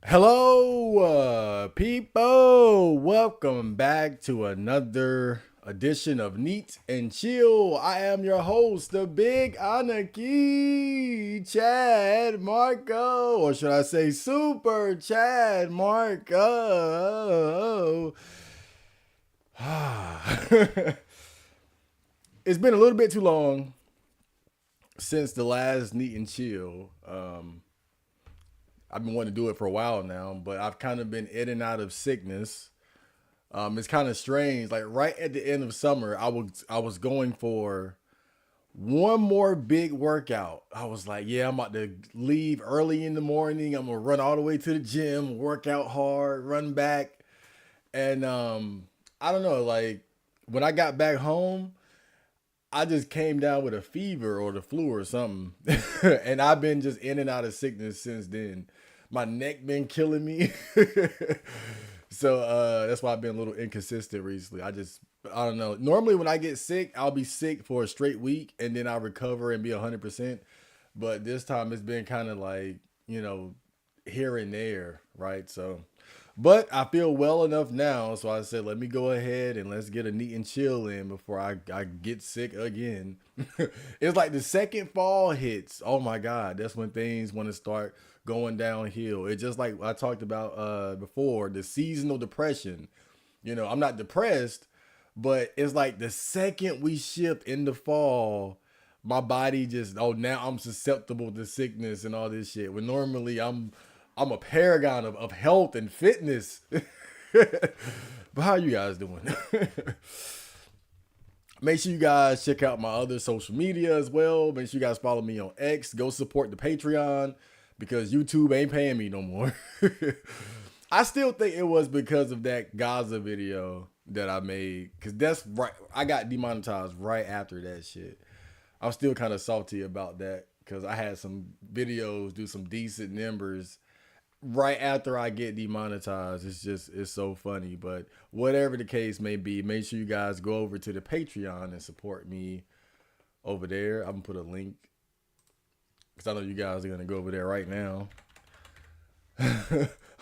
Hello, people. Welcome back to another edition of Neat and Chill. I am your host, the Big Anarchy, Chad Marco, or should I say Super Chad Marco. It's been a little bit too long since the last Neat and Chill. I've been wanting to do it for a while now, but I've kind of been in and out of sickness. It's kind of strange. Like right at the end of summer, I was going for one more big workout. I was like, yeah, I'm about to leave early in the morning. I'm gonna run all the way to the gym, work out hard, run back, and I don't know. Like when I got back home, I just came down with a fever or the flu or something, and I've been just in and out of sickness since then. My neck been killing me, so that's why I've been a little inconsistent recently. I don't know. Normally when I get sick, I'll be sick for a straight week and then I'll recover and be 100%. But this time it's been kind of like you know here and there, right? So but I feel well enough now, so I said, let me go ahead and let's get a neat and chill in before I get sick again. It's like the second fall hits. Oh my God, that's when things want to start going downhill. It's just like I talked about before, the seasonal depression. I'm not depressed, but it's like the second we shift in the fall, my body just now I'm susceptible to sickness and all this shit. When normally I'm a paragon of health and fitness. But how you guys doing? Make sure you guys check out my other social media as well. Make sure you guys follow me on X. Go support the Patreon because YouTube ain't paying me no more. I still think it was because of that Gaza video that I made. Because that's right. I got demonetized right after that shit. I'm still kind of salty about that because I had some videos do some decent numbers right after I get demonetized. It's so funny. But whatever the case may be, make sure you guys go over to the Patreon and support me over there. I'm gonna put a link because I know you guys are gonna go over there right now.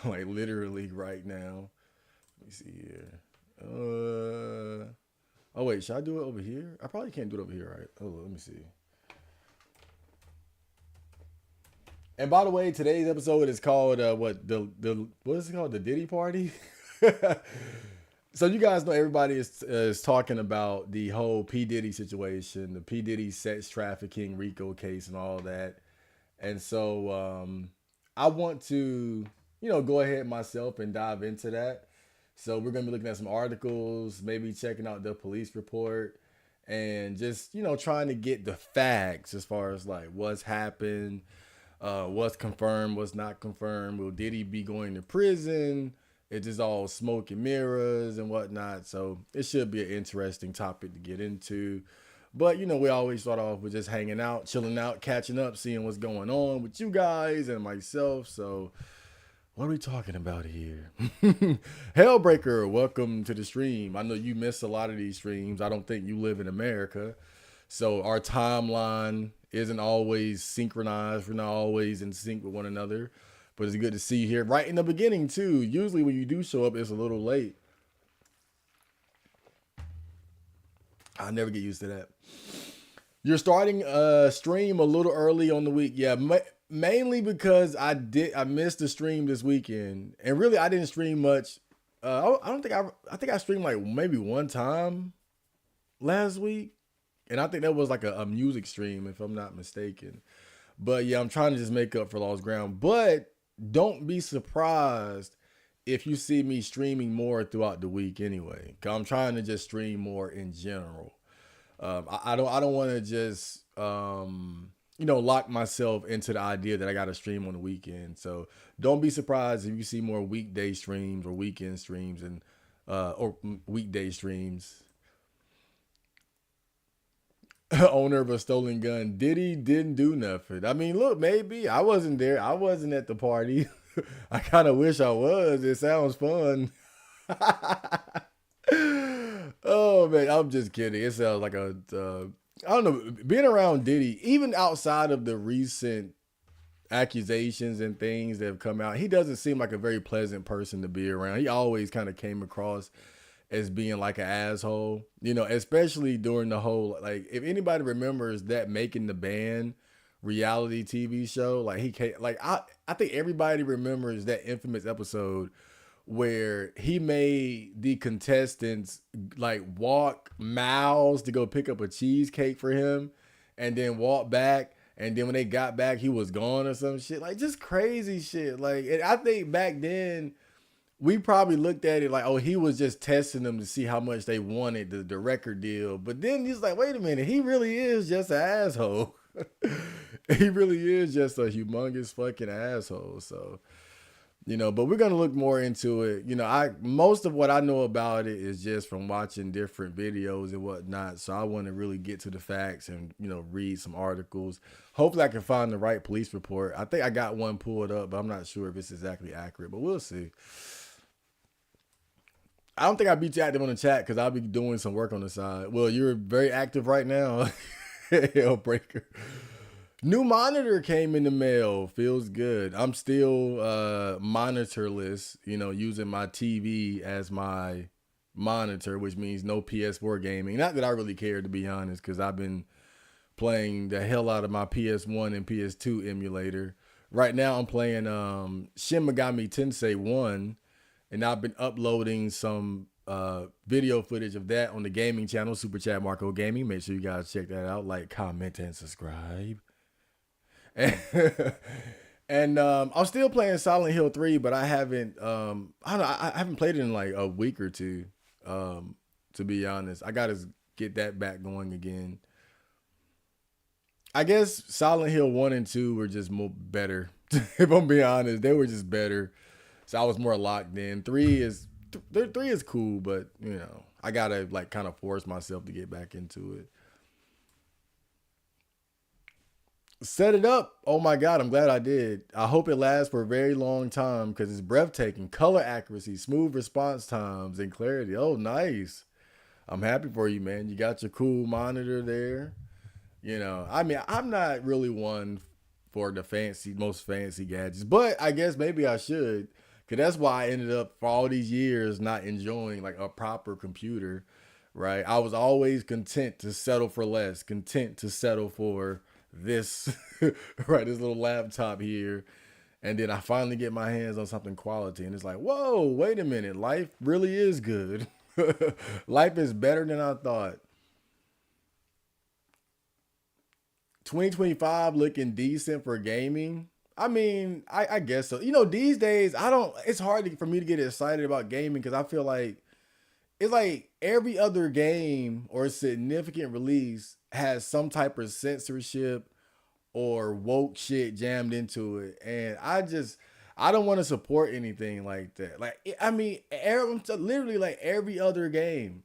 Like literally right now. Let me see here. Oh wait, should I do it over here? I probably can't do it over here, right? Oh, let me see. And by the way, today's episode is called what is it called? The Diddy party. So you guys know everybody is talking about the whole P Diddy situation, the P Diddy sex trafficking RICO case, and all that. And so I want to go ahead myself and dive into that. So we're gonna be looking at some articles, maybe checking out the police report, and just trying to get the facts as far as like what's happened, what's confirmed, what's not confirmed. Will Diddy be going to prison? It's just all smoke and mirrors and whatnot. So it should be an interesting topic to get into. But we always start off with just hanging out, chilling out, catching up, seeing what's going on with you guys and myself. So what are we talking about here? Hellbreaker, welcome to the stream. I know you miss a lot of these streams. I don't think you live in America. So our timeline isn't always synchronized. We're not always in sync with one another. But it's good to see you here right in the beginning, too. Usually when you do show up, it's a little late. I never get used to that. You're starting a stream a little early on the week. Yeah, mainly because I missed the stream this weekend. And really, I didn't stream much. I don't think I think I streamed like maybe one time last week. And I think that was like a music stream, if I'm not mistaken. But yeah, I'm trying to just make up for lost ground. But don't be surprised if you see me streaming more throughout the week anyway. Cause I'm trying to just stream more in general. I don't want to just lock myself into the idea that I got to stream on the weekend. So don't be surprised if you see more weekday streams or weekend streams and or weekday streams. Owner of a stolen gun. Diddy didn't do nothing. I mean, look, maybe I wasn't there. I wasn't at the party. I kind of wish I was. It sounds fun. Oh man, I'm just kidding. It sounds like I don't know. Being around Diddy, even outside of the recent accusations and things that have come out. He doesn't seem like a very pleasant person to be around. He always kind of came across as being like an asshole, you know, especially during the whole, like, if anybody remembers that Making the Band reality TV show, like he came, like, I think everybody remembers that infamous episode where he made the contestants like walk miles to go pick up a cheesecake for him and then walk back. And then when they got back, he was gone or some shit. Like, just crazy shit. Like, and I think back then, we probably looked at it like, oh, he was just testing them to see how much they wanted the record deal. But then he's like, wait a minute, he really is just an asshole. He really is just a humongous fucking asshole. So, you know, but we're gonna look more into it. You know, most of what I know about it is just from watching different videos and whatnot. So I want to really get to the facts and, you know, read some articles. Hopefully I can find the right police report. I think I got one pulled up, but I'm not sure if it's exactly accurate, but we'll see. I don't think I'll be too active on the chat because I'll be doing some work on the side. Well, you're very active right now. Hellbreaker. New monitor came in the mail. Feels good. I'm still monitorless, you know, using my TV as my monitor, which means no PS4 gaming. Not that I really care, to be honest, because I've been playing the hell out of my PS1 and PS2 emulator. Right now I'm playing Shin Megami Tensei 1, and I've been uploading some video footage of that on the gaming channel, Super Chat Marco Gaming. Make sure you guys check that out. Like, comment, and subscribe. And I'm still playing Silent Hill 3, but I haven't I haven't played it in like a week or two. To be honest, I gotta get that back going again. I guess Silent Hill 1 and 2 were just better. If I'm being honest, they were just better. So I was more locked in. 3 is cool, but you know, I gotta like kind of force myself to get back into it. Set it up. Oh my God, I'm glad I did. I hope it lasts for a very long time because it's breathtaking. Color accuracy, smooth response times, and clarity. Oh, nice. I'm happy for you, man. You got your cool monitor there. You know, I mean, I'm not really one for the most fancy gadgets, but I guess maybe I should. Because that's why I ended up, for all these years, not enjoying like a proper computer, right? I was always content to settle for less, content to settle for this, right, this little laptop here, and then I finally get my hands on something quality, and it's like, whoa, wait a minute, life really is good. Life is better than I thought. 2025 looking decent for gaming. I mean, I guess so. You know, these days it's hard for me to get excited about gaming because I feel like it's like every other game or significant release has some type of censorship or woke shit jammed into it. And I don't want to support anything like that. Like, I mean, literally like every other game.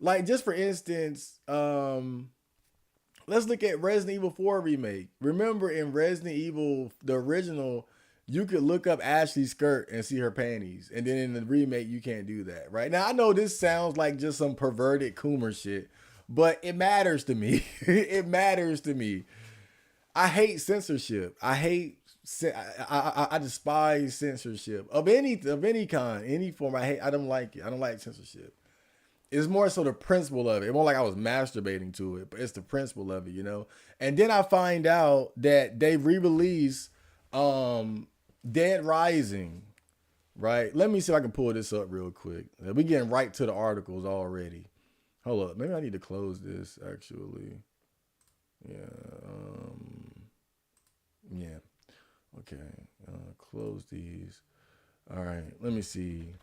Like, just for instance, let's look at Resident Evil 4 remake. Remember in Resident Evil, the original, you could look up Ashley's skirt and see her panties. And then in the remake, you can't do that, right? Now, I know this sounds like just some perverted Coomer shit, but it matters to me. It matters to me. I hate censorship. I despise censorship of any kind, any form. I don't like it. I don't like censorship. It's more so the principle of it. It's more like I was masturbating to it, but it's the principle of it, you know? And then I find out that they re-release Dead Rising, right? Let me see if I can pull this up real quick. We're getting right to the articles already. Hold up. Maybe I need to close this, actually. Yeah. Okay. Close these. All right. Let me see.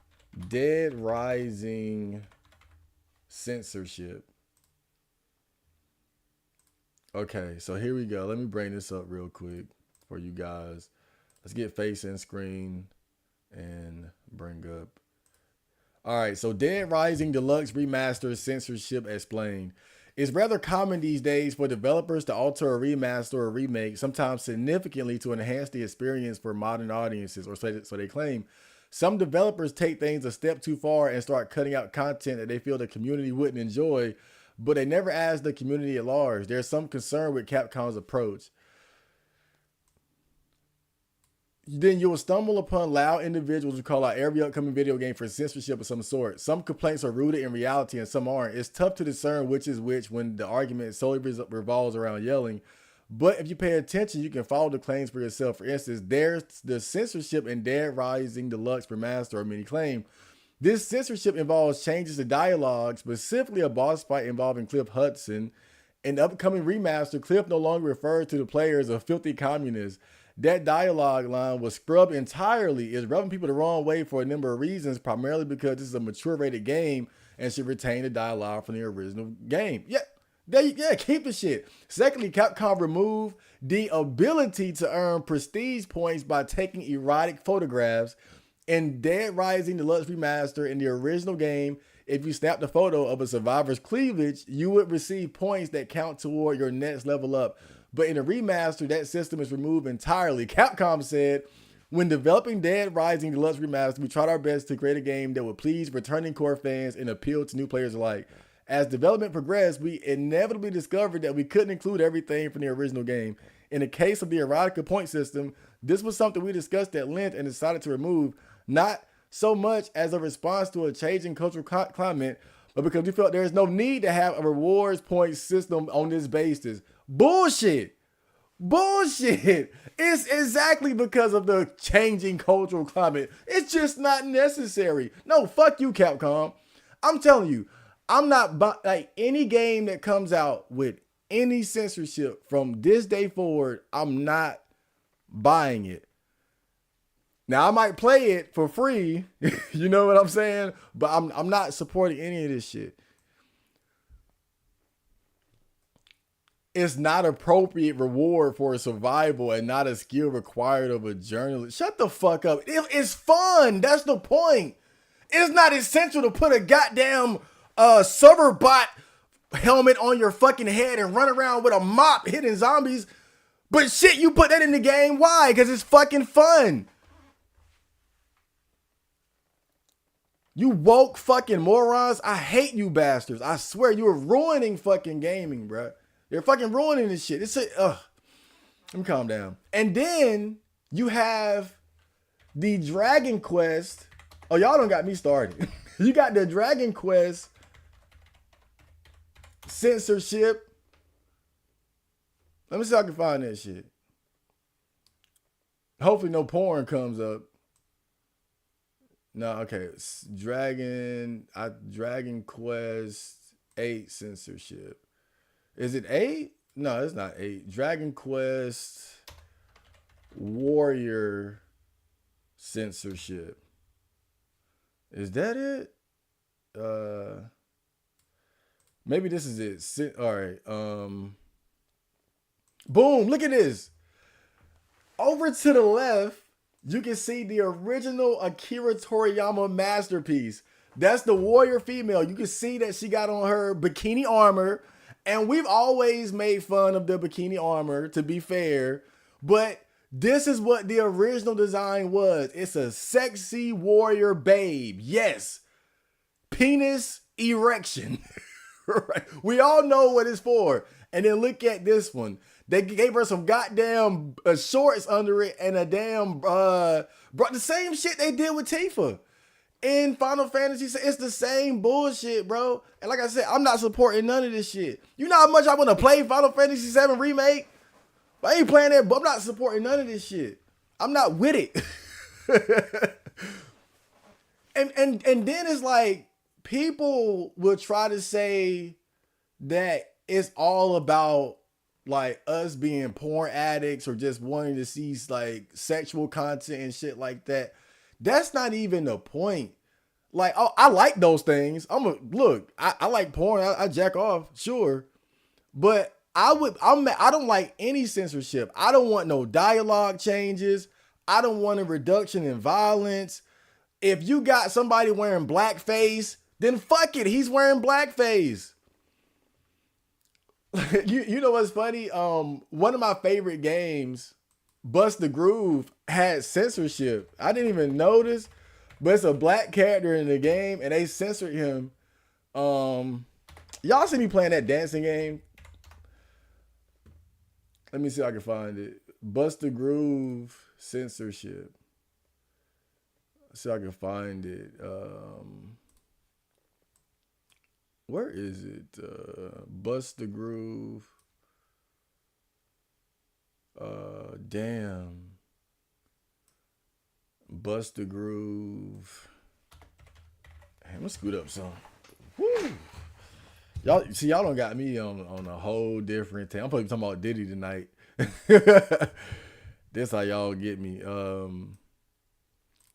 Dead Rising censorship. Okay, so here we go. Let me bring this up real quick for you guys. Let's get face and screen and bring up. All right, so Dead Rising Deluxe Remaster censorship explained. It's rather common these days for developers to alter a remaster or remake, sometimes significantly to enhance the experience for modern audiences, or so they claim. Some developers take things a step too far and start cutting out content that they feel the community wouldn't enjoy, but they never ask the community at large. There's some concern with Capcom's approach. then you will stumble upon loud individuals who call out every upcoming video game for censorship of some sort. Some complaints are rooted in reality and some aren't. It's tough to discern which is which when the argument solely revolves around yelling. But if you pay attention, you can follow the claims for yourself. For instance, there's the censorship in Dead Rising Deluxe Remaster or mini claim. This censorship involves changes to dialogue, specifically a boss fight involving Cliff Hudson. In the upcoming remaster, Cliff no longer refers to the player as a filthy communist. That dialogue line was scrubbed entirely. It's rubbing people the wrong way for a number of reasons, primarily because this is a mature rated game and should retain the dialogue from the original game. Yeah, keep the shit. Secondly, Capcom removed the ability to earn prestige points by taking erotic photographs. In Dead Rising Deluxe Remaster in the original game, if you snapped a photo of a survivor's cleavage, you would receive points that count toward your next level up. But in the remaster, that system is removed entirely. Capcom said, when developing Dead Rising Deluxe Remaster, we tried our best to create a game that would please returning core fans and appeal to new players alike. As development progressed, we inevitably discovered that we couldn't include everything from the original game. In the case of the erotica point system, this was something we discussed at length and decided to remove, not so much as a response to a changing cultural climate, but because we felt there is no need to have a rewards point system on this basis. Bullshit. It's exactly because of the changing cultural climate. It's just not necessary. No, fuck you, Capcom. I'm telling you, I'm not like any game that comes out with any censorship from this day forward. I'm not buying it. Now I might play it for free, you know what I'm saying? But I'm not supporting any of this shit. It's not appropriate reward for survival and not a skill required of a journalist. Shut the fuck up. It's fun. That's the point. It's not essential to put a goddamn server bot helmet on your fucking head and run around with a mop hitting zombies. But shit, you put that in the game. Why? Because it's fucking fun. You woke fucking morons. I hate you bastards. I swear you are ruining fucking gaming, bro. You're fucking ruining this shit. Let me calm down. And then you have the Dragon Quest. Oh, y'all done got me started. You got the Dragon Quest censorship. Let me see if I can find that shit. Hopefully no porn comes up. No, okay. Dragon Quest 8 censorship. Is it 8? No, it's not 8. Dragon Quest Warrior censorship. Is that it? Maybe this is it. All right. Boom, look at this. Over to the left, you can see the original Akira Toriyama masterpiece. That's the warrior female. You can see that she got on her bikini armor. And we've always made fun of the bikini armor, to be fair. But this is what the original design was. It's a sexy warrior babe. Yes. Penis erection. Right. We all know what it's for. And then look at this one. They gave her some goddamn shorts under it and a damn, the same shit they did with Tifa. In Final Fantasy, it's the same bullshit, bro. And like I said, I'm not supporting none of this shit. You know how much I want to play Final Fantasy VII Remake? I ain't playing that, but I'm not supporting none of this shit. I'm not with it. and then it's like, people will try to say that it's all about like us being porn addicts or just wanting to see like sexual content and shit like that. That's not even the point. Like, oh, I like those things. I like porn. I jack off, sure. But I don't like any censorship. I don't want no dialogue changes. I don't want a reduction in violence. If you got somebody wearing blackface, then fuck it. He's wearing blackface. You know what's funny? One of my favorite games, Bust the Groove, had censorship. I didn't even notice, but it's a black character in the game and they censored him. Y'all see me playing that dancing game? Let me see if I can find it. Bust the Groove censorship. See if I can find it. Where is it? Bust the Groove. Damn. Bust the Groove. Hey, I'm gonna scoot up some. Woo! Y'all see, y'all don't got me on a whole different thing. I'm probably talking about Diddy tonight. That's how y'all get me.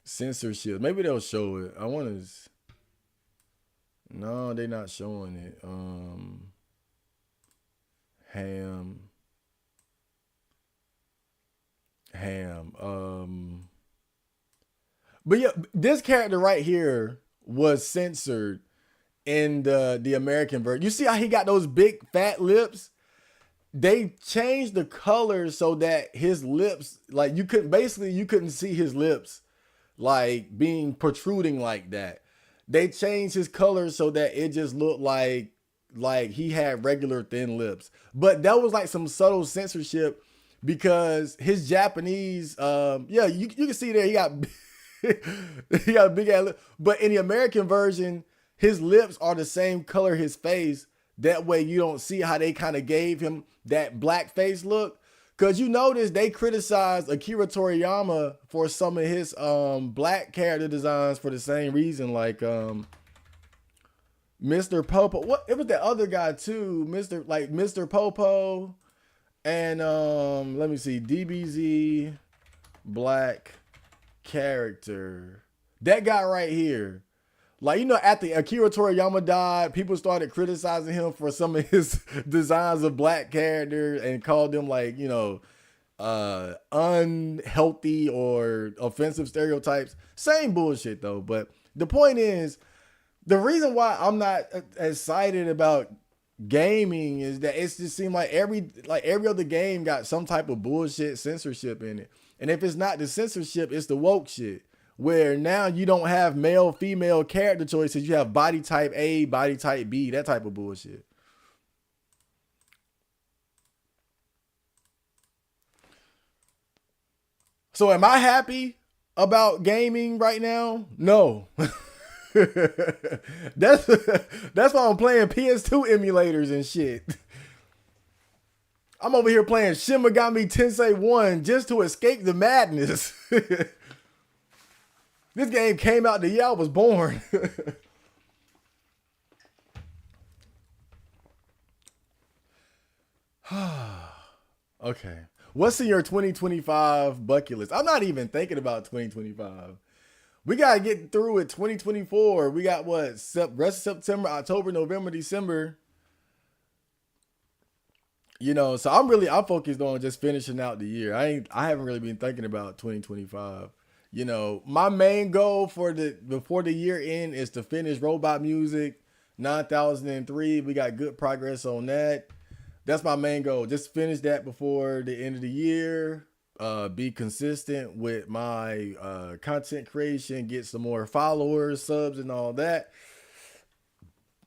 Censorship. Maybe they'll show it. I want to. No, they're not showing it. Ham. But yeah, this character right here was censored in the American version. You see how he got those big fat lips? They changed the color so that his lips, like you couldn't see his lips like being protruding like that. They changed his color so that it just looked like he had regular thin lips. But that was like some subtle censorship because his Japanese, yeah, you can see there he got he got a big ass lip. But in the American version, his lips are the same color his face. That way you don't see how they kind of gave him that black face look. Cause you notice they criticized Akira Toriyama for some of his black character designs for the same reason, like Mr. Popo. What it was the other guy too, Mr. Popo, and let me see, DBZ black character. That guy right here. Like, you know, after Akira Toriyama died, people started criticizing him for some of his designs of black characters and called them like, you know, unhealthy or offensive stereotypes. Same bullshit though. But the point is, the reason why I'm not excited about gaming is that it just seemed like every other game got some type of bullshit censorship in it. And if it's not the censorship, it's the woke shit. Where now you don't have male, female character choices. You have body type A, body type B, that type of bullshit. So am I happy about gaming right now? No. that's why I'm playing PS2 emulators and shit. I'm over here playing Shin Megami Tensei 1 just to escape the madness. This game came out the year I was born. Okay. What's in your 2025 bucket list? I'm not even thinking about 2025. We got to get through with 2024. We got what? Rest of September, October, November, December. You know, so I'm focused on just finishing out the year. I haven't really been thinking about 2025. You know, my main goal before the year end is to finish Robot Music 9003. We got good progress on that. That's my main goal. Just finish that before the end of the year. Be consistent with my content creation. Get some more followers, subs, and all that.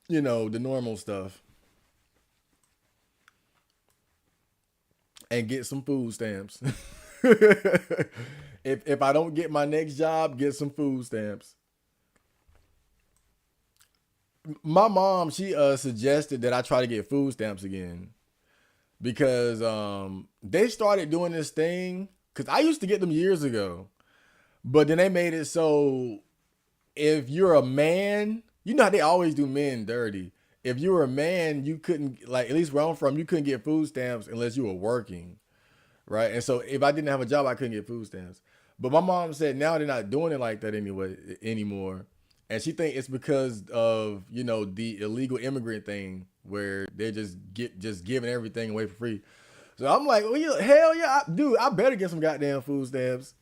You know, the normal stuff. And get some food stamps. If I don't get my next job, get some food stamps. My mom, she suggested that I try to get food stamps again because they started doing this thing because I used to get them years ago, but then they made it so if you're a man, you know how they always do men dirty. If you were a man, you couldn't, like, at least where I'm from, you couldn't get food stamps unless you were working, right? And so if I didn't have a job, I couldn't get food stamps. But my mom said now they're not doing it like that anymore. And she think it's because of, you know, the illegal immigrant thing where they're just giving everything away for free. So I'm like, well, yeah, hell yeah, dude, I better get some goddamn food stamps.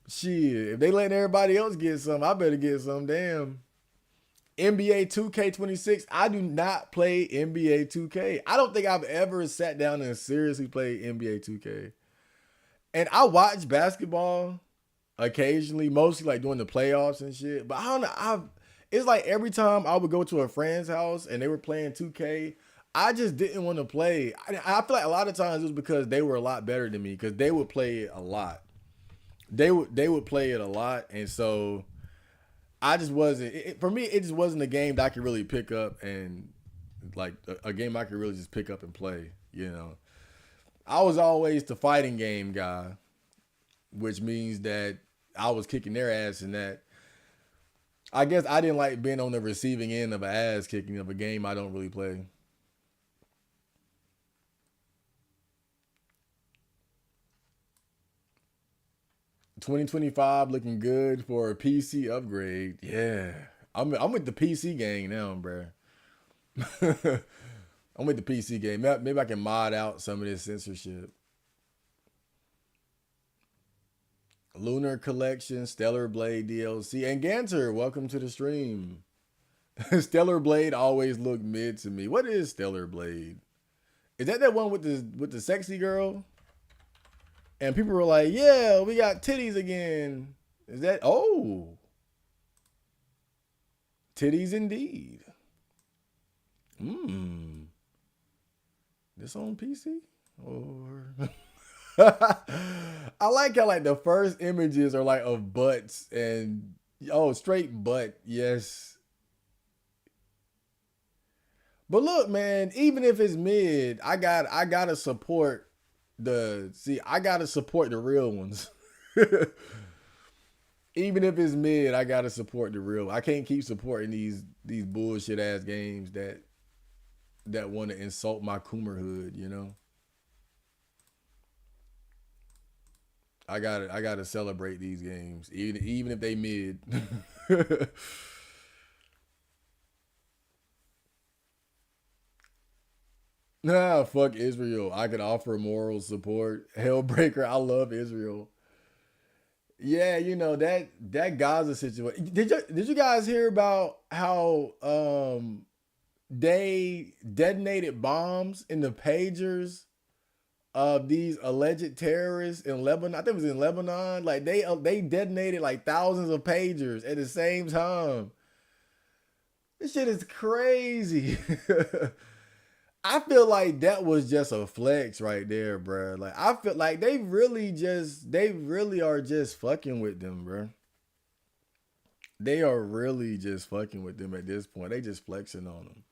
Shit, if they letting everybody else get some, I better get some. Damn. NBA 2K26. I do not play NBA 2K. I don't think I've ever sat down and seriously played NBA 2K. And I watch basketball occasionally, mostly like during the playoffs and shit. But I don't know. It's like every time I would go to a friend's house and they were playing 2K, I just didn't want to play. I feel like a lot of times it was because they were a lot better than me because they would play it a lot. They would play it a lot, and so I just wasn't. For me, it just wasn't a game that I could really pick up and like a game I could really just pick up and play. I was always the fighting game guy, which means that I was kicking their ass in that. I guess I didn't like being on the receiving end of an ass kicking of a game I don't really play. 2025 looking good for a PC upgrade. Yeah. I'm with the PC gang now, bro. I'm with the PC game. Maybe I can mod out some of this censorship. Lunar Collection, Stellar Blade DLC, and Ganter, welcome to the stream. Stellar Blade always looked mid to me. What is Stellar Blade? Is that one with the sexy girl? And people were like, "Yeah, we got titties again." Is that titties indeed? This on PC or? I like how like the first images are like of butts and straight butt, yes. But look, man, even if it's mid, I gotta support I gotta support the real ones. Even if it's mid, I gotta support the real. I can't keep supporting these bullshit ass games that want to insult my coomerhood. I gotta celebrate these games, even if they mid. Nah, fuck Israel. I could offer moral support. Hellbreaker, I love Israel. Yeah, that Gaza situation. Did you guys hear about how they detonated bombs in the pagers of these alleged terrorists in Lebanon? I think it was in Lebanon. Like they detonated like thousands of pagers at the same time. This shit is crazy. I feel like that was just a flex right there, bro. Like I feel like they really are just fucking with them, bro. They are really just fucking with them at this point. They just flexing on them.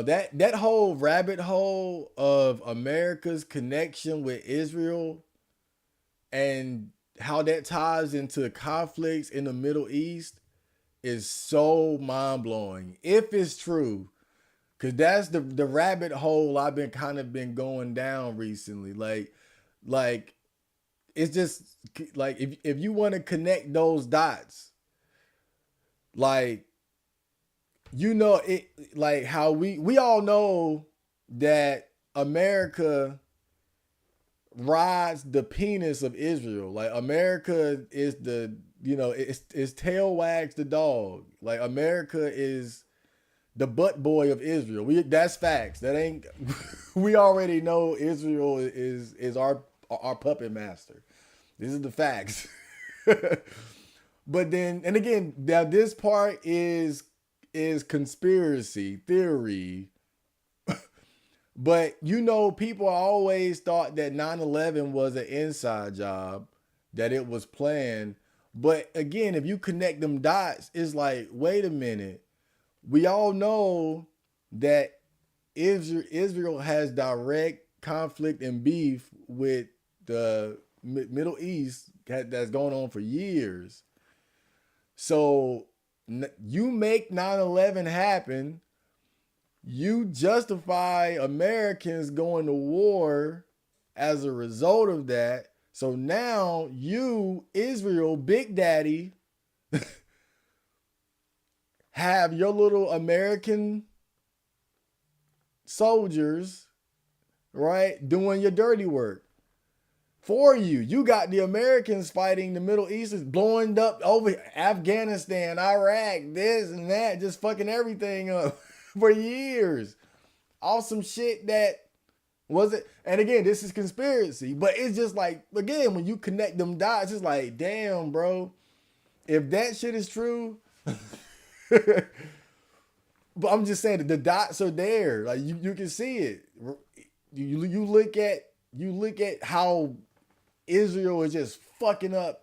That whole rabbit hole of America's connection with Israel and how that ties into conflicts in the Middle East is so mind-blowing. If it's true, because that's the rabbit hole I've been going down recently. Like it's just like if you want to connect those dots, like it, like how we all know that America rides the penis of Israel. Like America is it's tail wags the dog. Like America is the butt boy of Israel. That's facts. That ain't. We already know Israel is our puppet master. This is the facts. But then, and again, now this part is conspiracy theory. But people always thought that 9/11 was an inside job, that it was planned. But again, if you connect them dots, it's like, wait a minute. We all know that Israel has direct conflict and beef with the Middle East that's going on for years. So you make 9/11 happen, you justify Americans going to war as a result of that. So now you, Israel, Big Daddy, have your little American soldiers, right, doing your dirty work for you. You got the Americans fighting the Middle East, is blowing up over Afghanistan, Iraq, this and that, just fucking everything up for years. Awesome shit that was it. And again, this is conspiracy, but it's just like, again, when you connect them dots, it's like, damn, bro, if that shit is true. But I'm just saying that the dots are there. Like you can see it. You look at how Israel is just fucking up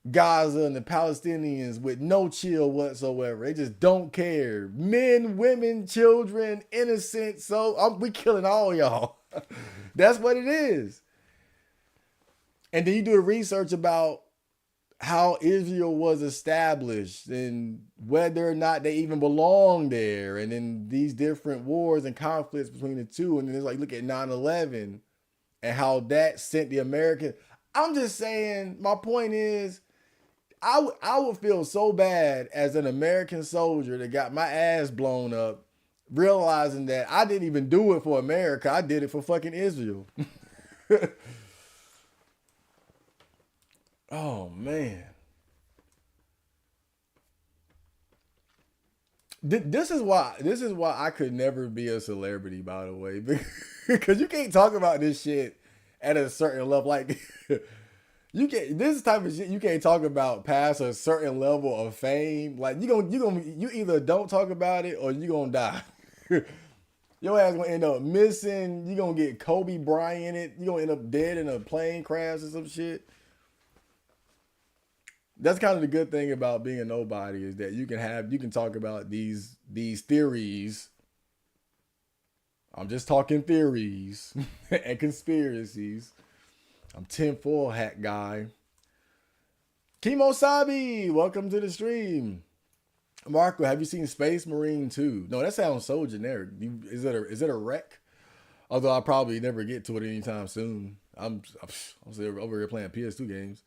Gaza and the Palestinians with no chill whatsoever. They just don't care. Men, women, children, innocent. So we killing all y'all. That's what it is. And then you do the research about how Israel was established and whether or not they even belong there. And then these different wars and conflicts between the two. And then it's like, look at 9/11 and how that sent the American. I'm just saying, my point is, I would feel so bad as an American soldier that got my ass blown up, realizing that I didn't even do it for America. I did it for fucking Israel. Oh, man. This is why I could never be a celebrity, by the way, because you can't talk about this shit at a certain level. Like, you can't, this type of shit you can't talk about past a certain level of fame. Like, you either don't talk about it or you gonna die. Your ass gonna end up missing. You gonna get Kobe Bryant it. You gonna end up dead in a plane crash or some shit. That's kind of the good thing about being a nobody, is that you can talk about these theories. I'm just talking theories and conspiracies. I'm tinfoil hat guy. Kimo Sabi, welcome to the stream. Marco, have you seen Space Marine 2? No, that sounds so generic. Is it a wreck? Although I'll probably never get to it anytime soon. I'm over here playing PS2 games.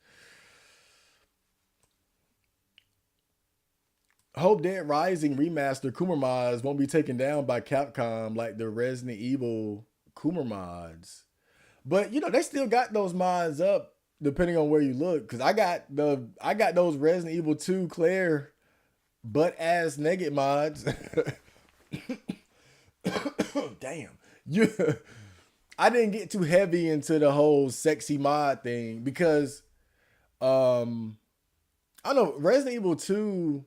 Hope Dead Rising remaster Coomer mods won't be taken down by Capcom like the Resident Evil Coomer mods. But they still got those mods up depending on where you look. Cause I got those Resident Evil 2 Claire butt ass naked mods. Damn. I didn't get too heavy into the whole sexy mod thing because I don't know, Resident Evil 2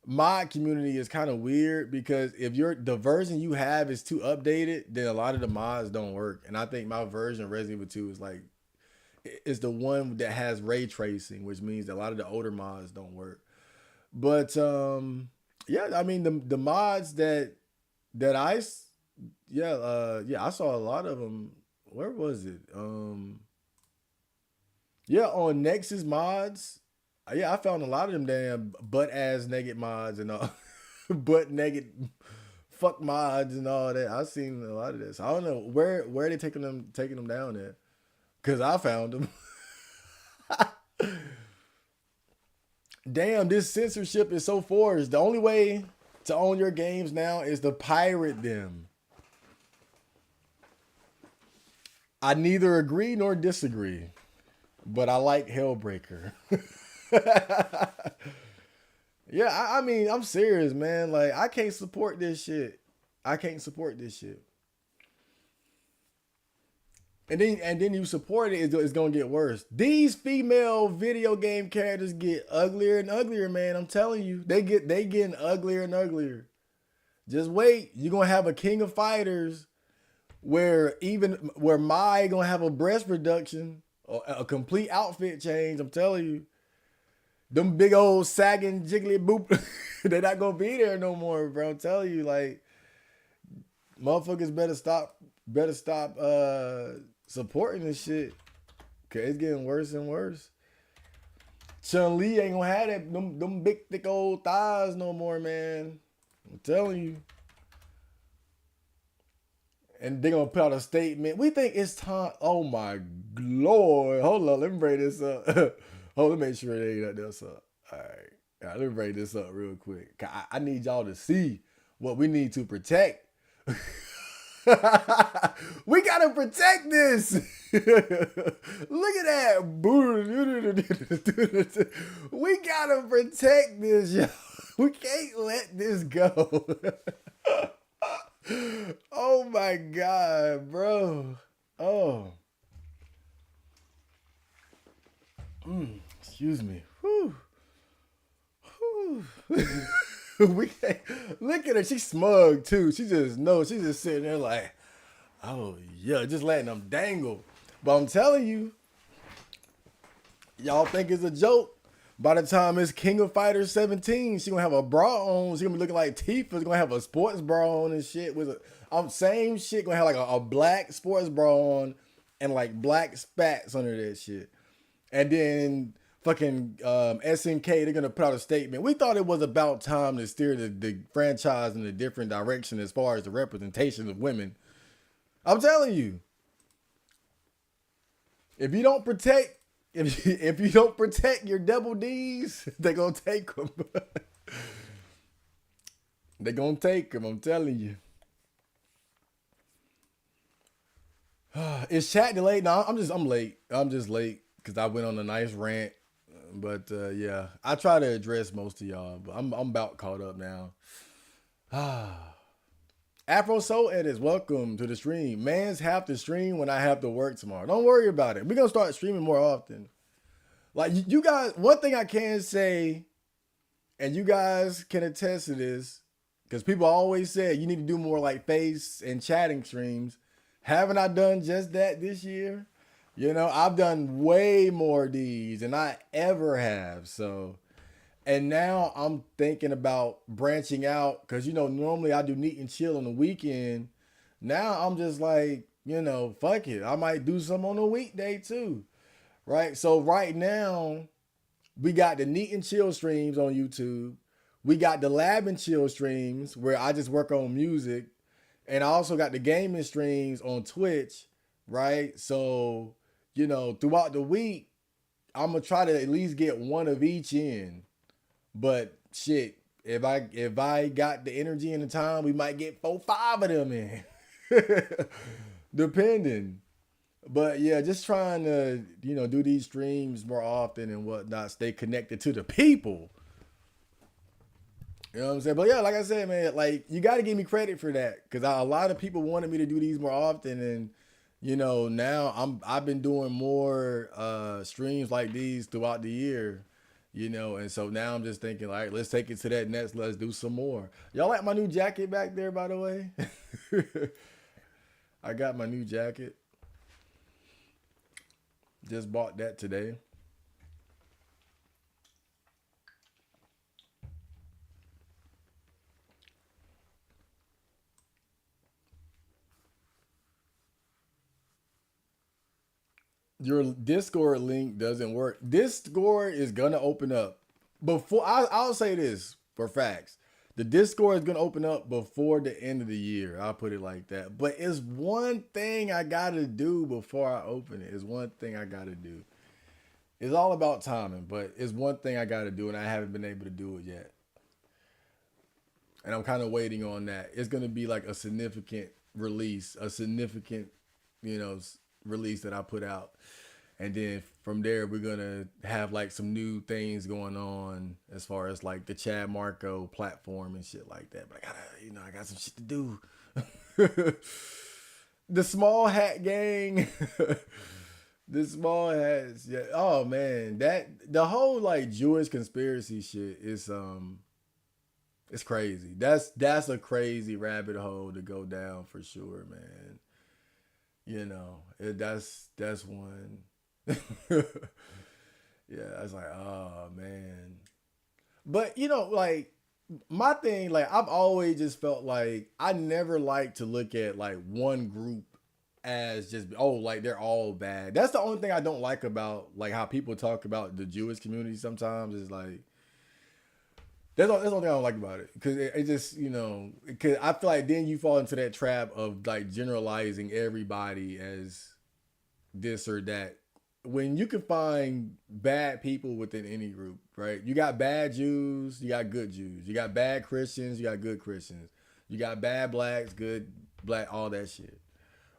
mod community is kind of weird because if the version you have is too updated, then a lot of the mods don't work. And I think my version of Resident Evil 2 is the one that has ray tracing, which means that a lot of the older mods don't work. But yeah, I mean the mods that I saw a lot of them. Where was it? Yeah, on Nexus mods. Yeah, I found a lot of them damn butt ass naked mods and all, butt naked fuck mods and all that. I've seen a lot of this. I don't know where are they taking them down at, because I found them. Damn, this censorship is so forced. The only way to own your games now is to pirate them. I neither agree nor disagree, but I like Hellbreaker. Yeah, I mean, I'm serious, man. Like, I can't support this shit. And then you support it, it's gonna get worse. These female video game characters get uglier and uglier, man. I'm telling you, they getting uglier and uglier. Just wait, you're gonna have a King of Fighters where Mai gonna have a breast reduction or a complete outfit change. I'm telling you. Them big old sagging jiggly boop, they're not gonna be there no more, bro. I'm telling you, like, motherfuckers better stop supporting this shit, cause it's getting worse and worse. Chun-Li ain't gonna have that them big thick old thighs no more, man. I'm telling you. And they're gonna put out a statement. We think it's time. Oh my Lord. Hold on, let me bring this up. Hold on, let me make sure they ain't got this up. All right, let me bring this up real quick. I need y'all to see what we need to protect. We gotta protect this. Look at that. We gotta protect this, y'all. We can't let this go. Oh my God, bro. Oh. Excuse me. Whew. We can't, look at her. She's smug too. She just knows. She's just sitting there like, oh yeah, just letting them dangle. But I'm telling you, y'all think it's a joke. By the time it's King of Fighters 17, she gonna have a bra on. She gonna be looking like Tifa's gonna have a sports bra on and shit with a same shit gonna have like a black sports bra on and like black spats under that shit. And then fucking SNK, they're gonna put out a statement. We thought it was about time to steer the franchise in a different direction as far as the representation of women. I'm telling you, if you don't protect if you don't protect your double D's, they're gonna take them. They're gonna take them. I'm telling you. Is chat delayed? No, I'm late. I'm just late because I went on a nice rant. But yeah, I try to address most of y'all, but I'm about caught up now. Afro Soul Edits, welcome to the stream. Mans have to stream when I have to work tomorrow. Don't worry about it. We're gonna start streaming more often. Like you guys, one thing I can say, and you guys can attest to this, because people always say you need to do more like face and chatting streams. Haven't I done just that this year? You know, I've done way more D's than I ever have. So, and now I'm thinking about branching out because, you know, normally I do neat and chill on the weekend. Now I'm just like, you know, fuck it. I might do some on a weekday too. Right? So right now we got the neat and chill streams on YouTube. We got the lab and chill streams where I just work on music. And I also got the gaming streams on Twitch, right? So, you know, throughout the week, I'm gonna try to at least get one of each in. But shit, if I got the energy and the time, we might get 4-5 of them in. Depending. But yeah, just trying to, you know, do these streams more often and whatnot, stay connected to the people. You know what I'm saying? But yeah, like I said, man, like you got to give me credit for that because a lot of people wanted me to do these more often, and you know now I've been doing more streams like these throughout the year, you know, and so now I'm just thinking like let's take it to that next. Let's do some more. Y'all like my new jacket back there, by the way? I got my new jacket. Just bought that today. Your Discord link doesn't work. Discord is gonna open up before. I'll say this for facts. The Discord is gonna open up before the end of the year. I'll put it like that. But it's one thing I gotta do before I open it. It's one thing I gotta do. It's all about timing, but it's one thing I gotta do, and I haven't been able to do it yet. And I'm kind of waiting on that. It's gonna be like a significant release, a significant, you know, release that I put out. And then from there, we're gonna have like some new things going on as far as like the Chad Marco platform and shit like that. But I got some shit to do. The small hat gang, the small hats. Yeah. Oh man, that the whole like Jewish conspiracy shit is it's crazy. That's a crazy rabbit hole to go down for sure, man. You know, that's one. Yeah, I was like, oh man. But you know, like my thing, like I've always just felt like I never like to look at like one group as just like they're all bad. That's the only thing I don't like about like how people talk about the Jewish community sometimes is like that's the only thing I don't like about it because it just because I feel like then you fall into that trap of like generalizing everybody as this or that when you can find bad people within any group, right? You got bad Jews, you got good Jews. You got bad Christians, you got good Christians. You got bad blacks, good black, all that shit.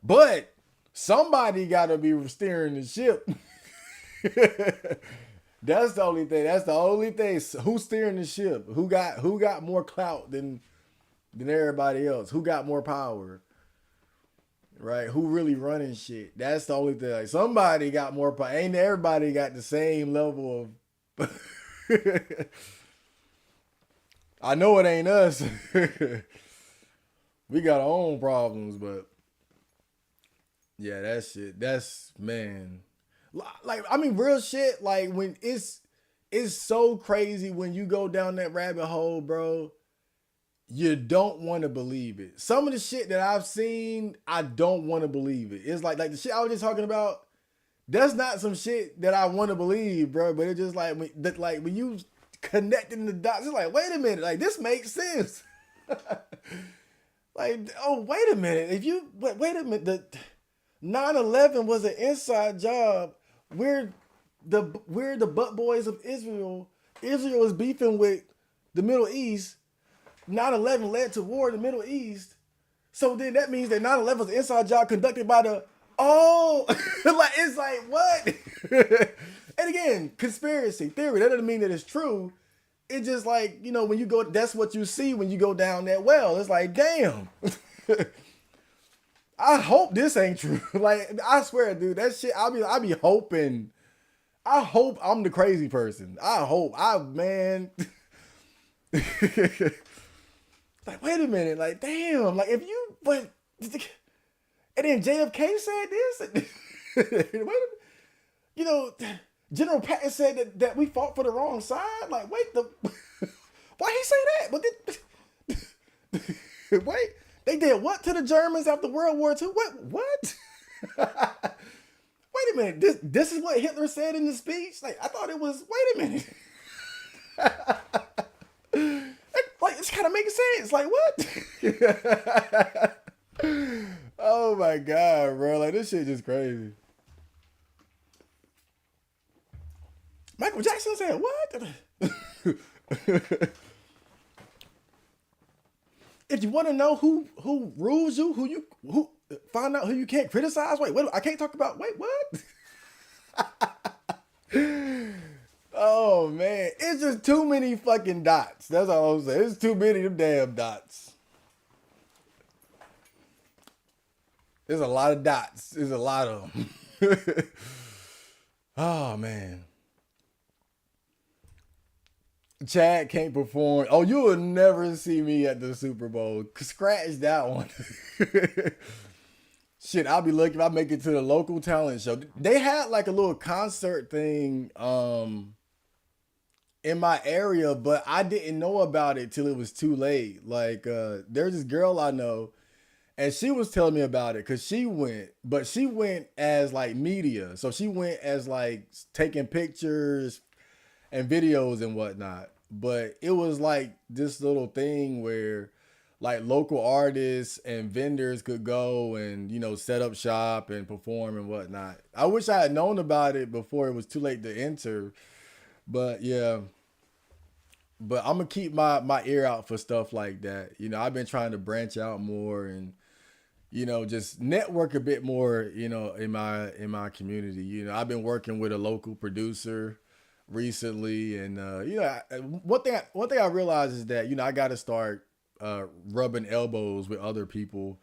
But somebody got to be steering the ship. That's the only thing. That's the only thing. Who's steering the ship? Who got more clout than everybody else? Who got more power? Right? Who really running shit? That's the only thing. Like somebody got more power. Ain't everybody got the same level of I know it ain't us. We got our own problems, but Yeah, that shit. That's man. Like I mean, real shit. Like when it's so crazy when you go down that rabbit hole, bro. You don't want to believe it. Some of the shit that I've seen, I don't want to believe it. It's like the shit I was just talking about. That's not some shit that I want to believe, bro. But it's just like when you connecting the dots, it's like, wait a minute, like this makes sense. Like, oh, wait a minute. If you wait a minute, the 9/11 was an inside job. We're the butt boys of Israel. Israel is beefing with the Middle East. 9/11 led to war in the Middle East. So then that means that 9/11 was an inside job conducted by the like it's like what? And again, conspiracy theory. That doesn't mean that it's true. It's just like, you know, when you go, that's what you see when you go down that well. It's like, damn. I hope this ain't true. Like, I swear, dude, that shit, I be hoping. I hope I'm the crazy person. I hope. Man. Like, wait a minute. Like, damn. Like, if you, but, and then JFK said this. Wait a minute. You know, General Patton said that we fought for the wrong side. Like, wait, why he say that? But wait, they did what to the Germans after World War II? What? Wait a minute. This is what Hitler said in the speech. Like, I thought it was. Wait a minute. Like, it's kind of making sense. Like, what? Oh my god, bro! Like, this shit just crazy. Michael Jackson said what? If you want to know who rules you, who find out who you can't criticize. Wait, I can't talk about. Wait, what? Oh man, it's just too many fucking dots. That's all I'm saying. It's too many of them damn dots. There's a lot of dots. There's a lot of them. Oh man. Chad can't perform. Oh, you will never see me at the Super Bowl. Scratch that one. Shit, I'll be lucky if I make it to the local talent show. They had like a little concert thing in my area, but I didn't know about it till it was too late. Like there's this girl I know, and she was telling me about it because she went, but she went as like media. So she went as like taking pictures and videos and whatnot. But it was like this little thing where like local artists and vendors could go and, you know, set up shop and perform and whatnot. I wish I had known about it before it was too late to enter. But yeah. But I'm gonna keep my ear out for stuff like that. You know, I've been trying to branch out more and, you know, just network a bit more, you know, in my community. You know, I've been working with a local producer recently, and you know, one thing I realized is that, you know, I got to start rubbing elbows with other people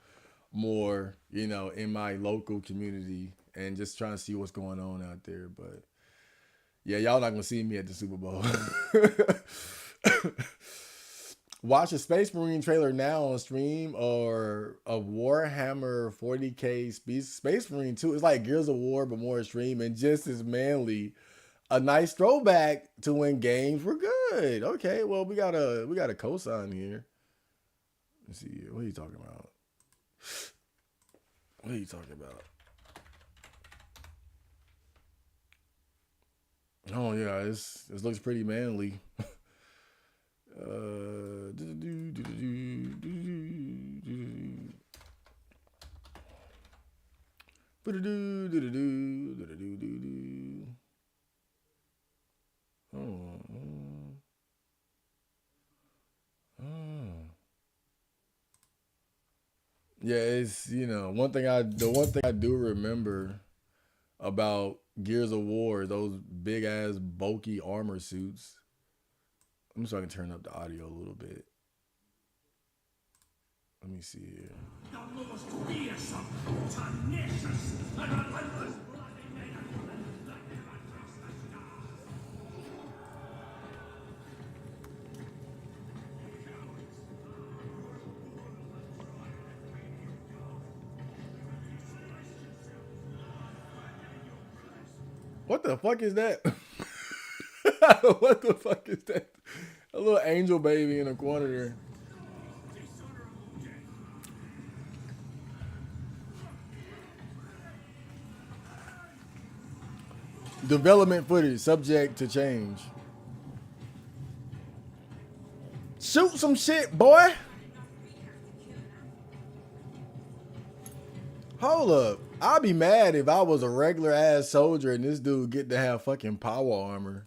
more, you know, in my local community, and just trying to see what's going on out there. But yeah, y'all not gonna see me at the Super Bowl. Watch a Space Marine trailer now on stream, or a Warhammer 40K Space Marine 2. It's like Gears of War, but more extreme and just as manly. A nice throwback to when games were good. Okay, well, we got a cosign here. Let's see here. What are you talking about? What are you talking about? Oh yeah, this looks pretty manly. Yeah, it's, you know, the one thing I do remember about Gears of War, those big ass bulky armor suits. I'm just going to turn up the audio a little bit. Let me see here. What the fuck is that? What the fuck is that? A little angel baby in a corner there. Development footage subject to change. Shoot some shit, boy. Hold up. I'd be mad if I was a regular ass soldier and this dude get to have fucking power armor.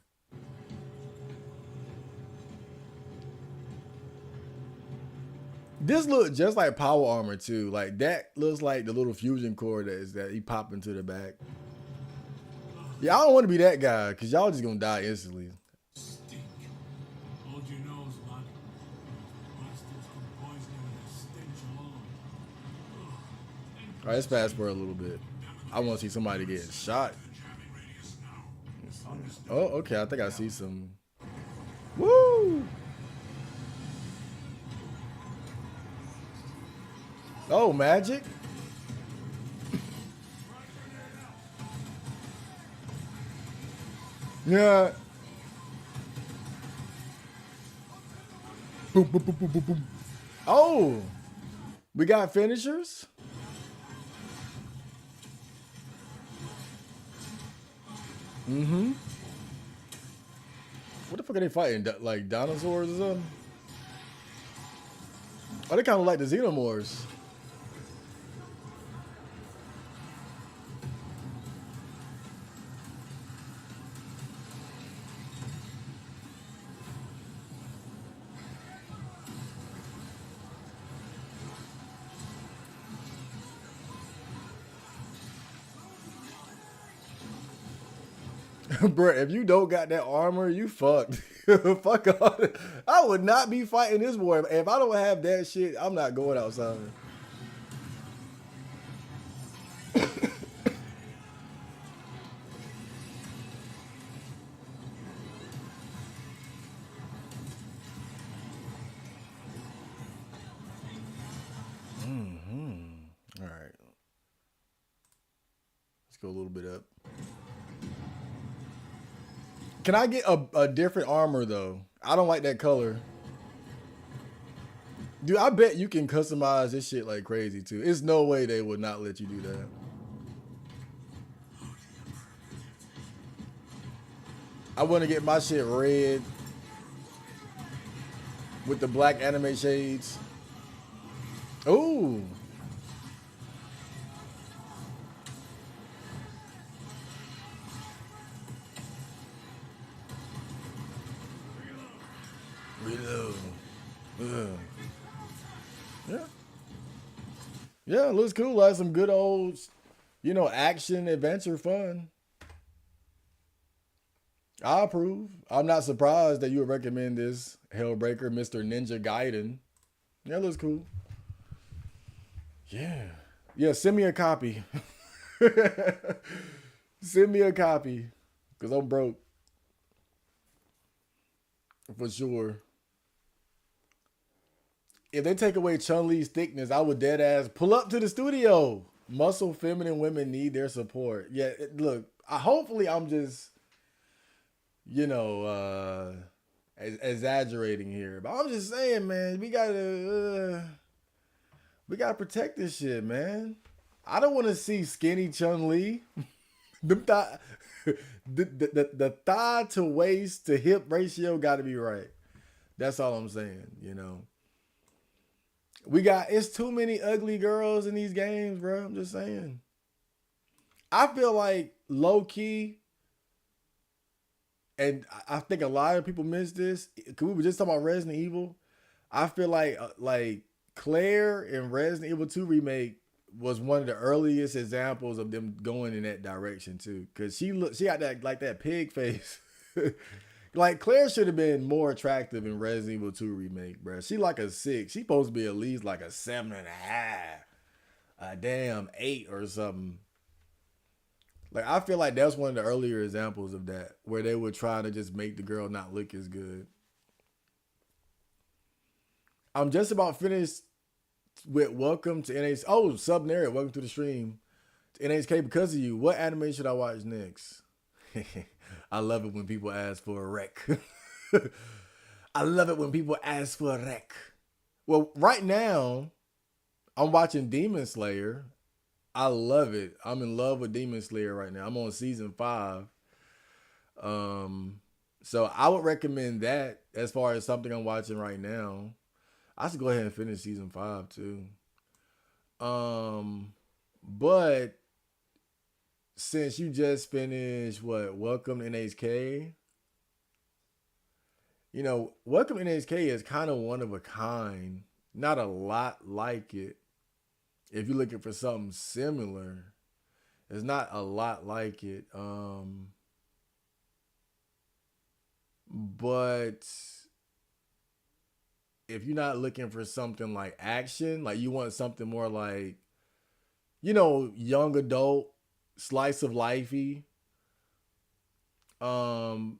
This look just like power armor too. Like that looks like the little fusion core that he pop into the back. Yeah, I don't want to be that guy because y'all just gonna die instantly. Stink. Hold your nose, man. All right, let's fast forward a little bit. I want to see somebody get shot. Oh, okay. I think I see some. Woo! Oh, magic. Yeah. Boom, boom, boom, boom, boom, boom. Oh, we got finishers. Mm-hmm. What the fuck are they fighting? Like dinosaurs or something? Oh, they kind of like the xenomorphs. Bro, if you don't got that armor, you fucked. Fuck all. I would not be fighting this war. If I don't have that shit, I'm not going outside. All right. Let's go a little bit up. Can I get a different armor though? I don't like that color. Dude, I bet you can customize this shit like crazy too. There's no way they would not let you do that. I want to get my shit red with the black anime shades. Ooh. Reload. Yeah. Yeah, it looks cool. Like some good old, action, adventure fun. I approve. I'm not surprised that you would recommend this Hellbreaker, Mr. Ninja Gaiden. Yeah, it looks cool. Yeah. Yeah, send me a copy. Send me a copy. Because I'm broke. For sure. If they take away Chun-Li's thickness, I would dead ass pull up to the studio. Muscle feminine women need their support. Yeah, look, hopefully I'm just, exaggerating here. But I'm just saying, man, we gotta protect this shit, man. I don't want to see skinny Chun-Li. the thigh to waist to hip ratio got to be right. That's all I'm saying, It's too many ugly girls in these games, bro. I'm just saying. I feel like low key, and I think a lot of people miss this. Cause we were just talking about Resident Evil. I feel like Claire in Resident Evil 2 remake was one of the earliest examples of them going in that direction too. Cause she got that pig face. Like Claire should have been more attractive in Resident Evil 2 remake, bro. She like a 6. She supposed to be at least like a 7.5, a damn 8 or something. Like I feel like that's one of the earlier examples of that, where they were trying to just make the girl not look as good. I'm just about finished with welcome to NHK. Oh, Subnarrative, welcome to the stream. To NHK because of you. What anime should I watch next? I love it when people ask for a rec. I love it when people ask for a rec. Well, right now, I'm watching Demon Slayer. I love it. I'm in love with Demon Slayer right now. I'm on season 5. Um, so I would recommend that as far as something I'm watching right now. I should go ahead and finish season 5 too. But since you just finished what Welcome to NHK, Welcome to NHK is kind of one of a kind. Not a lot like it. If you're looking for something similar, it's not a lot like it. But if you're not looking for something like action, like you want something more like, young adult, slice of lifey, um,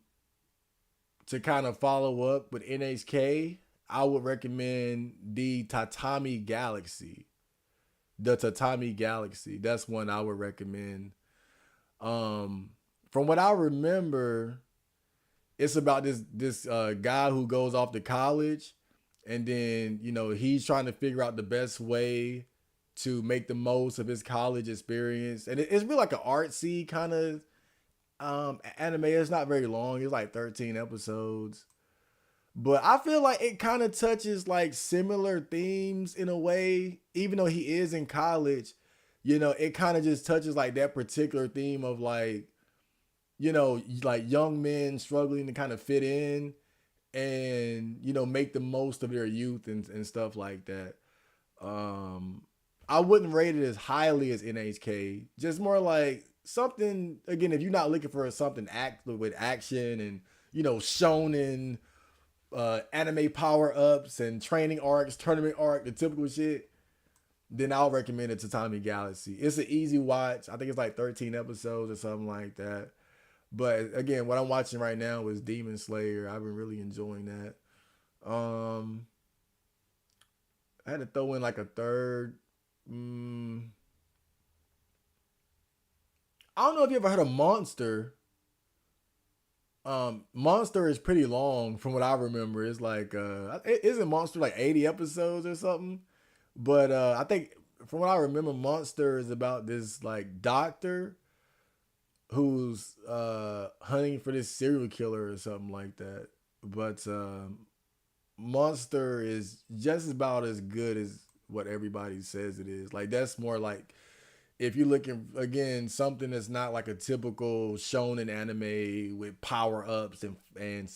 to kind of follow up with NHK, I would recommend the Tatami Galaxy. The Tatami Galaxy. That's one I would recommend. From what I remember, it's about this guy who goes off to college, and then he's trying to figure out the best way to make the most of his college experience, and it's really like an artsy kind of anime. It's not very long. It's like 13 episodes, but I feel like it kind of touches like similar themes in a way, even though he is in college. It kind of just touches like that particular theme of like young men struggling to kind of fit in and make the most of their youth and stuff like that. I wouldn't rate it as highly as NHK, just more like something, again, if you're not looking for something with action and shonen anime power ups and training arcs, tournament arc, the typical shit, then I'll recommend it to Tommy Galaxy. It's an easy watch. I think it's like 13 episodes or something like that. But again, what I'm watching right now is Demon Slayer. I've been really enjoying that. I had to throw in like a third. I don't know if you ever heard of Monster. Monster is pretty long from what I remember. It's like isn't Monster like 80 episodes or something? But I think from what I remember, Monster is about this like doctor who's hunting for this serial killer or something like that. But Monster is just about as good as what everybody says it is. Like that's more like if you're looking again something that's not like a typical shonen anime with power ups and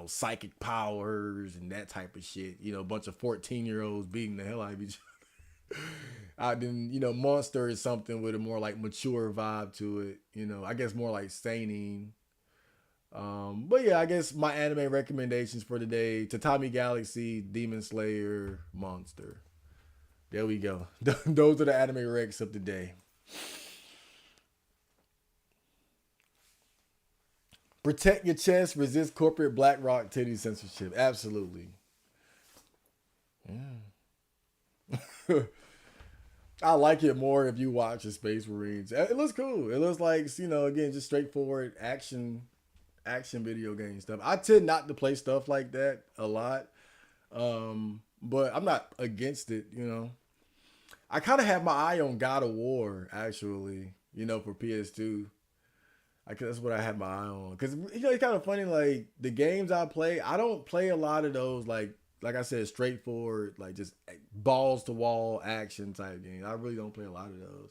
psychic powers and that type of shit. A bunch of 14-year-olds beating the hell out of each other. Then Monster is something with a more like mature vibe to it. I guess more like seinen. But yeah, I guess my anime recommendations for today: Tatami Galaxy, Demon Slayer, Monster. There we go. Those are the anime recs of the day. Protect your chest, resist corporate BlackRock titty censorship. Absolutely. Yeah. I like it more if you watch the Space Marines. It looks cool. It looks like, again, just straightforward action video game stuff. I tend not to play stuff like that a lot. But I'm not against it. I kind of have my eye on God of War, actually, for PS2. That's what I have my eye on. Because, it's kind of funny, like, the games I play, I don't play a lot of those, like I said, straightforward, like, just balls to wall action type games. I really don't play a lot of those.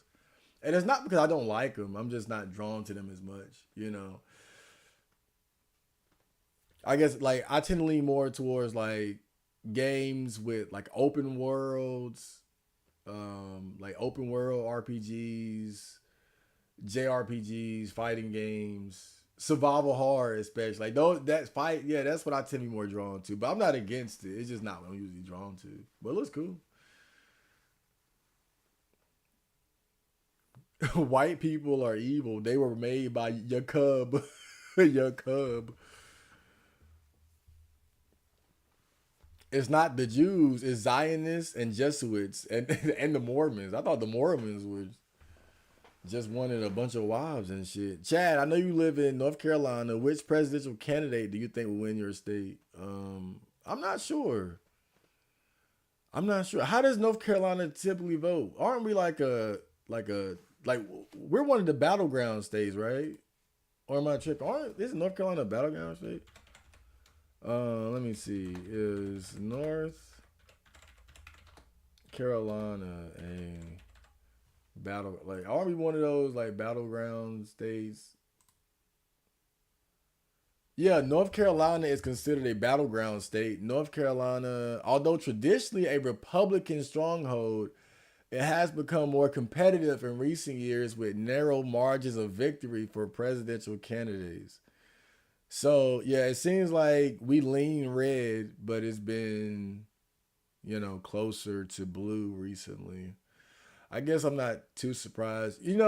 And it's not because I don't like them. I'm just not drawn to them as much. I guess, like, I tend to lean more towards, like, games with, like, open worlds, like open world RPGs, JRPGs, fighting games, survival horror, especially like those that fight. Yeah, that's what I tend to be more drawn to. But I'm not against it. It's just not what I'm usually drawn to. But it looks cool. White people are evil. They were made by your cub. Your cub. It's not the Jews. It's Zionists and Jesuits and and the Mormons. I thought the Mormons were. just wanted a bunch of wives and shit. Chad, I know you live in North Carolina. Which presidential candidate do you think will win your state? I'm not sure. I'm not sure. How does North Carolina typically vote? Aren't we like a like we're one of the battleground states, right? Or am I tripping? Isn't North Carolina a battleground state? Let me see. Is North Carolina a battle like are we one of those like battleground states? Yeah, North Carolina is considered a battleground state. North Carolina, although traditionally a Republican stronghold, it has become more competitive in recent years with narrow margins of victory for presidential candidates. So, yeah, it seems like we lean red, but it's been, closer to blue recently. I guess I'm not too surprised. It's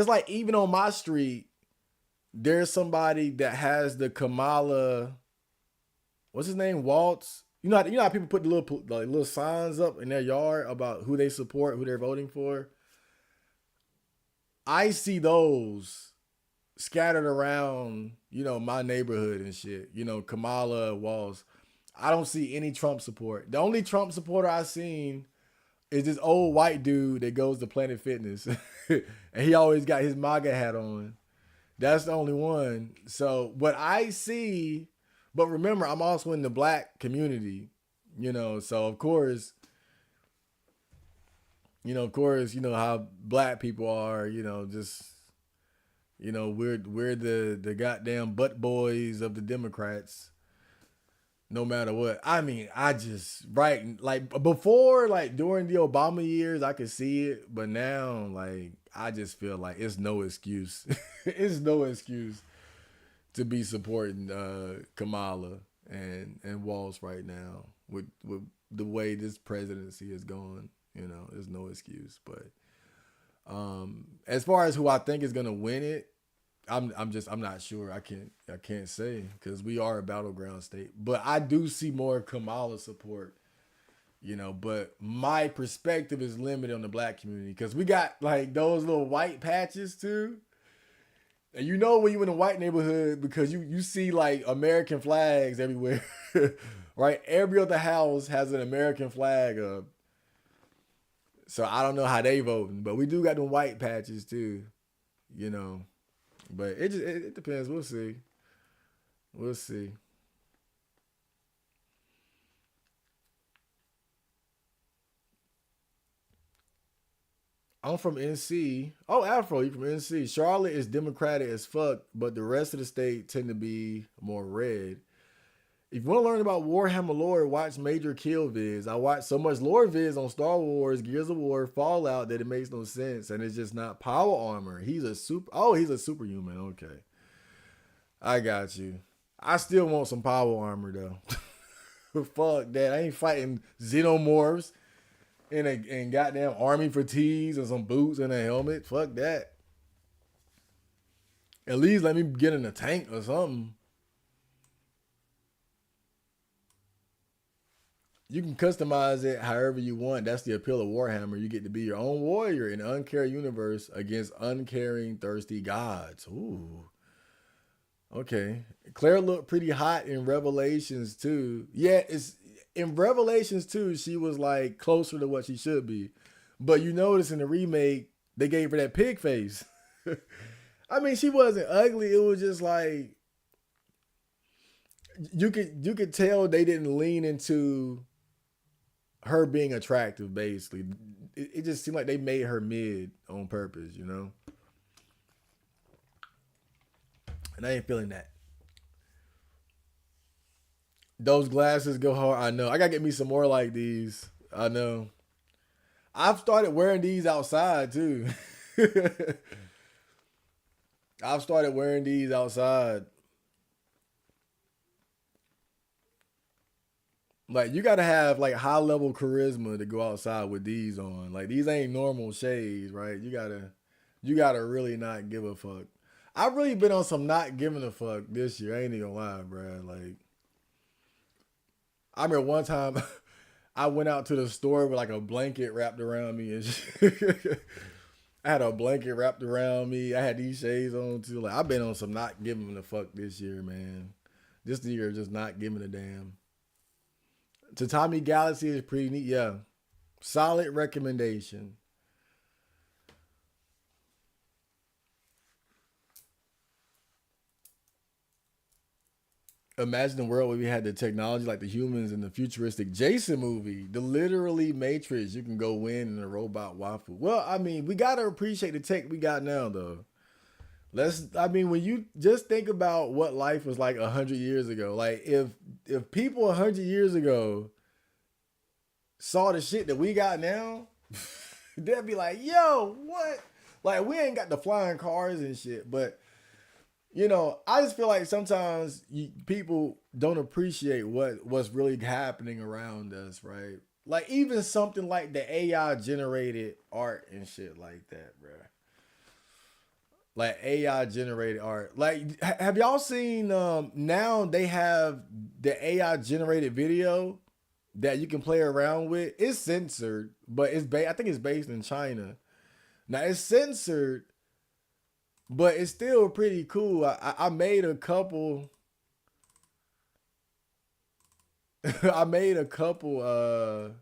like even on my street, there's somebody that has the Kamala, what's his name, Waltz. You know how people put the little signs up in their yard about who they support, who they're voting for. I see those scattered around, my neighborhood and shit. Kamala Waltz. I don't see any Trump support. The only Trump supporter I've seen is this old white dude that goes to Planet Fitness, and he always got his MAGA hat on. That's the only one. So what I see, but remember, I'm also in the black community, so of course, how black people are, just, we're the goddamn butt boys of the Democrats, no matter what. I mean, I just, right, like before, like during the Obama years, I could see it, but now, like, I just feel like it's no excuse. It's no excuse to be supporting Kamala and Walz right now with the way this presidency is going. There's no excuse. But as far as who I think is gonna win it, I'm not sure. I can't say because we are a battleground state. But I do see more Kamala support. But my perspective is limited on the black community because we got like those little white patches too. And when you in a white neighborhood because you see like American flags everywhere, right? Every other house has an American flag up. So I don't know how they voting, but we do got them white patches too, you know. But it depends. We'll see. We'll see. I'm from NC. Oh, Afro, you from NC. Charlotte is Democratic as fuck, but the rest of the state tend to be more red. If you want to learn about Warhammer lore, watch Major Kill vids. I watch so much lore vids on Star Wars, Gears of War, Fallout that it makes no sense, and it's just not power armor. He's a super. Oh, he's a superhuman. Okay, I got you. I still want some power armor though. Fuck that. I ain't fighting xenomorphs and goddamn army fatigues and some boots and a helmet. Fuck that. At least let me get in a tank or something. You can customize it however you want. That's the appeal of Warhammer. You get to be your own warrior in an uncaring universe against uncaring, thirsty gods. Ooh. Okay. Claire looked pretty hot in Revelations too. Yeah, it's in Revelations too, she was like closer to what she should be. But you notice in the remake, they gave her that pig face. I mean, she wasn't ugly. It was just like you could tell they didn't lean into her being attractive, basically. It just seemed like they made her mid on purpose, you know? And I ain't feeling that. Those glasses go hard. I know. I gotta get me some more like these. I know. I've started wearing these outside too. I've started wearing these outside. Like you gotta have like high level charisma to go outside with these on. Like these ain't normal shades, right? You gotta really not give a fuck. I've really been on some not giving a fuck this year. I ain't even gonna lie, bro. Like I remember one time I went out to the store with like a blanket wrapped around me and shit. I had a blanket wrapped around me. I had these shades on too. Like I've been on some not giving a fuck this year, man. This year just not giving a damn. Tatami Galaxy is pretty neat. Yeah. Solid recommendation. Imagine a world where we had the technology like the humans in the futuristic Jason movie, the literally Matrix. You can go in a robot waffle. Well, I mean, we gotta appreciate the tech we got now, though. I mean, when you just think about what life was like 100 years ago, like if people 100 years ago saw the shit that we got now, they'd be like, "Yo, what?" Like we ain't got the flying cars and shit, but I just feel like sometimes people don't appreciate what's really happening around us, right? Like even something like the AI generated art and shit like that, bro. Like AI generated art. Like, have y'all seen? Now they have the AI generated video that you can play around with. It's censored, but I think it's based in China. Now it's censored, but it's still pretty cool. I made a couple. I made a couple. Oh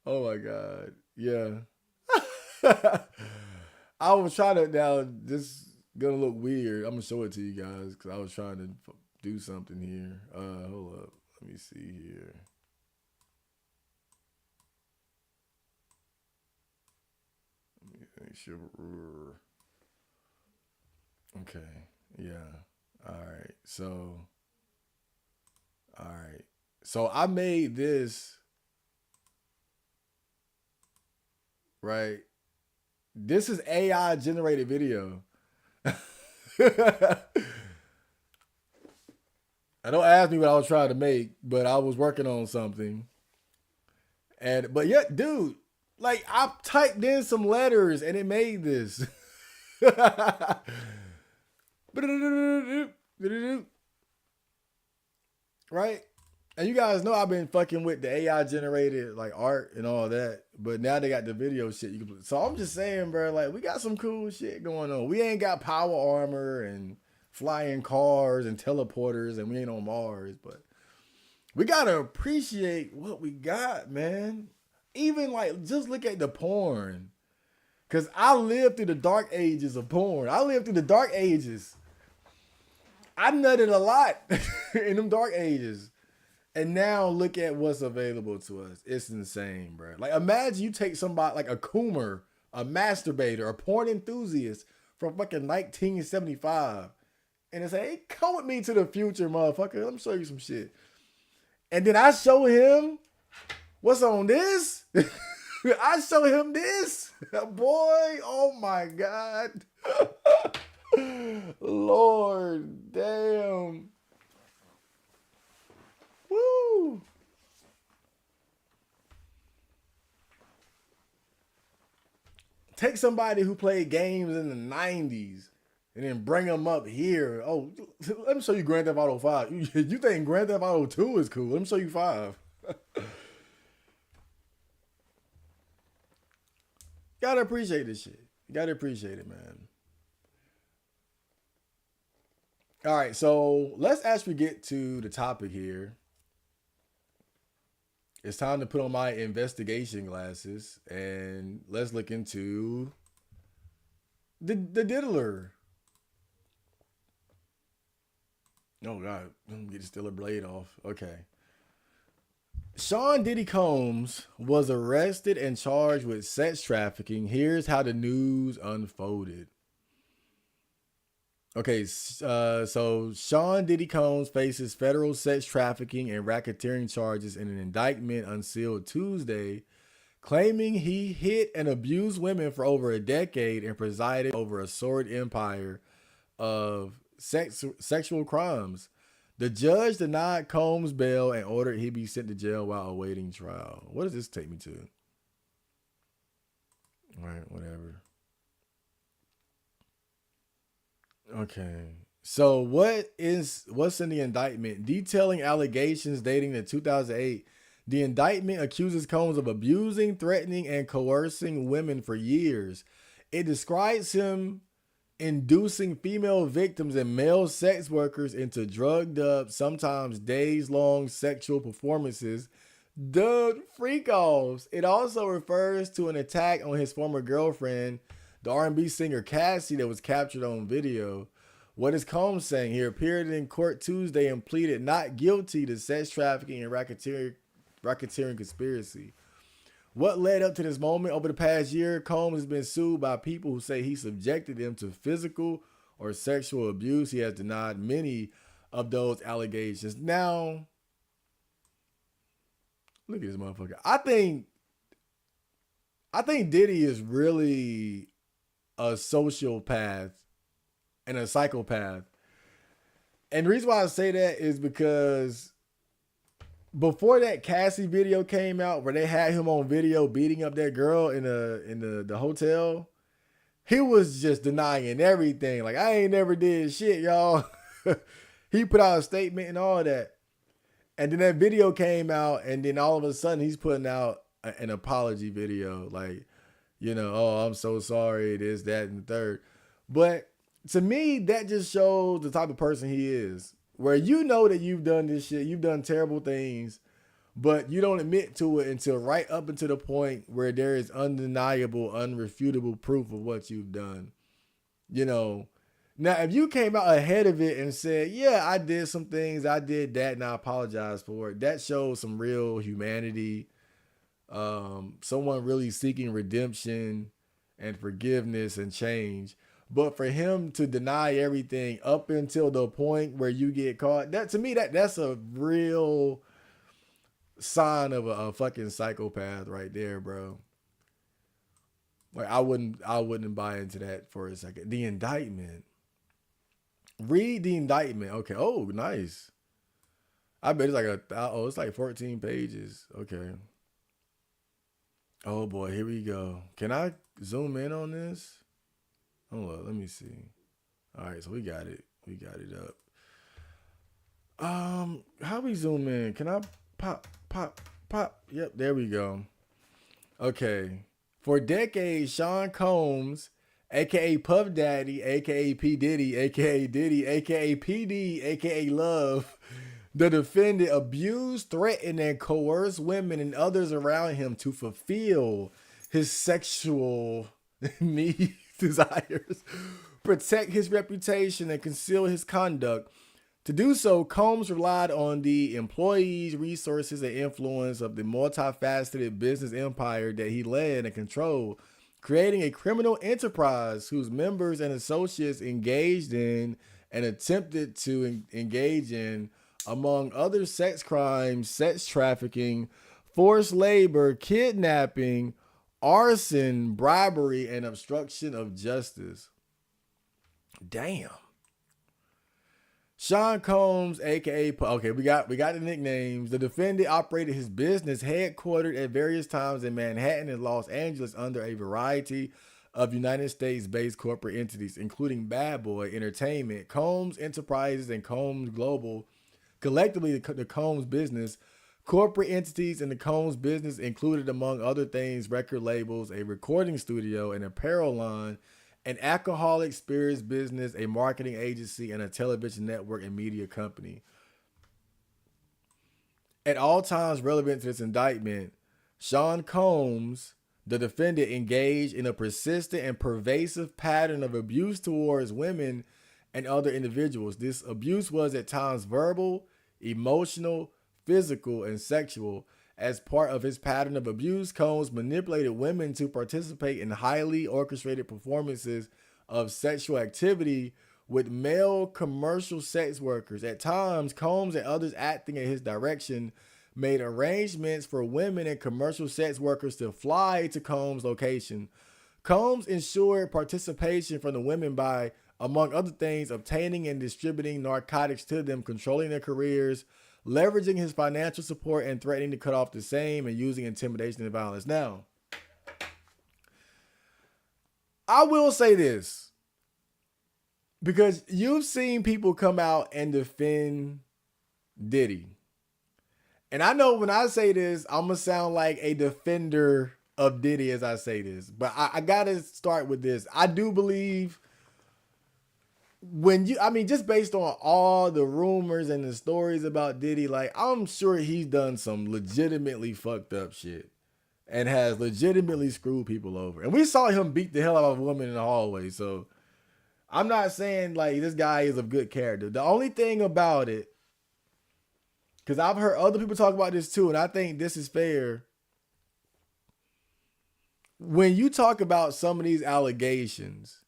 my god, yeah. I was trying to now. This gonna look weird. I'm gonna show it to you guys because I was trying to do something here. Hold up. Let me see here. Let me make sure. Okay. Yeah. All right. All right. So I made this, right? This is AI generated video. I don't ask me what I was trying to make, but I was working on something. But yeah, dude, like I typed in some letters and it made this. Right? And you guys know I've been fucking with the AI generated like art and all that, but now they got the video shit you can. So I'm just saying, bro, like we got some cool shit going on. We ain't got power armor and flying cars and teleporters, and we ain't on Mars, but we gotta appreciate what we got, man. Even like just look at the porn, cause I lived through the dark ages of porn. I lived through the dark ages. I nutted a lot in them dark ages. And now look at what's available to us. It's insane, bro. Like imagine you take somebody like a coomer, a masturbator, a porn enthusiast from fucking 1975 and they say, "Hey, come with me to the future, motherfucker. Let me show you some shit." And then I show him what's on this. I show him this. Boy, oh my God. Lord, damn. Woo! Take somebody who played games in the 90s and then bring them up here. Oh, let me show you Grand Theft Auto 5. You think Grand Theft Auto 2 is cool? Let me show you 5. Gotta appreciate this shit. Gotta appreciate it, man. All right, so let's actually get to the topic here. It's time to put on my investigation glasses and let's look into the diddler. Oh God, let me get the Stiller blade off. Okay. Sean Diddy Combs was arrested and charged with sex trafficking. Here's how the news unfolded. Okay, so Sean Diddy Combs faces federal sex trafficking and racketeering charges in an indictment unsealed Tuesday, claiming he hit and abused women for over a decade and presided over a sordid empire of sexual crimes. The judge denied Combs bail and ordered he be sent to jail while awaiting trial. What does this take me to? All right, whatever. Okay. So what's in the indictment? Detailing allegations dating to 2008, the indictment accuses Combs of abusing, threatening, and coercing women for years. It describes him inducing female victims and male sex workers into drugged up, sometimes days-long sexual performances dubbed freak-offs. It also refers to an attack on his former girlfriend, the R&B singer Cassie, that was captured on video. What is Combs saying? He appeared in court Tuesday and pleaded not guilty to sex trafficking and racketeering conspiracy. What led up to this moment? Over the past year, Combs has been sued by people who say he subjected them to physical or sexual abuse. He has denied many of those allegations. Now, look at this motherfucker. I think Diddy is really a sociopath and a psychopath. And the reason why I say that is because before that Cassie video came out, where they had him on video beating up that girl in the hotel, he was just denying everything. Like, I ain't never did shit, y'all. He put out a statement and all that. And then that video came out, and then all of a sudden he's putting out an apology video. Like, oh, I'm so sorry, this, that, and the third. But to me, that just shows the type of person he is. Where you know that you've done this shit, you've done terrible things, but you don't admit to it until right up until the point where there is undeniable, unrefutable proof of what you've done. Now, if you came out ahead of it and said, yeah, I did some things, I did that, and I apologize for it, that shows some real humanity, someone really seeking redemption and forgiveness and change. But for him to deny everything up until the point where you get caught, that to me, that's a real sign of a fucking psychopath right there, bro. Like, I wouldn't buy into that for a second. The indictment. Read the indictment. Okay. Oh, nice. I bet it's like 14 pages. Okay. Oh boy, here we go. Can I zoom in on this? Hold on, let me see. All right, so we got it. We got it up. How we zoom in? Can I pop? Yep, there we go. Okay. For decades, Sean Combs, aka Puff Daddy, aka P. Diddy, aka Diddy, aka PD, aka Love, the defendant abused, threatened, and coerced women and others around him to fulfill his sexual needs, desires, protect his reputation, and conceal his conduct. To do so, Combs relied on the employees, resources, and influence of the multifaceted business empire that he led and controlled, creating a criminal enterprise whose members and associates engaged in and attempted to engage in, among other sex crimes, sex trafficking, forced labor, kidnapping, arson, bribery, and obstruction of justice. Damn. Sean Combs, aka okay, we got the nicknames. The defendant operated his business headquartered at various times in Manhattan and Los Angeles under a variety of United States-based corporate entities, including Bad Boy Entertainment, Combs Enterprises, and Combs Global. Collectively, the Combs business corporate entities in the Combs business included, among other things, record labels, a recording studio, an apparel line, an alcoholic spirits business, a marketing agency, and a television network and media company. At all times relevant to this indictment, Sean Combs, the defendant, engaged in a persistent and pervasive pattern of abuse towards women and other individuals. This abuse was at times verbal, emotional, physical, and sexual. As part of his pattern of abuse, Combs manipulated women to participate in highly orchestrated performances of sexual activity with male commercial sex workers. At times, Combs and others acting in his direction made arrangements for women and commercial sex workers to fly to Combs' location. Combs ensured participation from the women by, among other things, obtaining and distributing narcotics to them, controlling their careers, leveraging his financial support, and threatening to cut off the same, and using intimidation and violence. Now, I will say this. Because you've seen people come out and defend Diddy. And I know when I say this, I'm going to sound like a defender of Diddy as I say this. But I got to start with this. I do believe just based on all the rumors and the stories about Diddy, like, I'm sure he's done some legitimately fucked up shit and has legitimately screwed people over. And we saw him beat the hell out of a woman in the hallway. So I'm not saying like this guy is of good character. The only thing about it, because I've heard other people talk about this too, and I think this is fair. When you talk about some of these allegations,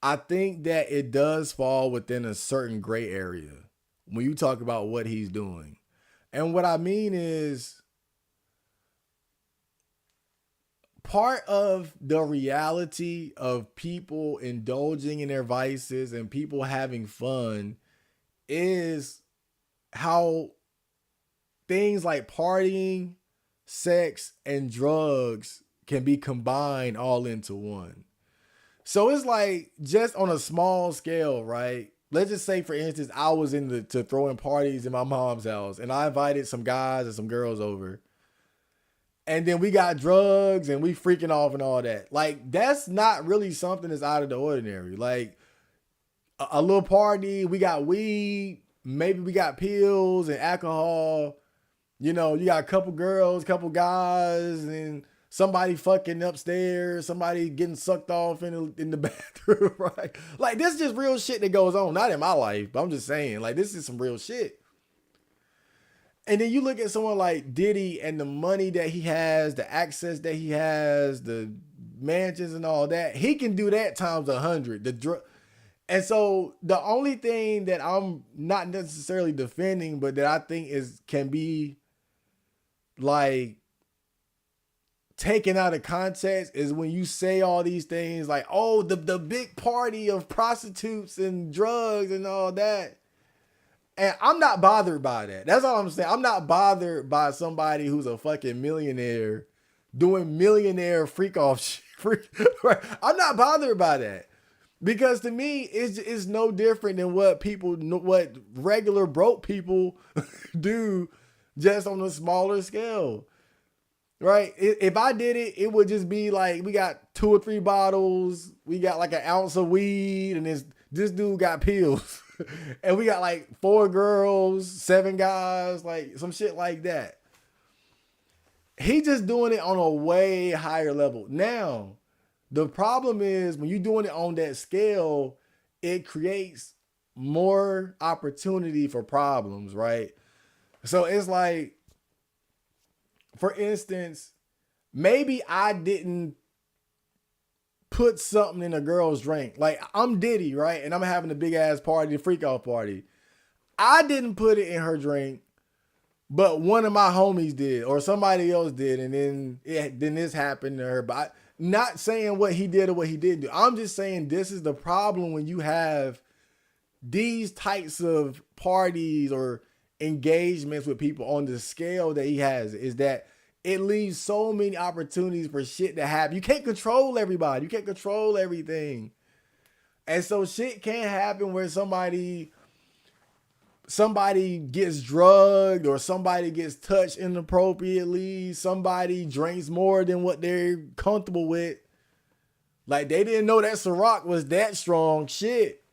I think that it does fall within a certain gray area when you talk about what he's doing. And what I mean is, part of the reality of people indulging in their vices and people having fun is how things like partying, sex, and drugs can be combined all into one. So it's like, just on a small scale, right? Let's just say, for instance, I was to throwing parties in my mom's house and I invited some guys and some girls over. And then we got drugs and we freaking off and all that. Like, that's not really something that's out of the ordinary. Like, a little party, we got weed, maybe we got pills and alcohol. You know, you got a couple girls, couple guys, and somebody fucking upstairs, somebody getting sucked off in the bathroom, right? Like, this is just real shit that goes on. Not in my life, but I'm just saying, like, this is some real shit. And then you look at someone like Diddy and the money that he has, the access that he has, the mansions and all that. He can do that times 100. And so the only thing that I'm not necessarily defending, but that I think can be like taken out of context, is when you say all these things like, oh, the big party of prostitutes and drugs and all that. And I'm not bothered by that. That's all I'm saying. I'm not bothered by somebody who's a fucking millionaire doing millionaire freak off shit. I'm not bothered by that. Because to me, it's no different than what regular broke people do, just on a smaller scale. Right? If I did it, it would just be like, we got 2 or 3 bottles, we got like an ounce of weed, and this dude got pills. And we got like 4 girls, 7 guys, like some shit like that. He just doing it on a way higher level. Now, the problem is when you're doing it on that scale, it creates more opportunity for problems, right? So it's like, for instance, maybe I didn't put something in a girl's drink. Like, I'm Diddy, right? And I'm having a big ass party, a freak off party. I didn't put it in her drink, but one of my homies did, or somebody else did. And then this happened to her. But not saying what he did or what he didn't do. I'm just saying this is the problem when you have these types of parties or engagements with people on the scale that he has, is that it leaves so many opportunities for shit to happen. You can't control everybody. You can't control everything. And so shit can't happen where somebody gets drugged or somebody gets touched inappropriately. Somebody drinks more than what they're comfortable with. Like, they didn't know that Ciroc was that strong. Shit.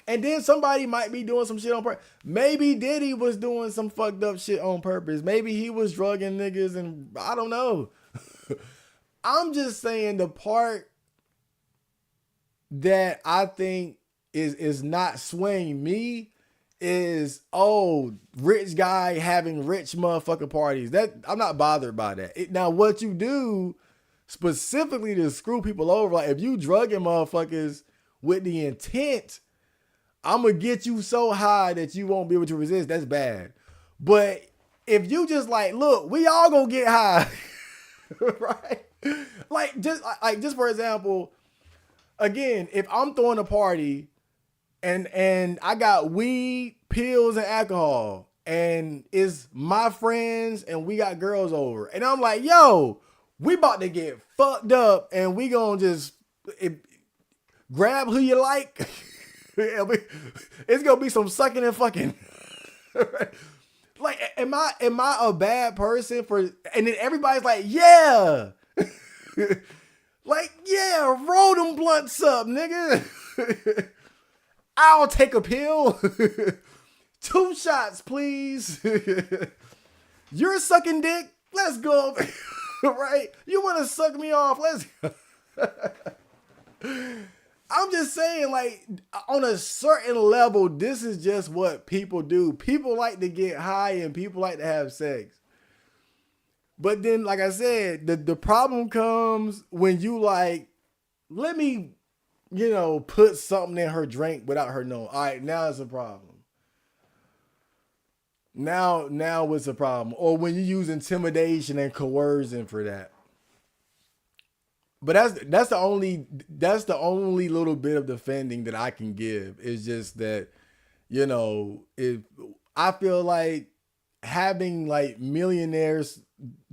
And then somebody might be doing some shit on purpose. Maybe Diddy was doing some fucked up shit on purpose. Maybe he was drugging niggas and I don't know. I'm just saying the part that I think is not swaying me is, oh, rich guy having rich motherfucker parties. That I'm not bothered by that. Now, what you do specifically to screw people over, like if you drugging motherfuckers with the intent, I'm going to get you so high that you won't be able to resist, that's bad. But if you just like, look, we all going to get high, right? Just for example, again, if I'm throwing a party and I got weed, pills, and alcohol, and it's my friends and we got girls over, and I'm like, yo, we about to get fucked up and we going to just grab who you like. It's gonna be some sucking and fucking. Like, am I a bad person for? And then everybody's like, yeah, like, yeah, roll them blunts up, nigga. I'll take a pill. 2 shots, please. You're sucking dick. Let's go. Right? You want to suck me off? Let's go. I'm just saying, like, on a certain level, this is just what people do. People like to get high and people like to have sex. But then, like I said, the problem comes when you like, let me, put something in her drink without her knowing. All right, now it's a problem. Now it's a problem. Or when you use intimidation and coercion for that. But that's the only little bit of defending that I can give. Is just that, if I feel like having like millionaires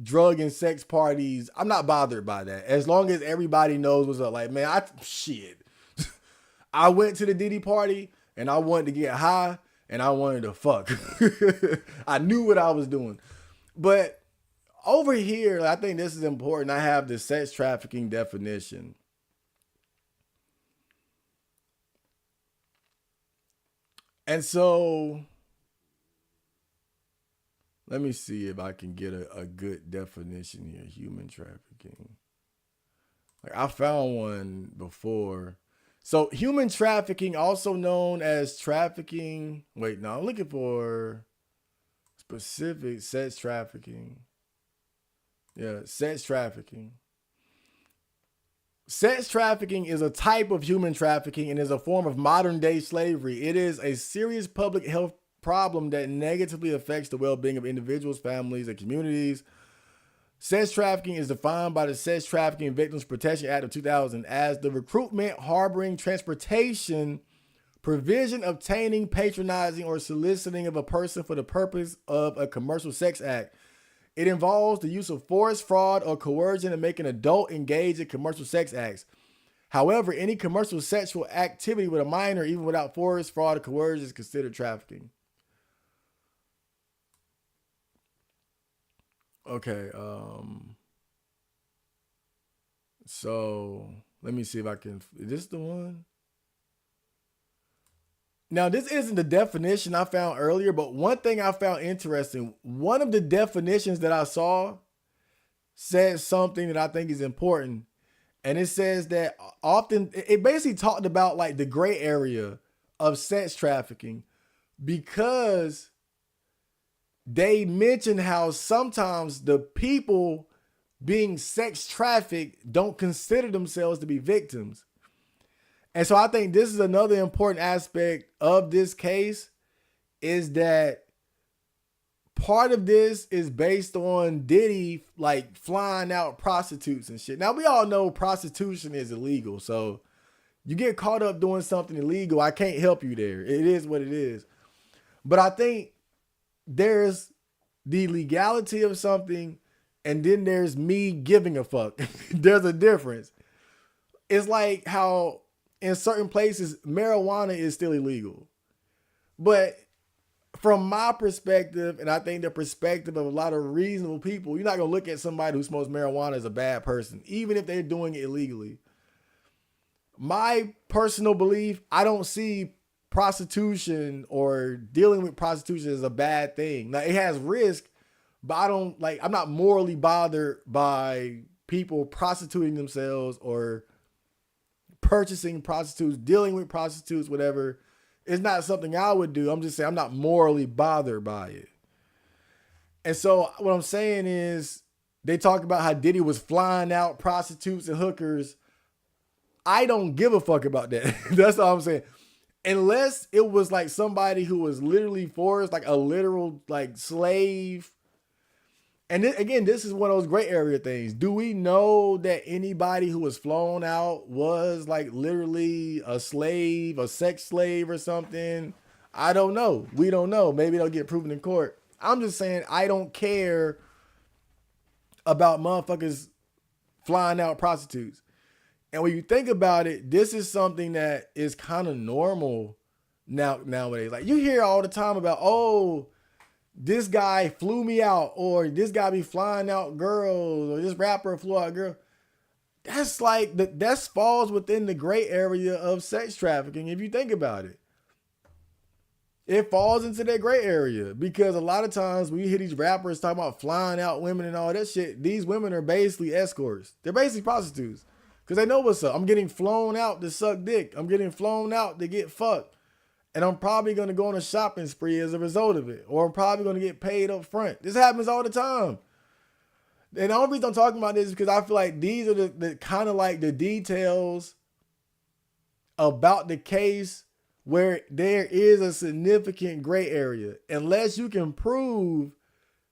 drug and sex parties, I'm not bothered by that. As long as everybody knows what's up. Like, man, I went to the Diddy party and I wanted to get high and I wanted to fuck. I knew what I was doing. But over here, I think this is important. I have the sex trafficking definition. And so, let me see if I can get a good definition here. Human trafficking. Like, I found one before. So, human trafficking, also known as trafficking. Wait, no, I'm looking for specific sex trafficking. Yeah, sex trafficking. Sex trafficking is a type of human trafficking and is a form of modern day slavery. It is a serious public health problem that negatively affects the well-being of individuals, families, and communities. Sex trafficking is defined by the Sex Trafficking Victims Protection Act of 2000 as the recruitment, harboring, transportation, provision, obtaining, patronizing, or soliciting of a person for the purpose of a commercial sex act. It involves the use of force, fraud, or coercion to make an adult engage in commercial sex acts. However, any commercial sexual activity with a minor, even without force, fraud, or coercion, is considered trafficking. Okay. So let me see if I can. Is this the one? Now, this isn't the definition I found earlier, but one thing I found interesting, one of the definitions that I saw says something that I think is important. And it says that often, it basically talked about like the gray area of sex trafficking, because they mentioned how sometimes the people being sex trafficked don't consider themselves to be victims. And so I think this is another important aspect of this case, is that part of this is based on Diddy like flying out prostitutes and shit. Now, we all know prostitution is illegal. So you get caught up doing something illegal, I can't help you there. It is what it is. But I think there's the legality of something, and then there's me giving a fuck. There's a difference. It's like how in certain places, marijuana is still illegal. But from my perspective, and I think the perspective of a lot of reasonable people, you're not going to look at somebody who smokes marijuana as a bad person, even if they're doing it illegally. My personal belief, I don't see prostitution or dealing with prostitution as a bad thing. Now, it has risk, but I'm not morally bothered by people prostituting themselves or purchasing prostitutes, dealing with prostitutes, whatever. It's not something I would do. I'm just saying I'm not morally bothered by it. And so what I'm saying is, they talk about how Diddy was flying out prostitutes and hookers. I don't give a fuck about that. That's all I'm saying. Unless it was like somebody who was literally forced, like a literal like slave. And then, again, this is one of those gray area things. Do we know that anybody who was flown out was like literally a slave, a sex slave or something? I don't know. We don't know. Maybe they'll get proven in court. I'm just saying I don't care about motherfuckers flying out prostitutes. And when you think about it, this is something that is kind of normal nowadays. Like you hear all the time about, oh, this guy flew me out, or this guy be flying out girls, or this rapper flew out girl. That's like that falls within the gray area of sex trafficking. If you think about it, it falls into that gray area because a lot of times when you hear these rappers talking about flying out women and all that shit, these women are basically escorts. They're basically prostitutes because they know what's up. I'm getting flown out to suck dick. I'm getting flown out to get fucked. And I'm probably going to go on a shopping spree as a result of it. Or I'm probably going to get paid up front. This happens all the time. And the only reason I'm talking about this is because I feel like these are the kind of like the details about the case where there is a significant gray area. Unless you can prove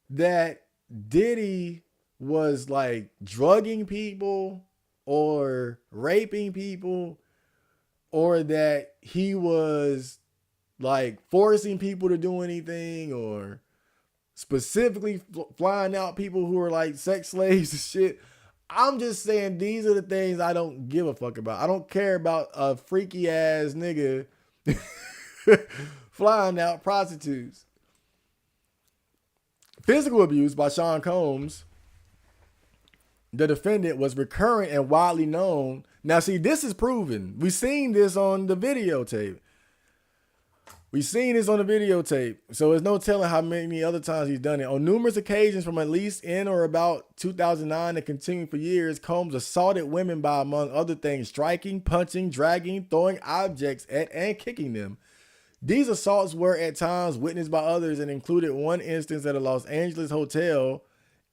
that Diddy was like drugging people or raping people, or that he was like forcing people to do anything, or specifically flying out people who are like sex slaves and shit. I'm just saying these are the things I don't give a fuck about. I don't care about a freaky ass nigga flying out prostitutes. Physical abuse by Sean Combs, the defendant, was recurrent and widely known. Now, see, this is proven. We've seen this on the videotape. So there's no telling how many other times he's done it. On numerous occasions from at least in or about 2009 and continuing for years, Combs assaulted women by, among other things, striking, punching, dragging, throwing objects at, and kicking them. These assaults were at times witnessed by others and included one instance at a Los Angeles hotel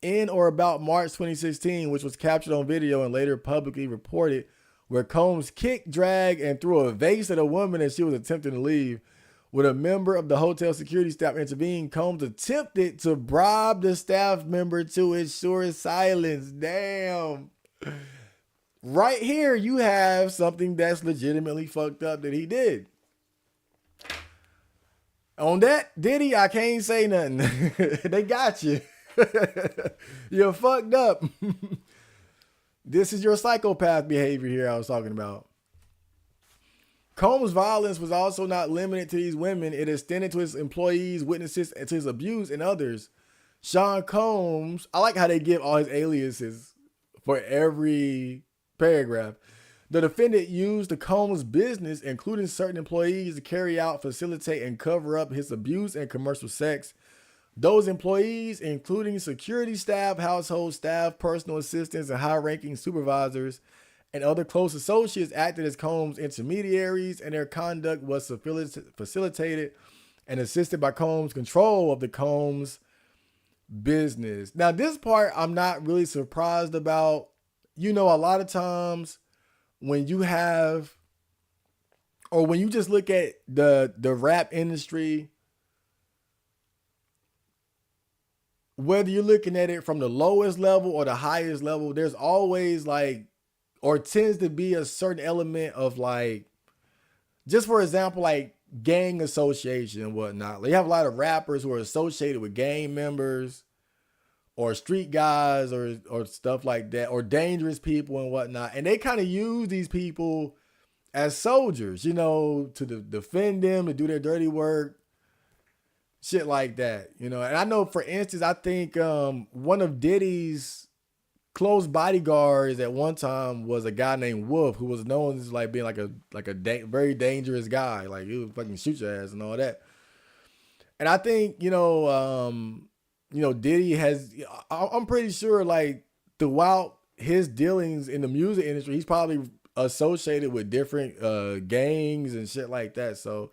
in or about March 2016, which was captured on video and later publicly reported, where Combs kicked, dragged, and threw a vase at a woman as she was attempting to leave. When a member of the hotel security staff intervened, Combs attempted to bribe the staff member to ensure silence. Damn. Right here, you have something that's legitimately fucked up that he did. On that, Diddy, I can't say nothing. They got you. You're fucked up. This is your psychopath behavior here I was talking about. Combs' violence was also not limited to these women. It extended to his employees, witnesses, and to his abuse and others. Sean Combs, I like how they give all his aliases for every paragraph. The defendant used the Combs business, including certain employees, to carry out, facilitate, and cover up his abuse and commercial sex. Those employees, including security staff, household staff, personal assistants, and high-ranking supervisors, and other close associates, acted as Combs' intermediaries, and their conduct was facilitated and assisted by Combs' control of the Combs business. Now, this part I'm not really surprised about. You know, a lot of times when you have, or when you just look at the rap industry, whether you're looking at it from the lowest level or the highest level, there's always like, or tends to be a certain element of like, just for example, like gang association and whatnot. Like you have a lot of rappers who are associated with gang members or street guys or stuff like that, or dangerous people and whatnot. And they kind of use these people as soldiers, you know, to defend them, to do their dirty work, shit like that, you know. And I know, for instance, I think one of Diddy's close bodyguards at one time was a guy named Wolf, who was known as like being like a very dangerous guy. Like he would fucking shoot your ass and all that. And I think, you know, Diddy has, I'm pretty sure like throughout his dealings in the music industry, he's probably associated with different gangs and shit like that. So,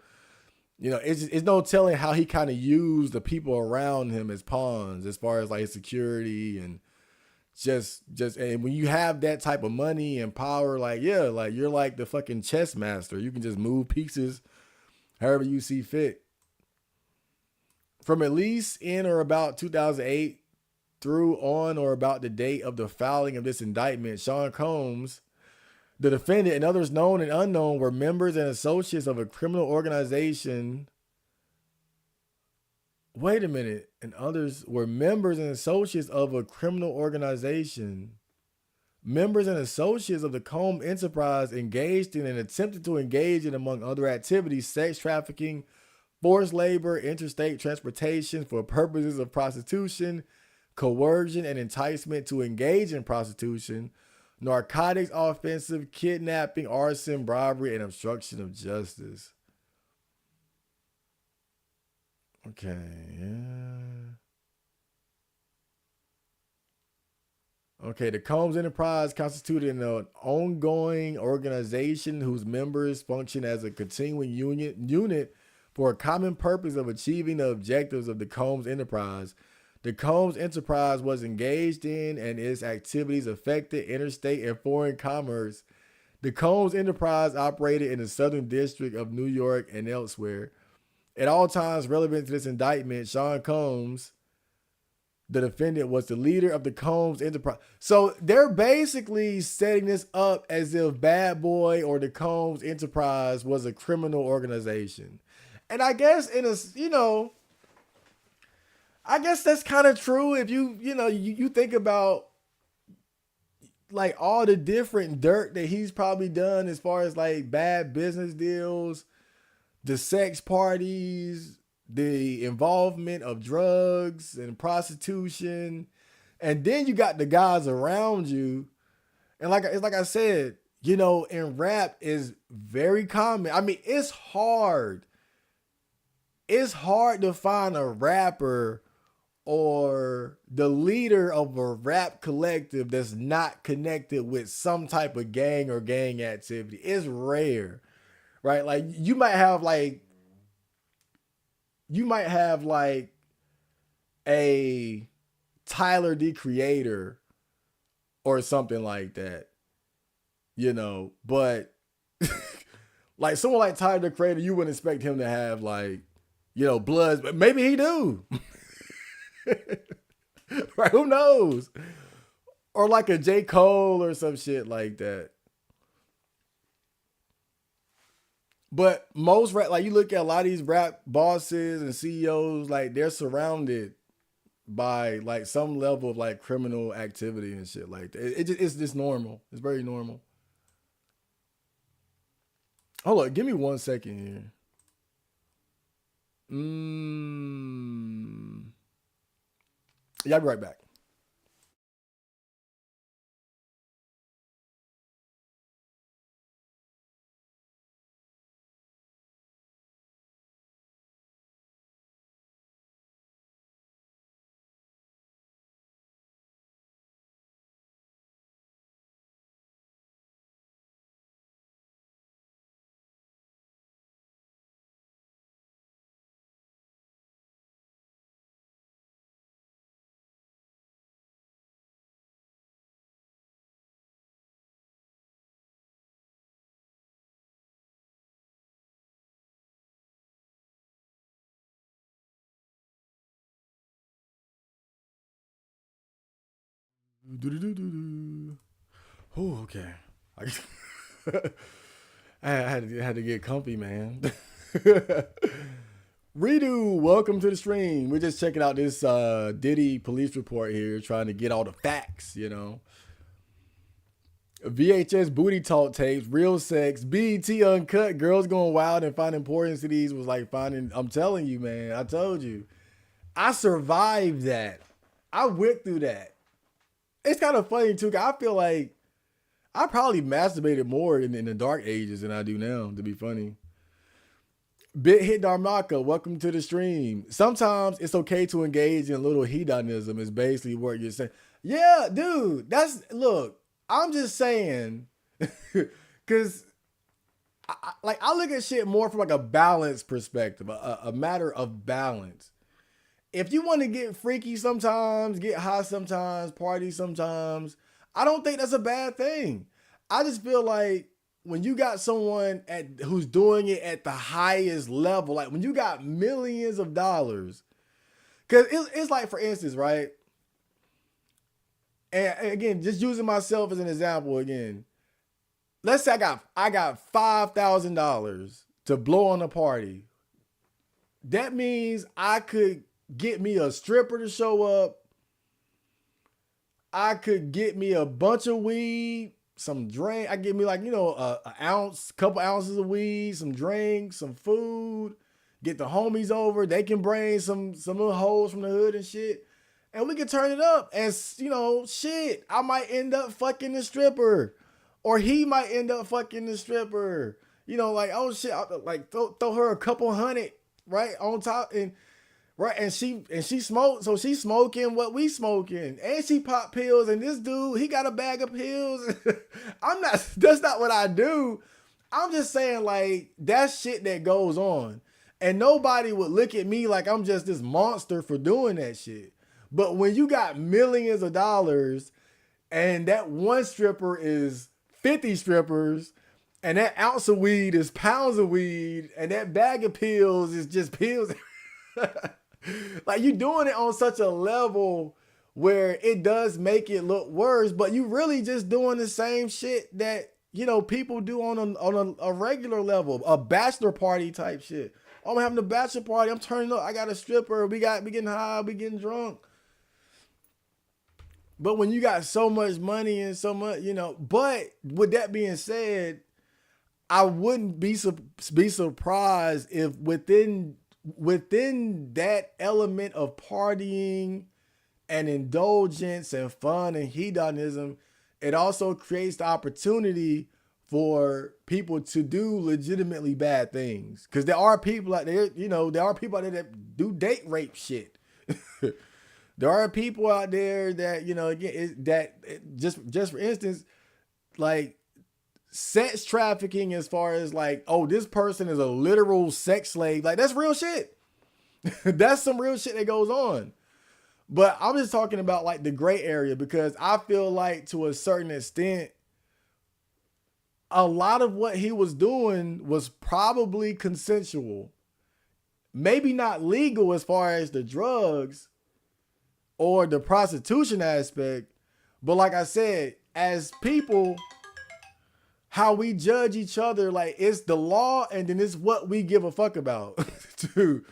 you know, it's no telling how he kind of used the people around him as pawns as far as like his security and just and when you have that type of money and power, like, yeah, like you're like the fucking chess master. You can just move pieces however you see fit. From at least in or about 2008 through on or about the date of the filing of this indictment, Sean Combs, the defendant, and others known and unknown were members and associates of a criminal organization. Wait a minute. And others were members and associates of a criminal organization Members and associates of the Combs enterprise engaged in and attempted to engage in, among other activities, sex trafficking, forced labor, interstate transportation for purposes of prostitution, coercion and enticement to engage in prostitution, narcotics offensive, kidnapping, arson, robbery, and obstruction of justice. Okay, yeah. Okay, the Combs Enterprise constituted an ongoing organization whose members function as a continuing unit for a common purpose of achieving the objectives of the Combs Enterprise. The Combs Enterprise was engaged in and its activities affected interstate and foreign commerce. The Combs Enterprise operated in the Southern District of New York and elsewhere. At all times relevant to this indictment, Sean Combs, the defendant, was the leader of the Combs Enterprise. So they're basically setting this up as if Bad Boy or the Combs Enterprise was a criminal organization. And I guess I guess that's kind of true if you think about like all the different dirt that he's probably done as far as like bad business deals, the sex parties, the involvement of drugs and prostitution. And then you got the guys around you. And like I said, in rap is very common. I mean, it's hard. It's hard to find a rapper or the leader of a rap collective that's not connected with some type of gang or gang activity. It's rare, right? Like you might have a Tyler the Creator or something like that, but like someone like Tyler the Creator, you wouldn't expect him to have bloods, but maybe he do. Right? Who knows? Or like a J. Cole or some shit like that. But most rap, like you look at a lot of these rap bosses and CEOs, like they're surrounded by like some level of like criminal activity and shit like that. It's just normal. It's very normal. Hold on, give me 1 second here. Yeah, I'll be right back. Oh, okay. I had to get comfy, man. Redo, welcome to the stream. We're just checking out this Diddy police report here, trying to get all the facts, VHS booty talk tapes, real sex, BET uncut, girls going wild and finding porn cities was like finding. I'm telling you, man. I told you, I survived that. I went through that. It's kind of funny too. 'Cause I feel like I probably masturbated more in the dark ages than I do now. To be funny. Bit Hit Dharmaka, welcome to the stream. Sometimes it's okay to engage in a little hedonism. Is basically what you're saying. Yeah, dude. Look. I'm just saying, because I look at shit more from like a balance perspective, a matter of balance. If you want to get freaky sometimes, get high sometimes, party sometimes, I don't think that's a bad thing. I just feel like when you got someone who's doing it at the highest level, like when you got millions of dollars, because it's like, for instance, right? And again, just using myself as an example again. Let's say I got $5,000 to blow on a party. That means I could get me a stripper to show up. I could get me a bunch of weed, some drink. I get me like, an ounce, couple ounces of weed, some drinks, some food. Get the homies over. They can bring some little hoes from the hood and shit. And we can turn it up. And, shit, I might end up fucking the stripper. Or he might end up fucking the stripper. Like, oh shit, like throw her a couple hundred, right, on top. And she smoked, so she's smoking what we smoking. And she pop pills. And this dude, he got a bag of pills. That's not what I do. I'm just saying, like, that's shit that goes on. And nobody would look at me like I'm just this monster for doing that shit. But when you got millions of dollars and that one stripper is 50 strippers and that ounce of weed is pounds of weed and that bag of pills is just pills. Like, you doing it on such a level where it does make it look worse, but you really just doing the same shit that, people do on a regular level, a bachelor party type shit. I'm having a bachelor party. I'm turning up. I got a stripper. We getting high. We getting drunk. But when you got so much money and so much, but with that being said, I wouldn't be surprised if within that element of partying and indulgence and fun and hedonism, it also creates the opportunity for people to do legitimately bad things. Because there are people out there, that do date rape shit. There are people out there that, just for instance, like sex trafficking, as far as like, oh, this person is a literal sex slave. Like, that's real shit. That's some real shit that goes on. But I'm just talking about like the gray area, because I feel like to a certain extent, a lot of what he was doing was probably consensual. Maybe not legal as far as the drugs or the prostitution aspect. But like I said, as people, how we judge each other, like, it's the law and then it's what we give a fuck about. Too.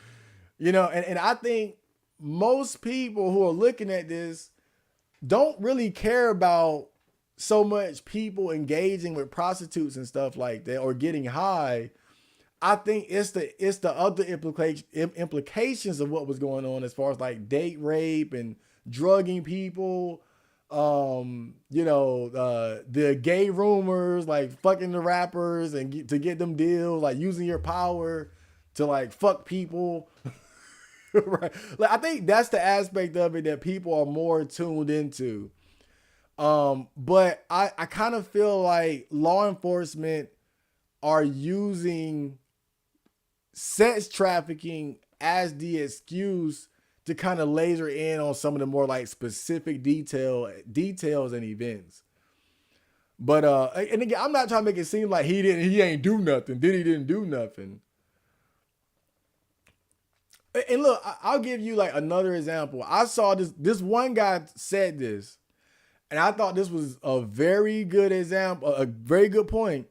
And I think most people who are looking at this don't really care about so much people engaging with prostitutes and stuff like that or getting high. I think it's the other implications of what was going on as far as like date rape and drugging people, the gay rumors, like fucking the rappers and to get them deals, like using your power to like fuck people. Right. Like, I think that's the aspect of it that people are more tuned into. But I kind of feel like law enforcement are using sex trafficking as the excuse to kind of laser in on some of the more like specific details and events. But and again, I'm not trying to make it seem like he ain't do nothing. Diddy didn't do nothing. And look, I'll give you like another example. I saw this one guy said this, and I thought this was a very good example, a very good point.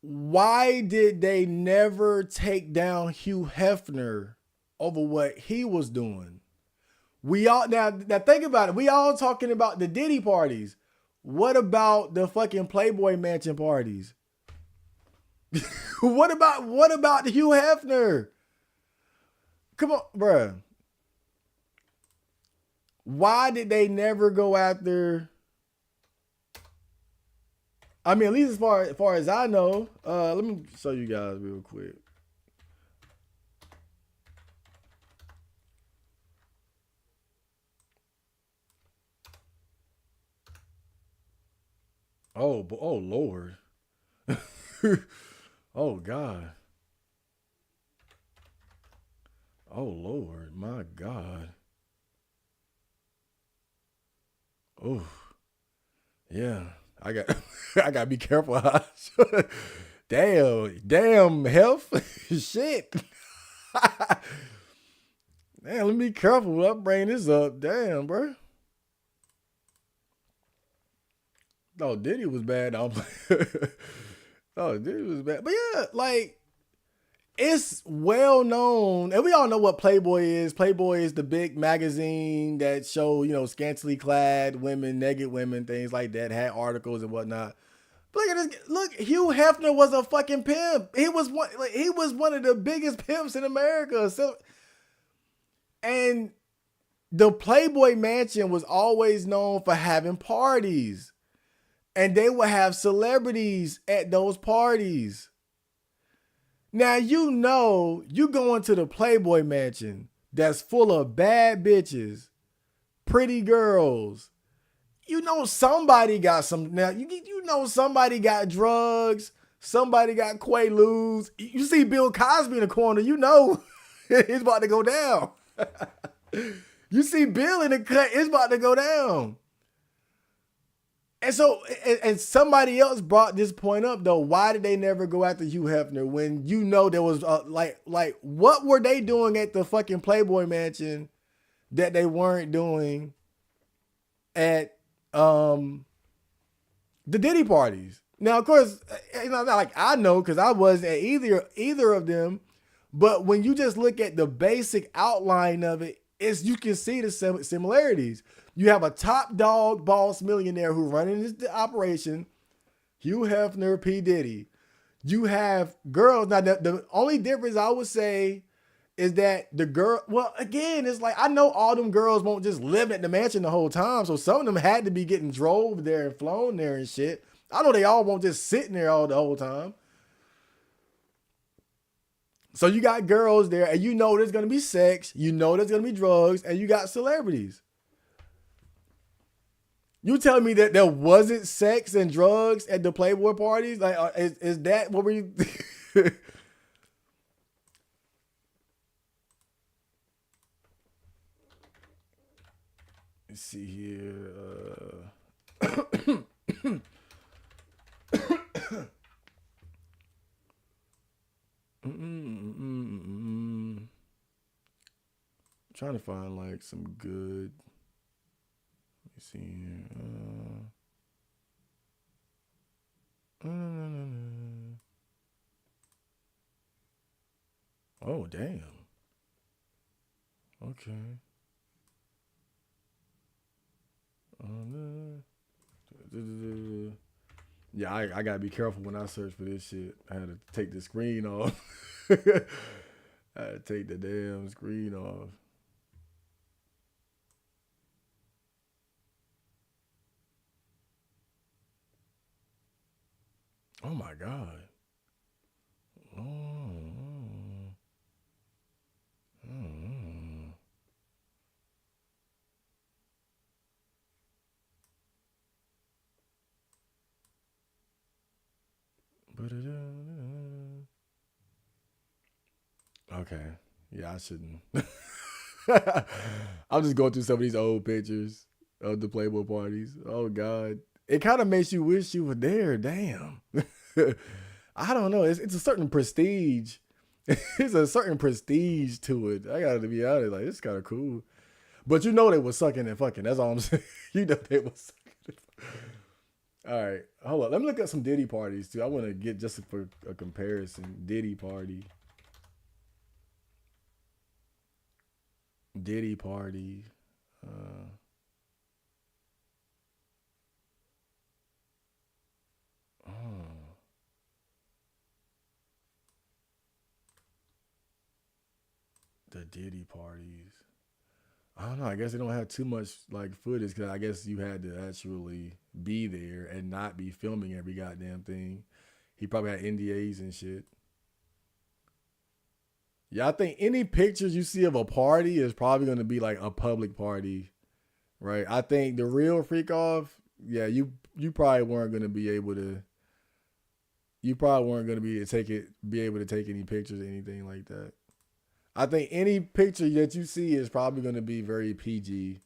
Why did they never take down Hugh Hefner over what he was doing? We all now think about it. We all talking about the Diddy parties. What about the fucking Playboy Mansion parties? What about the Hugh Hefner? Come on, bruh. Why did they never go after? I mean, at least as far as I know. Let me show you guys real quick. Oh Lord. Oh God. Oh Lord, my God. Oh, yeah. I gotta be careful. Damn health. Shit. Damn, let me be careful when I bring this up. Damn, bro. Oh, Diddy was bad. Oh, Diddy was bad. But yeah, like, it's well known and we all know what Playboy is. Playboy is the big magazine that show, scantily clad women, naked women, things like that, had articles and whatnot. Look at this. Look, Hugh Hefner was a fucking pimp. He was one of the biggest pimps in America. So, and the Playboy Mansion was always known for having parties. And they would have celebrities at those parties. Now, you go into the Playboy Mansion that's full of bad bitches, pretty girls. Somebody got some. Now, somebody got drugs. Somebody got Quaaludes. You see Bill Cosby in the corner, it's about to go down. You see Bill in the cut, it's about to go down. And so, and somebody else brought this point up though. Why did they never go after Hugh Hefner when there was like what were they doing at the fucking Playboy Mansion that they weren't doing at the Diddy parties? Now, of course, not like I know because I wasn't at either of them. But when you just look at the basic outline of it, you can see the similarities. You have a top dog boss millionaire who running this operation, Hugh Hefner, P. Diddy. You have girls. Now, the only difference I would say is that the girl, well, again, it's like, I know all them girls won't just live at the mansion the whole time. So some of them had to be getting drove there and flown there and shit. I know they all won't just sitting there the whole time. So you got girls there and there's going to be sex, there's going to be drugs, and you got celebrities. You telling me that there wasn't sex and drugs at the Playboy parties? Like, is that what we? Let's see here. Trying to find like some good. Let me see here. Oh, damn. Okay. Yeah, I gotta be careful when I search for this shit. I had to take the screen off. I had to take the damn screen off. Oh my God. Okay. Yeah, I shouldn't. I'm just going through some of these old pictures of the Playboy parties. Oh God. It kind of makes you wish you were there. Damn. I don't know. It's a certain prestige. It's a certain prestige to it. I gotta be honest. Like, it's kind of cool. But they was sucking and fucking. That's all I'm saying. They was sucking. All right. Hold on. Let me look at some Diddy parties too. I want to get just for a comparison. Diddy party. Diddy party. The Diddy parties. I don't know. I guess they don't have too much like footage because I guess you had to actually be there and not be filming every goddamn thing. He probably had NDAs and shit. Yeah, I think any pictures you see of a party is probably going to be like a public party, right? I think the real freak off, yeah, you probably weren't going to be able to. You probably weren't going to be able to take any pictures or anything like that. I think any picture that you see is probably going to be very PG,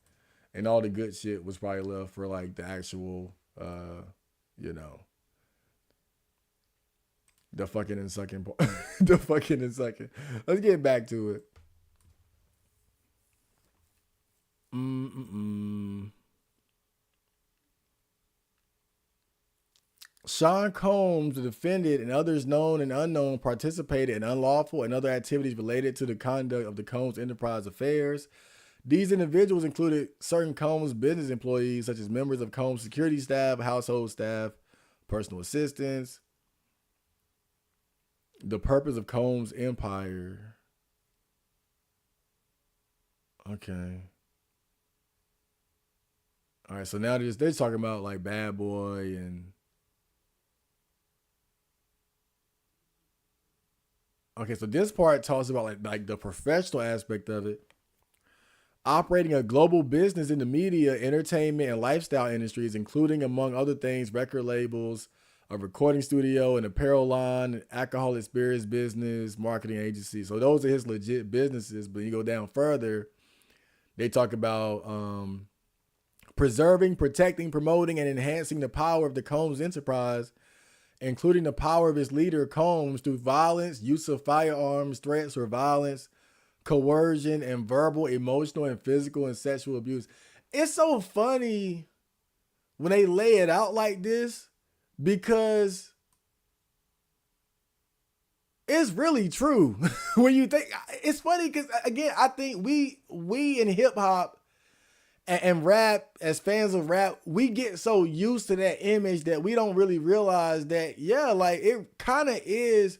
and all the good shit was probably left for like the actual, the fucking and sucking part. The fucking and sucking. Let's get back to it. Sean Combs, the defendant, and others known and unknown participated in unlawful and other activities related to the conduct of the Combs enterprise affairs. These individuals included certain Combs business employees, such as members of Combs security staff, household staff, personal assistants. The purpose of Combs' empire. Okay. All right, so now they're talking about like Bad Boy and okay, so this part talks about like the professional aspect of it. Operating a global business in the media, entertainment, and lifestyle industries, including, among other things, record labels, a recording studio, an apparel line, an alcoholic spirits business, marketing agency. So those are his legit businesses. But you go down further, they talk about preserving, protecting, promoting, and enhancing the power of the Combs enterprise, including the power of its leader, Combs, through violence, use of firearms, threats, or violence, coercion, and verbal, emotional, and physical and sexual abuse. It's so funny when they lay it out like this because it's really true. When you think, it's funny because, again, I think we in hip hop and rap, as fans of rap, we get so used to that image that we don't really realize that, yeah, like it kind of is.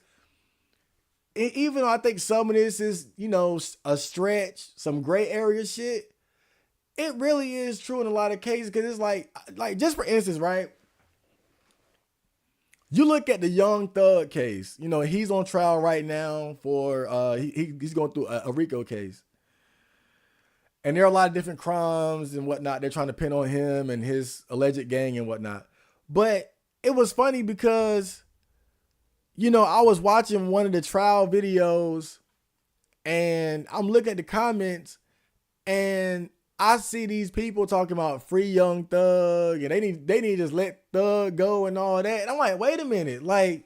Even though I think some of this is, you know, a stretch, some gray area shit, it really is true in a lot of cases. Because it's like just for instance, right? You look at the Young Thug case. You know, he's on trial right now for he's going through a RICO case, and there are a lot of different crimes and whatnot they're trying to pin on him and his alleged gang and whatnot. But it was funny because, you know, I was watching one of the trial videos and I'm looking at the comments and I see these people talking about free Young Thug and they need to just let Thug go and all that. And I'm like, wait a minute. Like,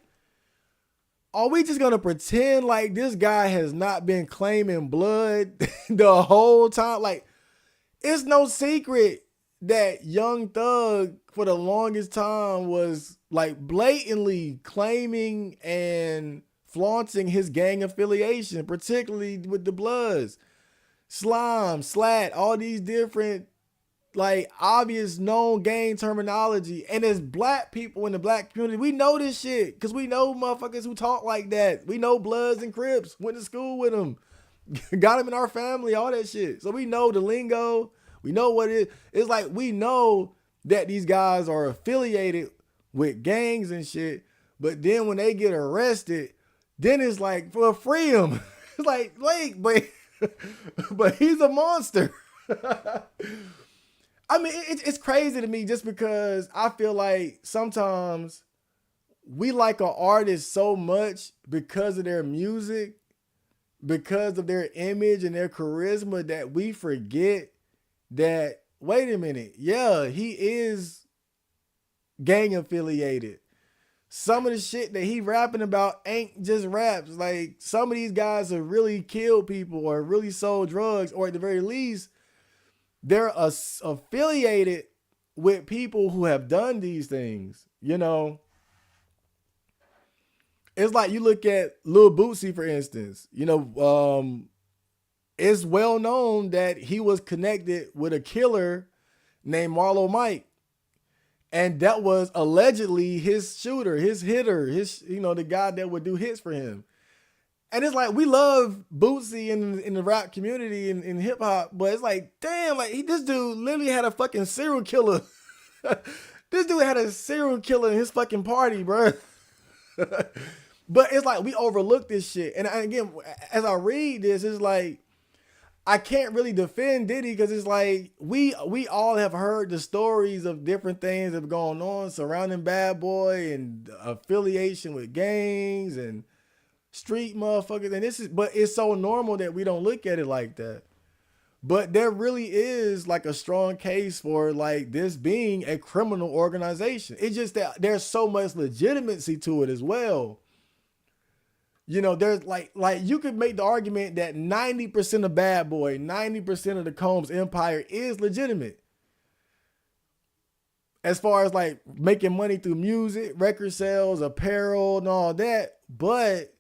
are we just going to pretend like this guy has not been claiming blood the whole time? Like, it's no secret that Young Thug for the longest time was like blatantly claiming and flaunting his gang affiliation, particularly with the Bloods, Slime, Slat, all these different like obvious known gang terminology. And as black people in the black community, we know this shit because we know motherfuckers who talk like that. We know Bloods and Crips, went to school with them, got them in our family, all that shit. So we know the lingo. We know what it is. It's like we know that these guys are affiliated with gangs and shit. But then when they get arrested, then it's like, for free him. It's like, wait, but he's a monster. I mean, it's crazy to me just because I feel like sometimes we like an artist so much because of their music, because of their image and their charisma that we forget that, wait a minute, yeah, he is gang affiliated. Some of the shit that he rapping about ain't just raps. Like, some of these guys have really killed people or really sold drugs, or at the very least, they're affiliated with people who have done these things. You know, it's like you look at Lil Bootsy, for instance. You know, it's well known that he was connected with a killer named Marlo Mike. And that was allegedly his shooter, his hitter, the guy that would do hits for him. And it's like, we love Bootsy in the rap community in hip hop, but it's like, damn, like this dude literally had a fucking serial killer. This dude had a serial killer in his fucking party, bro. But it's like, we overlook this shit. And again, as I read this, it's like, I can't really defend Diddy because it's like we all have heard the stories of different things that have gone on surrounding Bad Boy and affiliation with gangs and street motherfuckers. And but it's so normal that we don't look at it like that. But there really is like a strong case for like this being a criminal organization. It's just that there's so much legitimacy to it as well. You know, there's like you could make the argument that 90% of Bad Boy, 90% of the Combs empire is legitimate. as far as like making money through music, record sales, apparel, and all that. But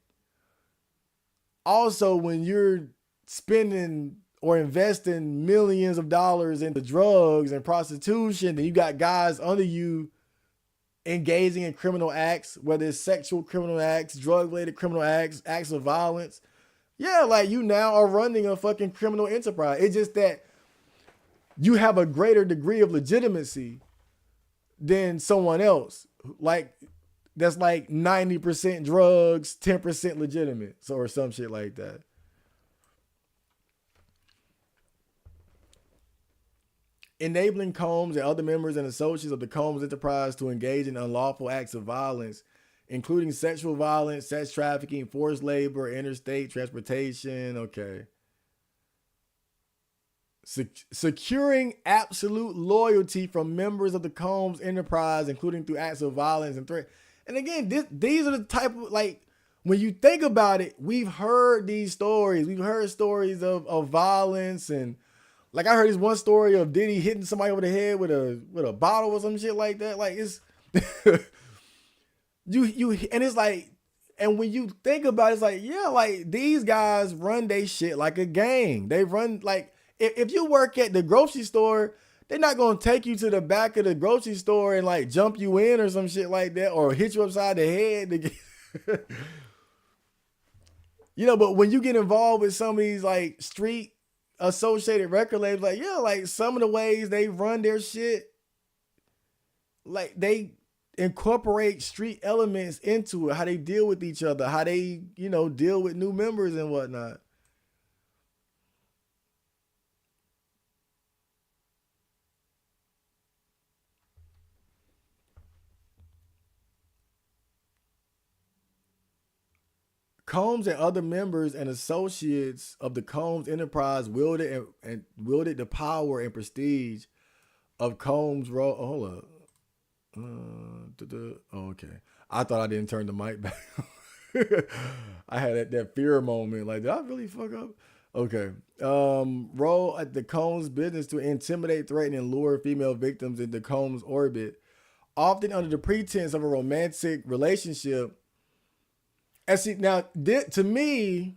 also, when you're spending or investing millions of dollars into drugs and prostitution, and you got guys under you engaging in criminal acts, whether it's sexual criminal acts, drug-related criminal acts, acts of violence, yeah, like you now are running a fucking criminal enterprise. It's just that you have a greater degree of legitimacy than someone else. Like that's like 90% drugs, 10% legitimate. So or some shit like that. Enabling Combs and other members and associates of the Combs enterprise to engage in unlawful acts of violence, including sexual violence, sex trafficking, forced labor, interstate transportation. Okay. Securing absolute loyalty from members of the Combs enterprise, including through acts of violence and threat. And again, these are the type of, like, when you think about it, we've heard these stories. We've heard stories of violence, and like I heard this one story of Diddy hitting somebody over the head with a bottle or some shit like that. Like it's you and it's like, and when you think about it, it's like, yeah, like these guys run they shit like a gang. They run like, if you work at the grocery store, they're not gonna take you to the back of the grocery store and like jump you in or some shit like that, or hit you upside the head to get you know. But when you get involved with some of these like street associated record labels, like, yeah, like some of the ways they run their shit, like they incorporate street elements into it, how they deal with each other, how they, you know, deal with new members and whatnot. Combs and other members and associates of the Combs enterprise wielded the power and prestige of Combs' role. Oh, hold up. Oh, okay. I thought I didn't turn the mic back. I had that fear moment. Like, did I really fuck up? Okay. Role at the Combs business to intimidate, threaten, and lure female victims into Combs' orbit, often under the pretense of a romantic relationship. And see, now, to me,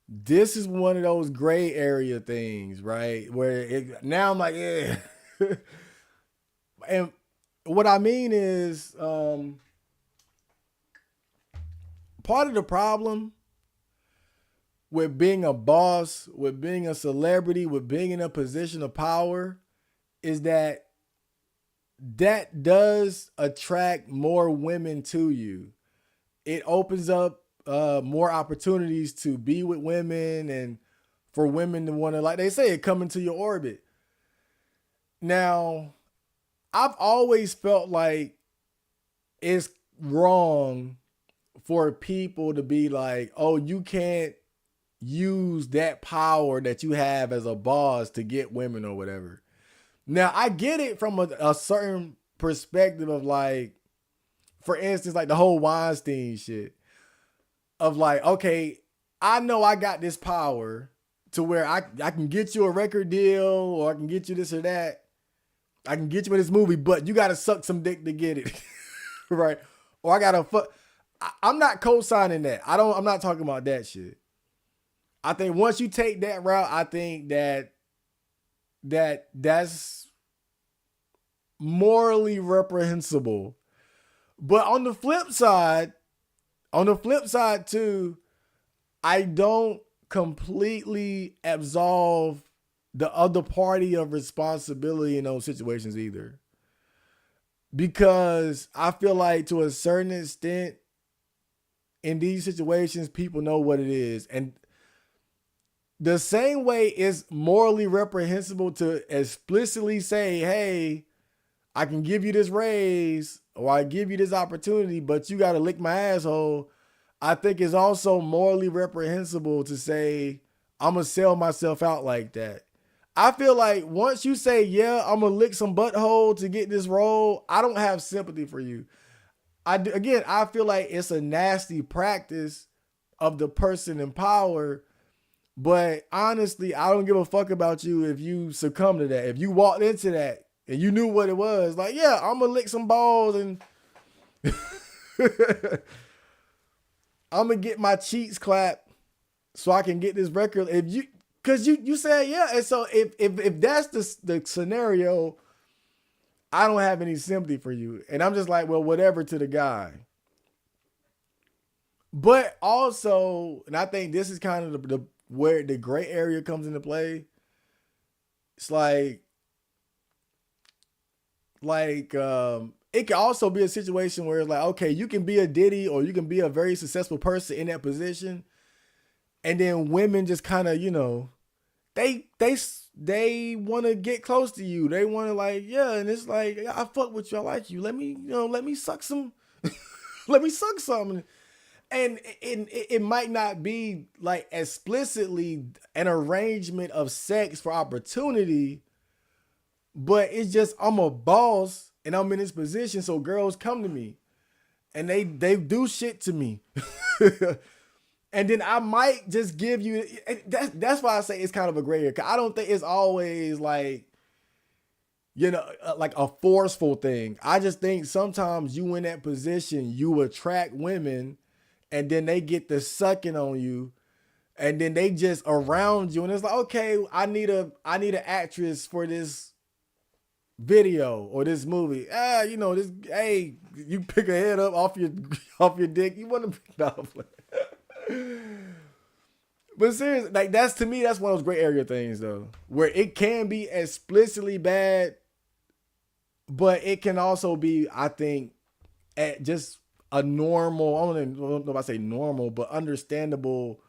this is one of those gray area things, right? Where now I'm like, yeah. And what I mean is, part of the problem with being a boss, with being a celebrity, with being in a position of power, is that does attract more women to you. It opens up more opportunities to be with women and for women to want to, like they say, come into your orbit. Now, I've always felt like it's wrong for people to be like, oh, you can't use that power that you have as a boss to get women or whatever. Now, I get it from a certain perspective of like, for instance, like the whole Weinstein shit of like, okay, I know I got this power to where I can get you a record deal, or I can get you this or that. I can get you in this movie, but you got to suck some dick to get it. Right? Or I got to fuck. I'm not co-signing that. I'm not talking about that shit. I think once you take that route, I think that's morally reprehensible. But on the flip side too, I don't completely absolve the other party of responsibility in those situations either. Because I feel like to a certain extent, in these situations, people know what it is. And the same way it's morally reprehensible to explicitly say, hey, I can give you this raise or I give you this opportunity, but you got to lick my asshole. I think it's also morally reprehensible to say, I'm going to sell myself out like that. I feel like once you say, yeah, I'm going to lick some butthole to get this role, I don't have sympathy for you. I feel like it's a nasty practice of the person in power. But honestly, I don't give a fuck about you if you succumb to that. If you walked into that, and you knew what it was. Like, yeah, I'm gonna lick some balls and I'm gonna get my cheeks clapped so I can get this record. If you, cause you said yeah, and so if that's the scenario, I don't have any sympathy for you, and I'm just like, well, whatever to the guy. But also, and I think this is kind of the where the gray area comes into play. It's it can also be a situation where it's like, okay, you can be a Diddy or you can be a very successful person in that position, and then women just kind of, they want to get close to you. They want to like, yeah, and it's like, I fuck with you, I like you. Let me suck some, let me suck some. And it might not be like explicitly an arrangement of sex for opportunity, but it's just I'm a boss and I'm in this position, so girls come to me and they do shit to me. And then I might just give you that's why I say it's kind of a gray area. 'Cause I don't think it's always like, like a forceful thing. I just think sometimes you in that position, you attract women and then they get the sucking on you and then they just around you and it's like, okay, I need an actress for this video or this movie. This, hey, you pick a head up off your off your dick. You want to pick up. But seriously, like that's, to me, that's one of those gray area things though, where it can be explicitly bad, but it can also be, I think, at just a normal, I don't know if I say normal, but understandable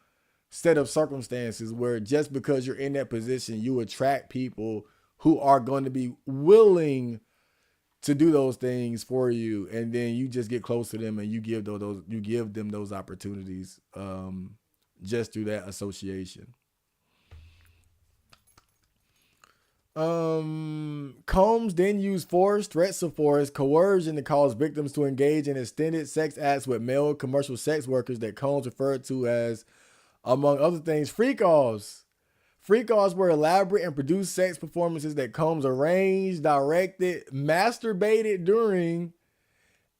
set of circumstances where just because you're in that position, you attract people who are going to be willing to do those things for you, and then you just get close to them and you give them those opportunities just through that association. Combs then used force, threats of force, coercion to cause victims to engage in extended sex acts with male commercial sex workers that Combs referred to as, among other things, freak-offs. Freak-offs were elaborate and produced sex performances that Combs arranged, directed, masturbated during,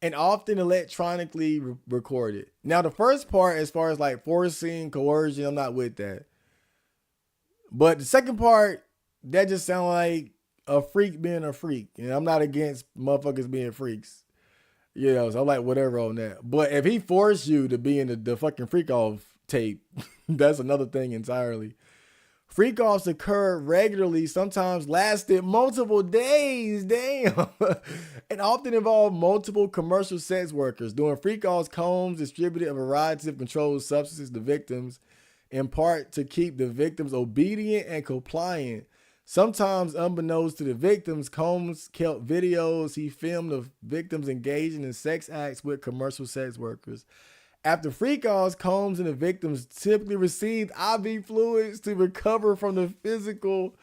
and often electronically recorded. Now, the first part, as far as like forcing, coercion, I'm not with that. But the second part, that just sounds like a freak being a freak. And I'm not against motherfuckers being freaks. So I'm like, whatever on that. But if he forced you to be in the fucking freak-off tape, that's another thing entirely. Freak-offs occur regularly, sometimes lasted multiple days, damn, and often involve multiple commercial sex workers. During freak-offs, Combs distributed a variety of controlled substances to victims, in part to keep the victims obedient and compliant. Sometimes, unbeknownst to the victims, Combs kept videos he filmed of victims engaging in sex acts with commercial sex workers. After freak-offs, Combs and the victims typically received IV fluids to recover from the physical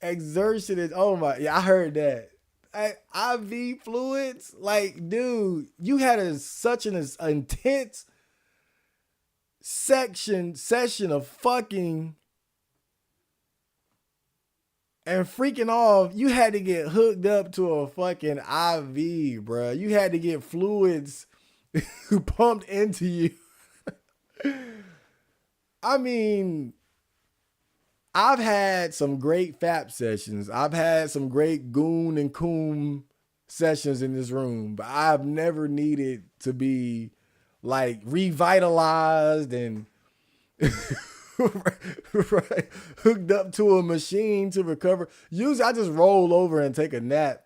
exertion. Oh my, yeah, I heard that. IV fluids? Like, dude, you had such an intense session of fucking and freaking off. You had to get hooked up to a fucking IV, bruh. You had to get fluids pumped into you. I mean, I've had some great FAP sessions. I've had some great goon and coon sessions in this room, but I've never needed to be like revitalized and right, hooked up to a machine to recover. Usually I just roll over and take a nap.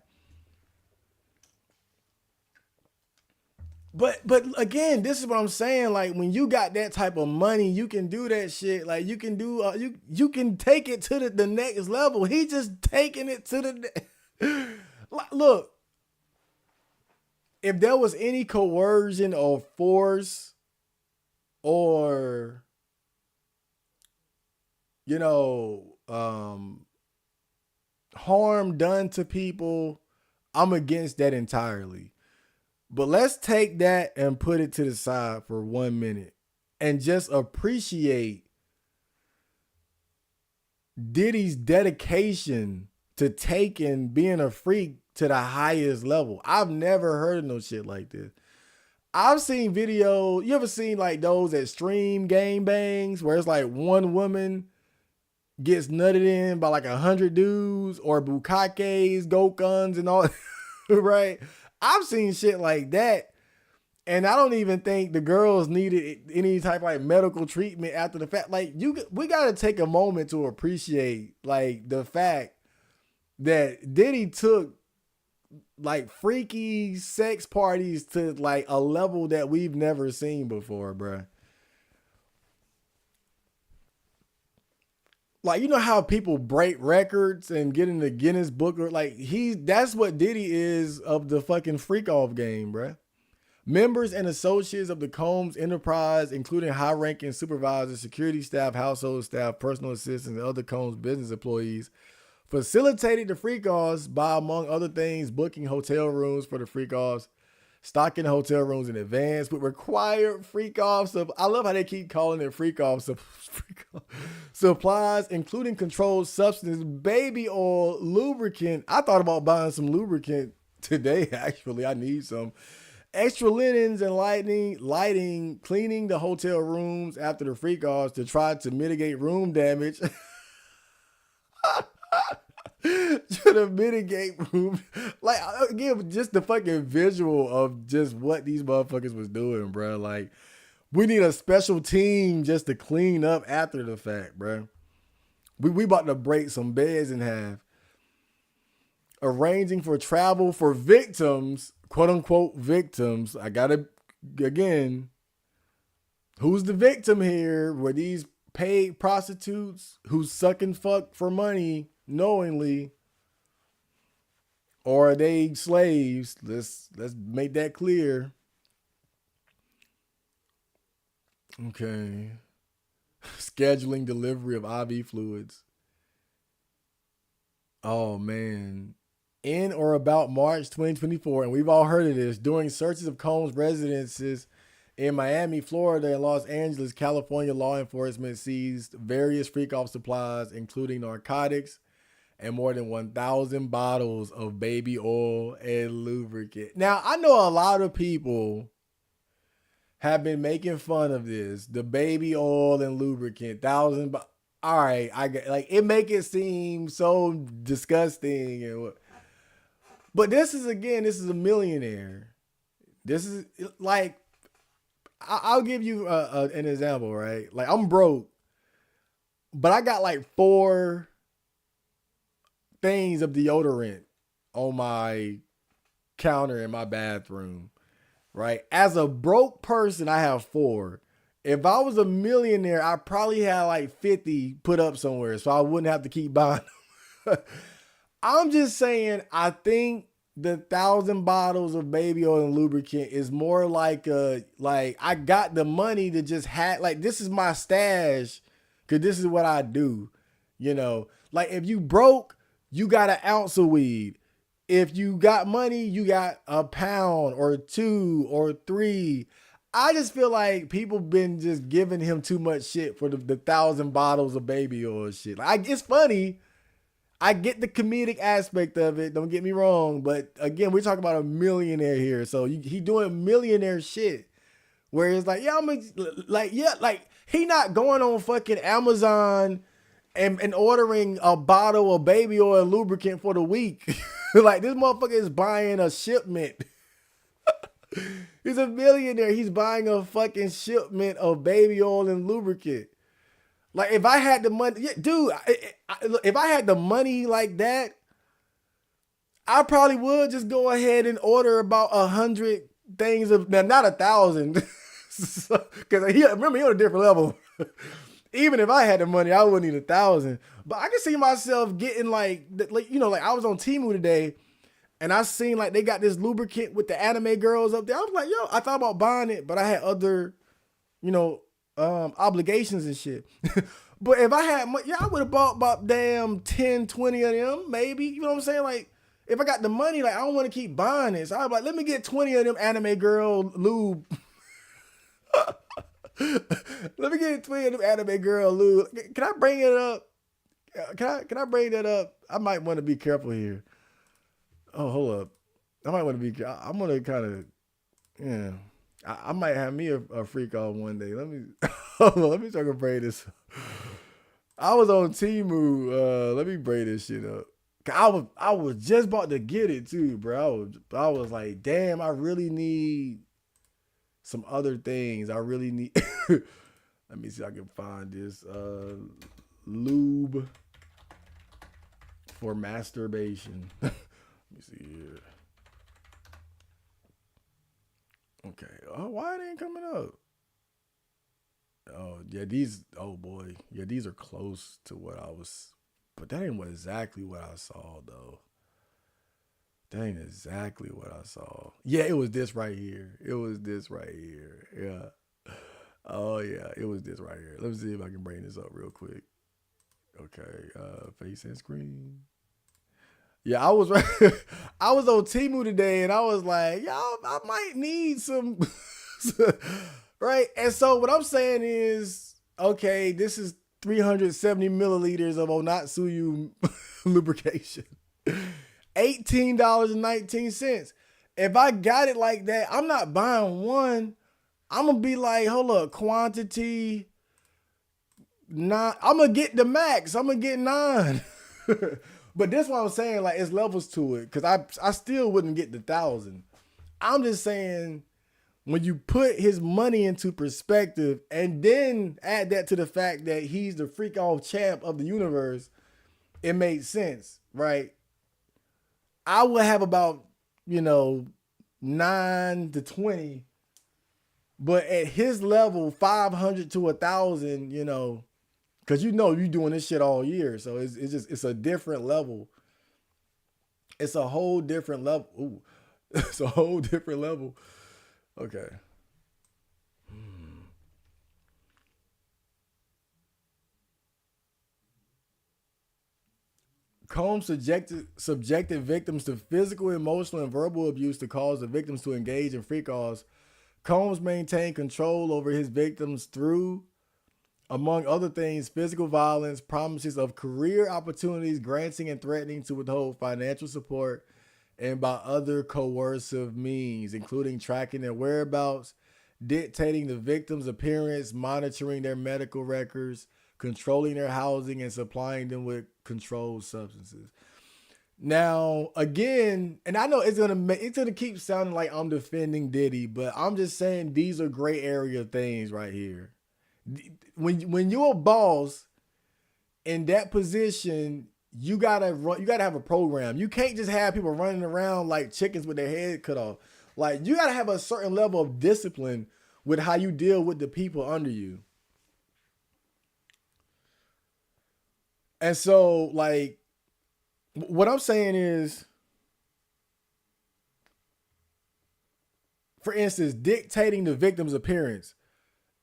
But again, this is what I'm saying. Like, when you got that type of money, you can do that shit. Like, you can do you can take it to the next level. He just taking it to the look. If there was any coercion or force or harm done to people, I'm against that entirely. But let's take that and put it to the side for 1 minute and just appreciate Diddy's dedication to taking being a freak to the highest level. I've never heard of no shit like this. I've seen video. You ever seen like those extreme game bangs where it's like one woman gets nutted in by like 100 dudes or bukakes, gokuns, and all, right? I've seen shit like that. And I don't even think the girls needed any type of like medical treatment after the fact. Like we got to take a moment to appreciate like the fact that Diddy took like freaky sex parties to like a level that we've never seen before, bruh. Like, you know how people break records and get in the Guinness Book? Or like that's what Diddy is of the fucking freak off game, bruh. Members and associates of the Combs enterprise, including high-ranking supervisors, security staff, household staff, personal assistants, and other Combs business employees, facilitated the freak-offs by, among other things, booking hotel rooms for the freak-offs, stocking hotel rooms in advance with required freak-offs. I love how they keep calling it freak-offs. Supplies, including controlled substances, baby oil, lubricant. I thought about buying some lubricant today, actually. I need some. Extra linens and lighting, cleaning the hotel rooms after the freak-offs to try to mitigate room damage. To mitigate room. Like, again, just the fucking visual of just what these motherfuckers was doing, bro. Like, we need a special team just to clean up after the fact, bro. We about to break some beds in half. Arranging for travel for victims, quote unquote victims. I gotta, again, who's the victim here? Were these paid prostitutes who's sucking fuck for money knowingly? Or are they slaves? Let's make that clear. Okay. Scheduling delivery of IV fluids. Oh, man. In or about March 2024, and we've all heard of this, during searches of Combs' residences in Miami, Florida, and Los Angeles, California, law enforcement seized various freak-off supplies, including narcotics and more than 1,000 bottles of baby oil and lubricant. Now, I know a lot of people have been making fun of this, the baby oil and lubricant, all right, I get like it make it seem so disgusting, but this is a millionaire. This is like, I'll give you an example, right? Like, I'm broke, but I got like 4 things of deodorant on my counter in my bathroom, right? As a broke person, I have 4. If I was a millionaire, I probably had like 50 put up somewhere, so I wouldn't have to keep buying them. I'm just saying, I think the 1,000 bottles of baby oil and lubricant is more like I got the money to just have, like, this is my stash, because this is what I do, you know? Like, if you broke, you got an ounce of weed. If you got money, you got a pound or 2 or 3. I just feel like people been just giving him too much shit for the 1,000 bottles of baby oil shit. Like, it's funny. I get the comedic aspect of it. Don't get me wrong. But again, we're talking about a millionaire here. So he doing millionaire shit where it's like, he not going on fucking Amazon and ordering a bottle of baby oil and lubricant for the week. Like, this motherfucker is buying a shipment. He's a millionaire. He's buying a fucking shipment of baby oil and lubricant. Like, if I had the money, dude, if I had the money like that, I probably would just go ahead and order about 100 things of, now not 1,000, because remember, he on a different level. Even if I had the money, I wouldn't need 1,000. But I can see myself getting like I was on Temu today. And I seen like they got this lubricant with the anime girls up there. I was like, yo, I thought about buying it, but I had other, obligations and shit. But if I had money, I would have bought about damn 10, 20 of them, maybe. You know what I'm saying? Like, if I got the money, like, I don't want to keep buying it. So I was like, let me get 20 of them anime girl lube. Let me get 20 of them anime girl lube. Can I bring it up? Can I bring that up? I might want to be careful here. Oh, hold up. I might want to be. I'm gonna kind of. Yeah. I might have me a freak off one day. Let me hold on, let me try to braid this. I was on Temu. Let me braid this shit up. I was just about to get it too, bro. I was like, damn, I really need some other things. I really need. Let me see if I can find this lube for masturbation. Let me see here. Okay. Oh, why it ain't coming up? Oh, yeah, these, oh boy. Yeah, these are close to what I was, but that ain't exactly what I saw, though. That ain't exactly what I saw. Yeah, it was this right here. It was this right here. Yeah. Oh, yeah, it was this right here. Let me see if I can bring this up real quick. Okay, face and screen. Yeah, I was right. I was on Temu today, and I was like, y'all, I might need some, right? And so what I'm saying is, okay, this is 370 milliliters of Onatsuyu lubrication, $18.19. If I got it like that, I'm not buying one. I'm gonna be like, hold up, quantity. Not, I'm gonna get the max. I'm gonna get 9. But this what I'm saying, like it's levels to it, because I still wouldn't get the 1,000. I'm just saying, when you put his money into perspective and then add that to the fact that he's the freak off champ of the universe, it makes sense, right? I would have about, 9 to 20, but at his level, 500 to 1,000, because you're doing this shit all year. So it's a different level. It's a whole different level. Ooh, it's a whole different level. Okay. Combs subjected victims to physical, emotional, and verbal abuse to cause the victims to engage in freak-offs. Combs maintained control over his victims through, among other things, physical violence, promises of career opportunities, granting and threatening to withhold financial support, and by other coercive means, including tracking their whereabouts, dictating the victim's appearance, monitoring their medical records, controlling their housing, and supplying them with controlled substances. Now, again, and I know it's gonna keep sounding like I'm defending Diddy, but I'm just saying these are gray area things right here. When you're a boss in that position, you gotta have a program. You can't just have people running around like chickens with their head cut off. Like, you gotta have a certain level of discipline with how you deal with the people under you. And so, like, what I'm saying is, for instance, dictating the victim's appearance.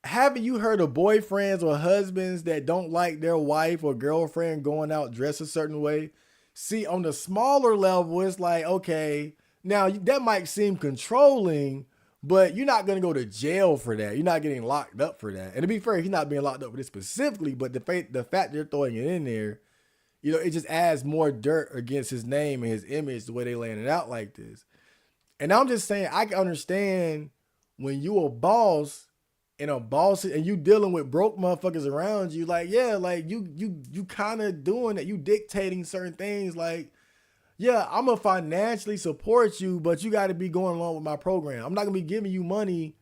Haven't you heard of boyfriends or husbands that don't like their wife or girlfriend going out dressed a certain way? See, on the smaller level, it's like, okay, now that might seem controlling, but you're not going to go to jail for that. You're not getting locked up for that. And to be fair, he's not being locked up for this specifically, but the fact they're throwing it in there, it just adds more dirt against his name and his image the way they laying it out like this. And I'm just saying, I can understand when you a boss and you dealing with broke motherfuckers around you, like, yeah, like you kind of doing that. You dictating certain things, like, yeah, I'm gonna financially support you, but you got to be going along with my program. I'm not gonna be giving you money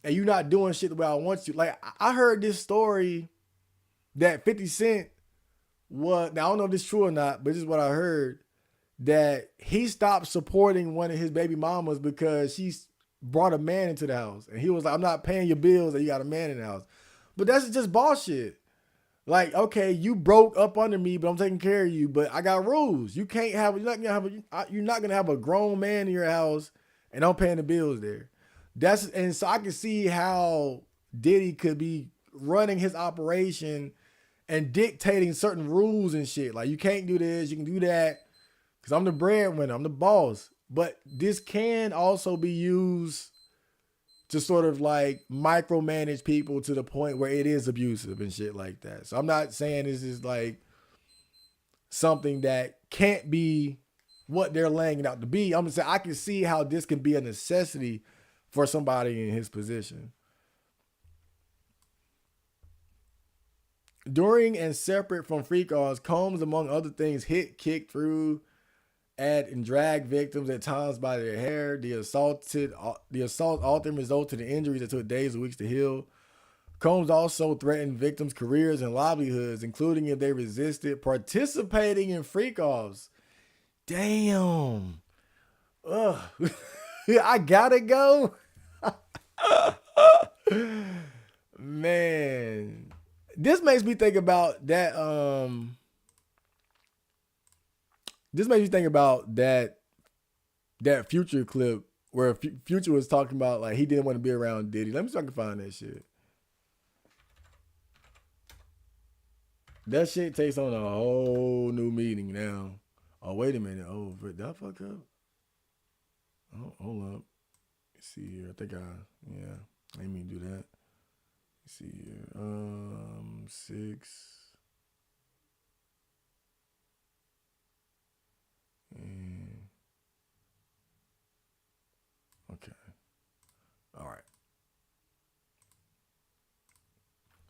and you not doing shit the way I want you. Like, I heard this story that 50 Cent was, now I don't know if this is true or not, but this is what I heard, that he stopped supporting one of his baby mamas because she's brought a man into the house. And he was like, I'm not paying your bills and you got a man in the house. But that's just bullshit. Like, okay, you broke up under me, but I'm taking care of you, but I got rules. You're not gonna have a grown man in your house and I'm paying the bills there. And so I can see how Diddy could be running his operation and dictating certain rules and shit. Like, you can't do this, you can do that, because I'm the breadwinner, I'm the boss. But this can also be used to sort of like micromanage people to the point where it is abusive and shit like that. So I'm not saying this is like something that can't be what they're laying it out to be. I'm saying I can see how this can be a necessity for somebody in his position. During and separate from freak offs, Combs, among other things, hit, kicked through, at, and dragged victims at times by their hair. The assault often resulted in injuries that took days or weeks to heal. Combs also threatened victims' careers and livelihoods, including if they resisted participating in freak offs. Damn. Ugh. I gotta go. Man. This makes me think about that. This makes me think about that Future clip where Future was talking about like he didn't want to be around Diddy. Let me see if I can find that shit. That shit takes on a whole new meaning now. Oh, wait a minute. Oh, did I fuck up? Oh, hold up. Let's see here. I think yeah. I didn't mean to do that. Let's see here. 6. And okay. All right.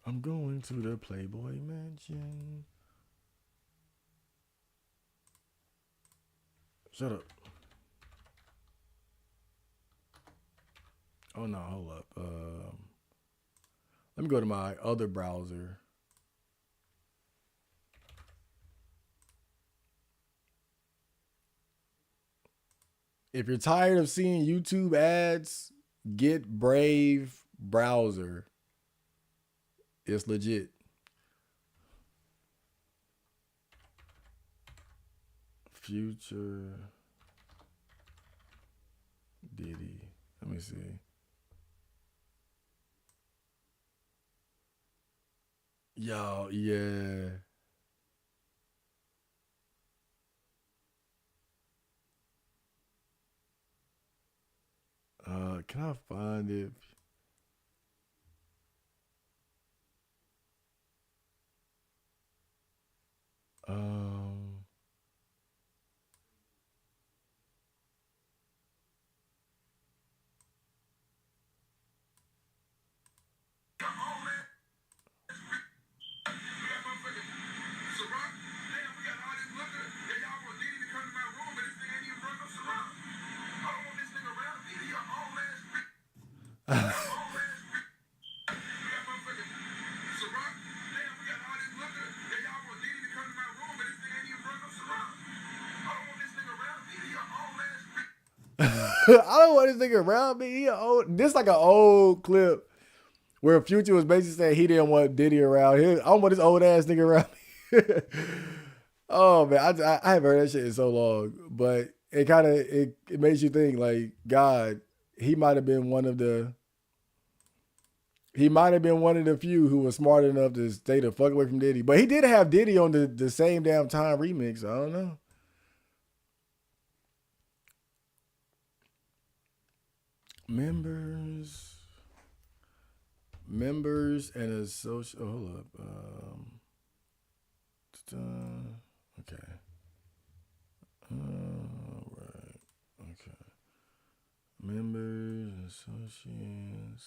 I'm going to the Playboy Mansion. Shut up. Oh no, hold up. Let me go to my other browser. If you're tired of seeing YouTube ads, get Brave browser. It's legit. Future Diddy. Let me see. Yo, yeah. Can I find it? Um, I don't want this nigga around me. This like an old clip where Future was basically saying he didn't want Diddy around here. I don't want this old ass nigga around me. Oh man, I haven't heard that shit in so long, but it kind of it makes you think like God, he might have been one of the few who was smart enough to stay the fuck away from Diddy. But he did have Diddy on the same damn time remix. I don't know. Members and associates. Oh, hold up. Okay. All right. Okay. Members and associates.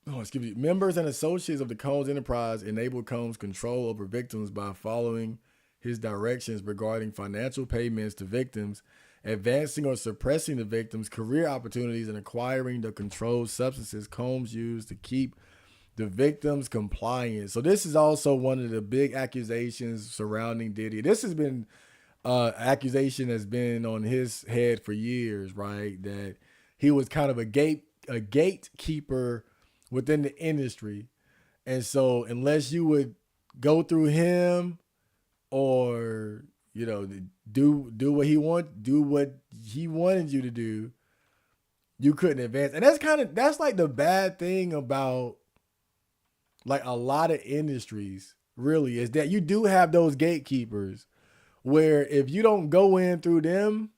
Oh, excuse me. Members and associates of the Combs enterprise enabled Combs' control over victims by following his directions regarding financial payments to victims, advancing or suppressing the victims' career opportunities, and acquiring the controlled substances Combs used to keep the victims compliant. So this is also one of the big accusations surrounding Diddy. This has been accusation that's been on his head for years, right? That he was kind of a gatekeeper within the industry. And so unless you would go through him or, you know, do what he wanted you to do, you couldn't advance. And that's like the bad thing about like a lot of industries, really, is that you do have those gatekeepers where if you don't go in through them,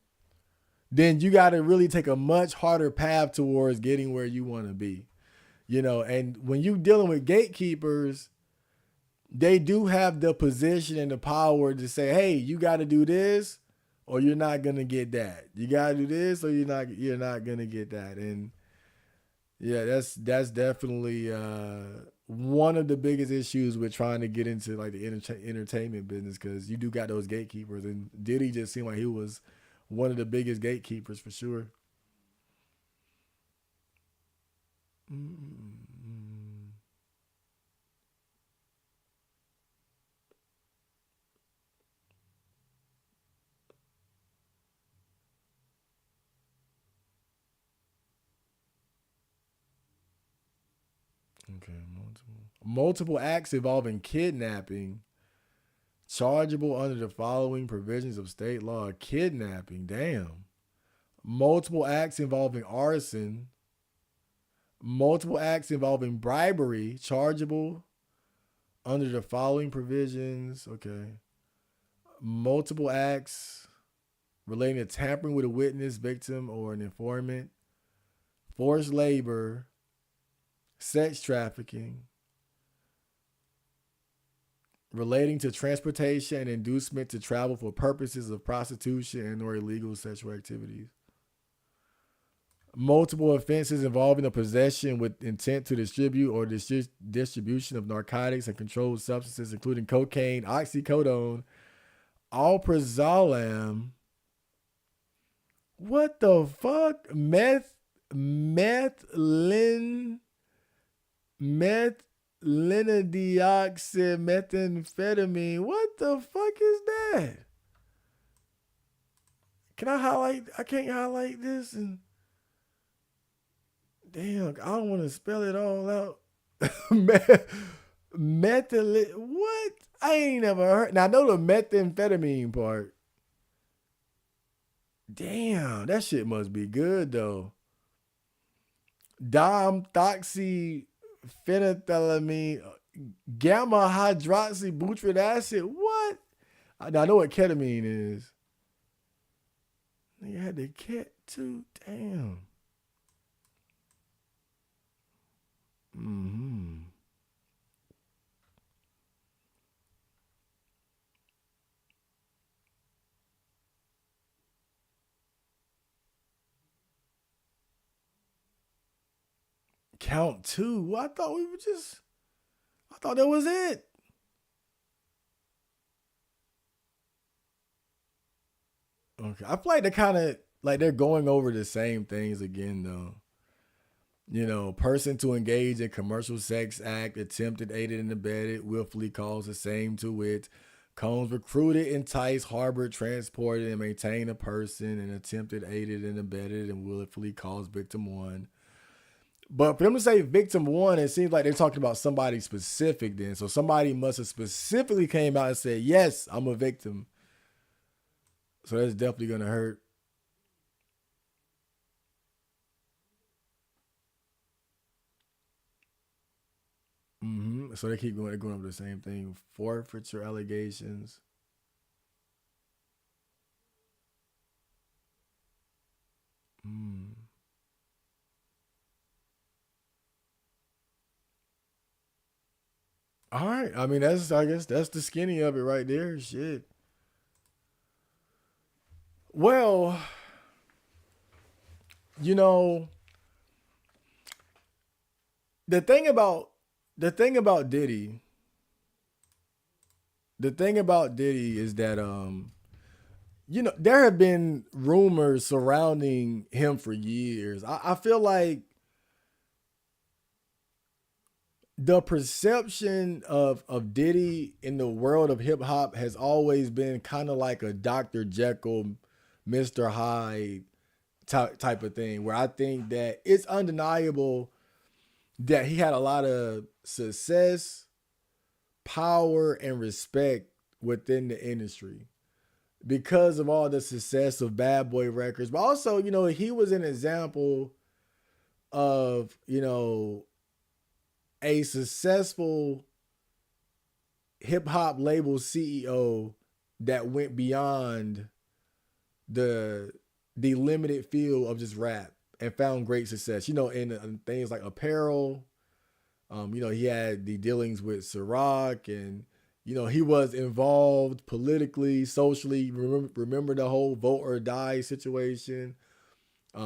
then you got to really take a much harder path towards getting where you want to be. And when you dealing with gatekeepers, they do have the position and the power to say, hey, you got to do this or you're not going to get that. You got to do this or you're not going to get that. And yeah, that's definitely one of the biggest issues with trying to get into like the entertainment business, because you do got those gatekeepers, and Diddy just seemed like he was one of the biggest gatekeepers for sure. Mm-hmm. Okay, multiple acts involving kidnapping, chargeable under the following provisions of state law. Kidnapping, damn. Multiple acts involving arson, multiple acts involving bribery, chargeable under the following provisions. Okay. Multiple acts relating to tampering with a witness, victim, or an informant, forced labor, sex trafficking, relating to transportation and inducement to travel for purposes of prostitution and or illegal sexual activities. Multiple offenses involving the possession with intent to distribute or distribution of narcotics and controlled substances, including cocaine, oxycodone, alprazolam. What the fuck? Methylenedioxymethamphetamine. What the fuck is that? Can I highlight? I can't highlight this. And damn, I don't want to spell it all out. Methyl. What? I ain't never heard. Now I know the methamphetamine part. Damn, that shit must be good though. Dimethylphenethylamine, gamma hydroxybutyric acid. What? I know what ketamine is. Nigga had the ket too. Damn. Mm-hmm. Count two. I thought we were just. I thought that was it. Okay. I feel like they're kind of like they're going over the same things again though. Person to engage in commercial sex act, attempted, aided, and abetted, willfully cause the same to it. Combs recruited, enticed, harbored, transported, and maintained a person, and attempted, aided, and abetted, and willfully caused victim one. But for them to say victim one, it seems like they're talking about somebody specific then. So somebody must have specifically came out and said, yes, I'm a victim. So that's definitely going to hurt. So they keep going, they're going over the same thing. Forfeiture allegations. Mm. All right. I mean, I guess that's the skinny of it right there. Shit. Well, you know, the thing about the thing about Diddy, the thing about Diddy is that there have been rumors surrounding him for years. I feel like the perception of Diddy in the world of hip hop has always been kind of like a Dr. Jekyll, Mr. Hyde type of thing, where I think that it's undeniable that he had a lot of success, power, and respect within the industry because of all the success of Bad Boy Records. But also, he was an example of, a successful hip hop label CEO that went beyond the limited field of just rap and found great success. In things like apparel, He had the dealings with Ciroc, and he was involved politically, socially. Remember the whole vote or die situation.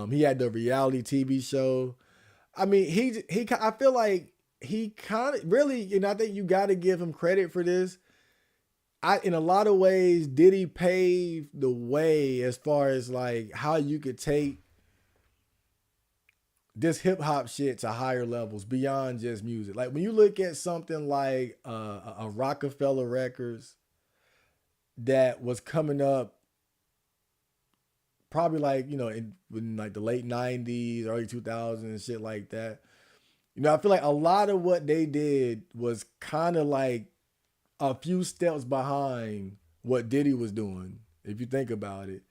He had the reality TV show. I mean, he. I feel like he kind of really, and I think you got to give him credit for this. In a lot of ways, Diddy paved the way as far as like how you could take this hip hop shit to higher levels beyond just music. Like when you look at something like a Rockefeller Records that was coming up probably like, in like the late 90s, early 2000s and shit like that. I feel like a lot of what they did was kind of like a few steps behind what Diddy was doing, if you think about it.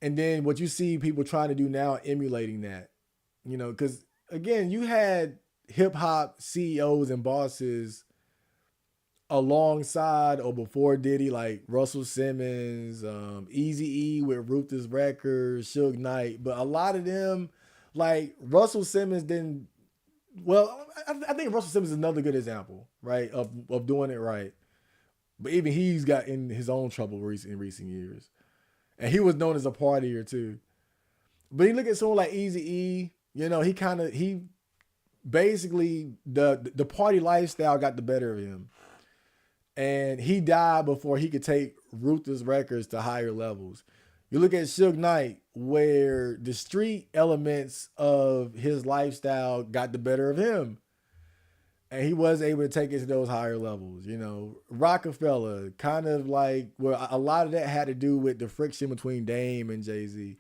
And then what you see people trying to do now, emulating that, because again, you had hip hop CEOs and bosses alongside or before Diddy, like Russell Simmons, Eazy-E with Ruthless Records, Suge Knight. But a lot of them, like Russell Simmons didn't. Well, I think Russell Simmons is another good example, right, of doing it right. But even he's got in his own trouble in recent years. And he was known as a partier too. But you look at someone like Eazy-E, he basically the party lifestyle got the better of him. And he died before he could take Ruthless Records to higher levels. You look at Suge Knight, where the street elements of his lifestyle got the better of him. And he was able to take it to those higher levels. Rockefeller, kind of like, well, a lot of that had to do with the friction between Dame and Jay-Z.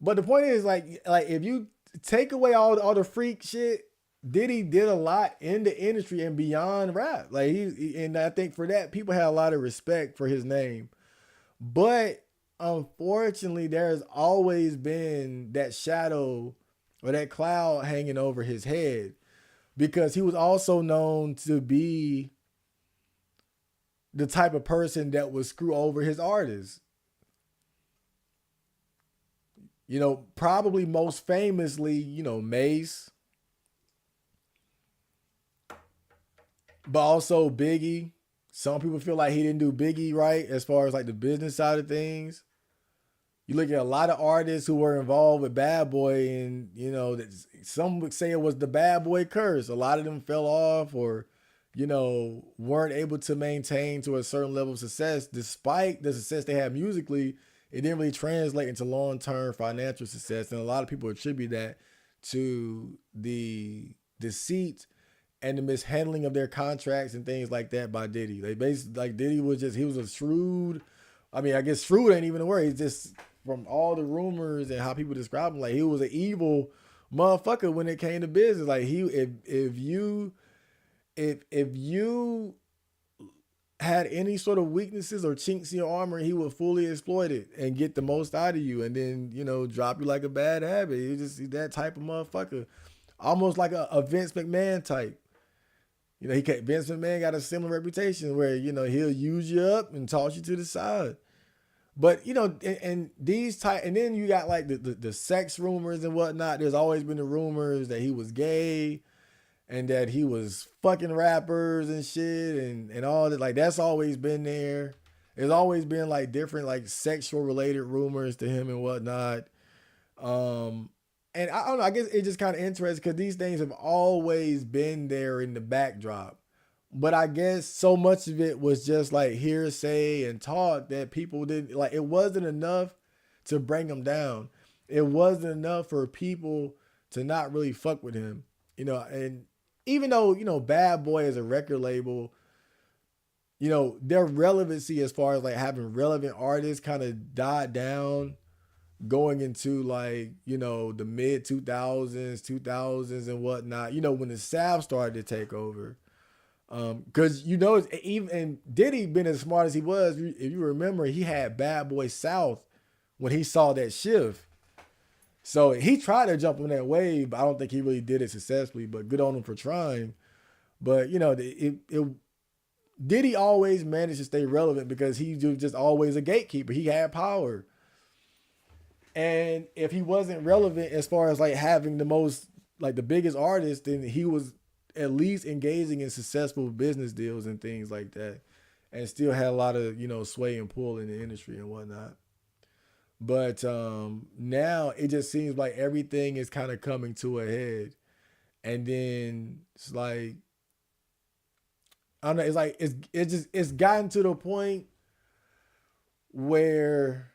But the point is, like if you take away all the freak shit, Diddy did a lot in the industry and beyond rap. Like and I think for that, people had a lot of respect for his name. But unfortunately, there's always been that shadow or that cloud hanging over his head, because he was also known to be the type of person that would screw over his artists. Probably most famously, Mace, but also Biggie. Some people feel like he didn't do Biggie right as far as like the business side of things. You look at a lot of artists who were involved with Bad Boy, and some would say it was the Bad Boy curse. A lot of them fell off or weren't able to maintain to a certain level of success. Despite the success they had musically, it didn't really translate into long-term financial success. And a lot of people attribute that to the deceit and the mishandling of their contracts and things like that by Diddy. They basically, like, Diddy was he was a shrewd, I mean, I guess shrewd ain't even a word. He's just, from all the rumors and how people describe him, like, he was an evil motherfucker when it came to business. Like, if you had any sort of weaknesses or chinks in your armor, he would fully exploit it and get the most out of you, and then drop you like a bad habit. He's that type of motherfucker, almost like a Vince McMahon type. Vince McMahon got a similar reputation where he'll use you up and toss you to the side. But and these type, and then you got like the sex rumors and whatnot. There's always been the rumors that he was gay and that he was fucking rappers and shit and all that. Like, that's always been there. There's always been like different like sexual related rumors to him and whatnot. And I don't know, I guess it's just kind of interesting because these things have always been there in the backdrop. But I guess so much of it was just like hearsay and talk that people didn't like. It wasn't enough to bring him down. It wasn't enough for people to not really fuck with him. And even though, Bad Boy is a record label, their relevancy as far as like having relevant artists kind of died down going into like, the mid 2000s and whatnot, when the South started to take over. Cause even, and Diddy been as smart as he was, if you remember, he had Bad Boy South when he saw that shift. So he tried to jump on that wave, but I don't think he really did it successfully, but good on him for trying. But Diddy always managed to stay relevant because he was just always a gatekeeper. He had power. And if he wasn't relevant as far as like having the most like the biggest artist, then he was at least engaging in successful business deals and things like that, and still had a lot of sway and pull in the industry and whatnot. But now it just seems like everything is kind of coming to a head, and then it's like I don't know. It's like it's gotten to the point where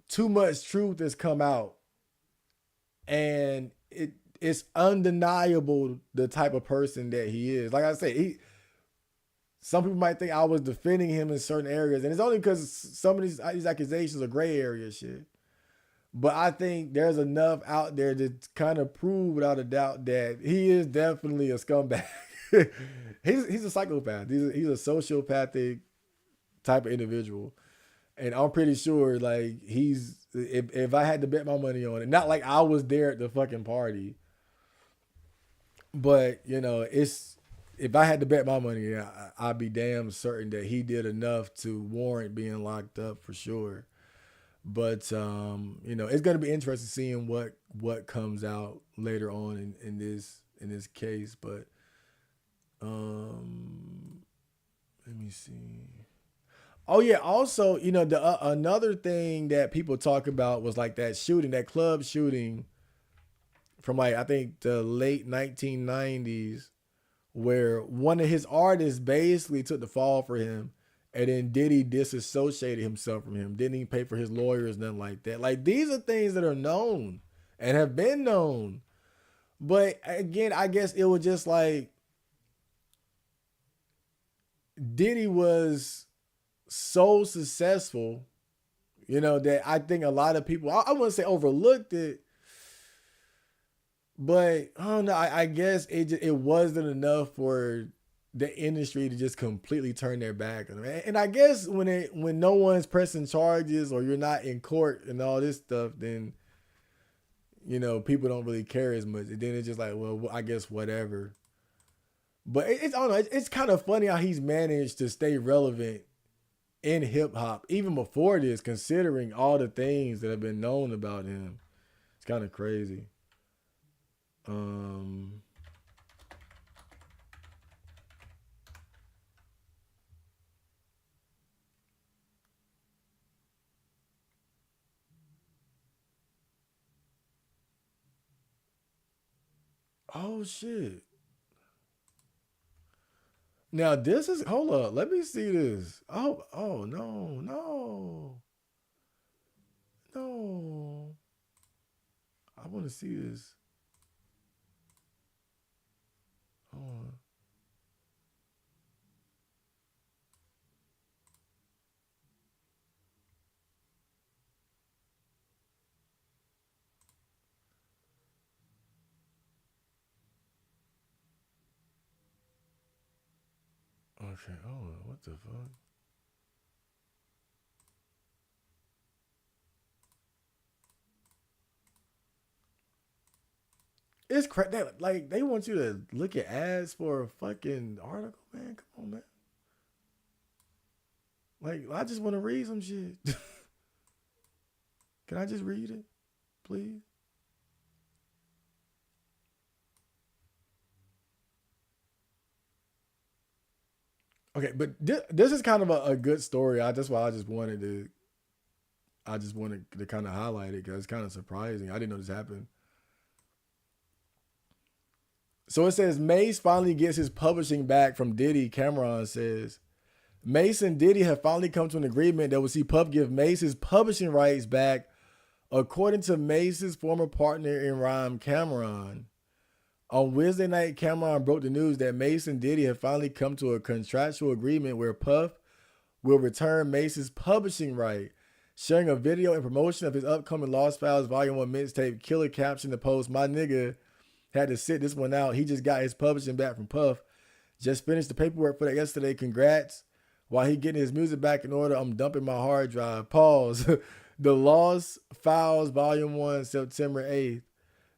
too much truth has come out, and it's undeniable the type of person that he is. Like I said, some people might think I was defending him in certain areas, and it's only because some of these accusations are gray area shit. But I think there's enough out there to kind of prove without a doubt that he is definitely a scumbag. he's a psychopath. He's a sociopathic type of individual. And I'm pretty sure like if I had to bet my money on it, not like I was there at the fucking party, but it's if I had to bet my money, I'd be damn certain that he did enough to warrant being locked up for sure. But it's gonna be interesting seeing what comes out later on in this case. But let me see. Oh yeah, also the another thing that people talk about was like that shooting, that club shooting from like I think the late 1990s, where one of his artists basically took the fall for him, and then Diddy disassociated himself from him. Didn't even pay for his lawyers, nothing like that. Like these are things that are known and have been known. But again, I guess it was just like Diddy was so successful, that I think a lot of people, I wouldn't say overlooked it, but I don't know. I guess it wasn't enough for the industry to just completely turn their back on him. And I guess when no one's pressing charges or you're not in court and all this stuff, then people don't really care as much. And then it's just like, well, I guess whatever. But I don't know. It's kind of funny how he's managed to stay relevant in hip hop even before this, considering all the things that have been known about him. It's kind of crazy. Oh shit. Now this is hold up. Let me see this. Oh no. I want to see this. Oh, okay. Oh, what the fuck? It's like they want you to look at ads for a fucking article, man. Come on, man. Like I just want to read some shit. Can I just read it, please? Okay, but this is kind of a good story. That's why I just wanted to kind of highlight it because it's kind of surprising. I didn't know this happened. So it says Mace finally gets his publishing back from Diddy. Cameron says Mace and Diddy have finally come to an agreement that will see Puff give Mace his publishing rights back, according to Mace's former partner in rhyme, Cameron. On Wednesday night, Cameron broke the news that Mace and Diddy have finally come to a contractual agreement where Puff will return Mace's publishing right. Sharing a video and promotion of his upcoming Lost Files Volume 1 mixtape, Killer captioned the post, "My nigga had to sit this one out. He just got his publishing back from Puff. Just finished the paperwork for that yesterday. Congrats. While he getting his music back in order, I'm dumping my hard drive." Pause. The Lost Files Volume 1, September 8th.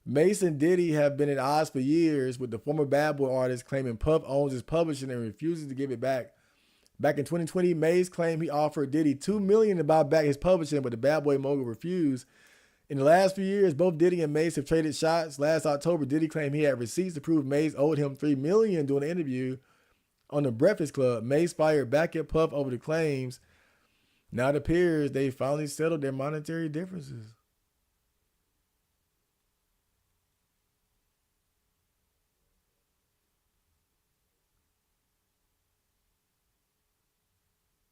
Mace and Diddy have been at odds for years, with the former Bad Boy artist claiming Puff owns his publishing and refuses to give it back. Back in 2020, Mace claimed he offered Diddy $2 million to buy back his publishing, but the Bad Boy mogul refused. In the last few years, both Diddy and Mace have traded shots. Last October, Diddy claimed he had receipts to prove Mace owed him $3 million during an interview on the Breakfast Club. Mace fired back at Puff over the claims. Now it appears they finally settled their monetary differences.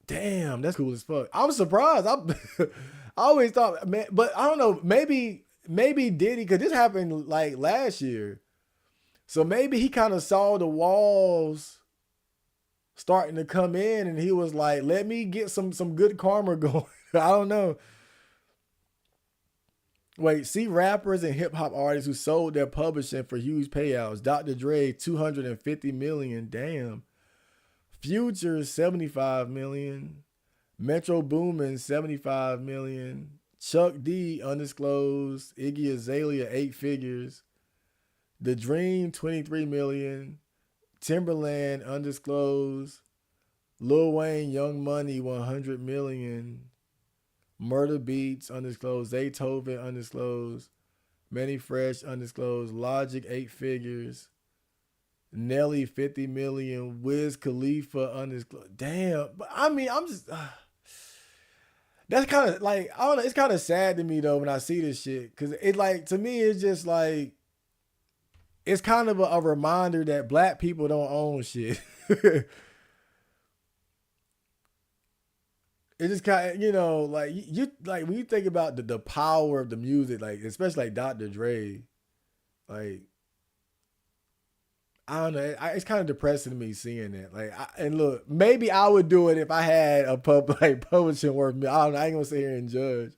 Damn, that's cool as fuck. I'm surprised. I always thought, man, but I don't know. Maybe Diddy, because this happened like last year, so maybe he kind of saw the walls starting to come in, and he was like, "Let me get some good karma going." I don't know. Wait, see rappers and hip hop artists who sold their publishing for huge payouts. Dr. Dre, 250 million. Damn. Future, 75 million. Metro Boomin, 75 million. Chuck D, undisclosed. Iggy Azalea, 8 figures. The Dream, 23 million. Timberland, undisclosed. Lil Wayne, Young Money, 100 million. Murder Beats, undisclosed. Zaytoven, undisclosed. Manny Fresh, undisclosed. Logic, 8 figures. Nelly, 50 million. Wiz Khalifa, undisclosed. Damn. But I mean, I'm just. That's kind of like, I don't know. It's kind of sad to me, though, when I see this shit. Because it, like, to me, it's just like, it's kind of a reminder that black people don't own shit. It just kind of, like you like when you think about the power of the music, like especially like Dr. Dre, like I don't know, it's kind of depressing to me seeing that. Like, and look, maybe I would do it if I had a publishing worth. I don't know. I ain't gonna sit here and judge,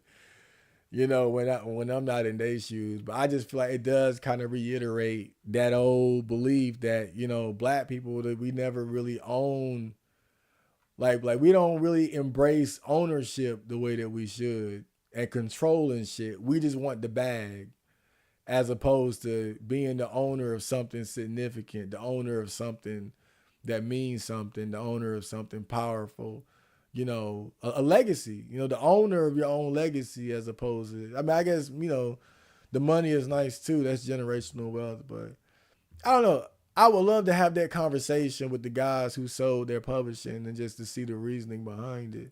when I'm not in their shoes. But I just feel like it does kind of reiterate that old belief that black people, that we never really own. Like we don't really embrace ownership the way that we should and controlling shit. We just want the bag, as opposed to being the owner of something significant, the owner of something that means something, the owner of something powerful, a legacy, the owner of your own legacy, as opposed to, I mean, I guess, the money is nice too. That's generational wealth, but I don't know. I would love to have that conversation with the guys who sold their publishing and just to see the reasoning behind it.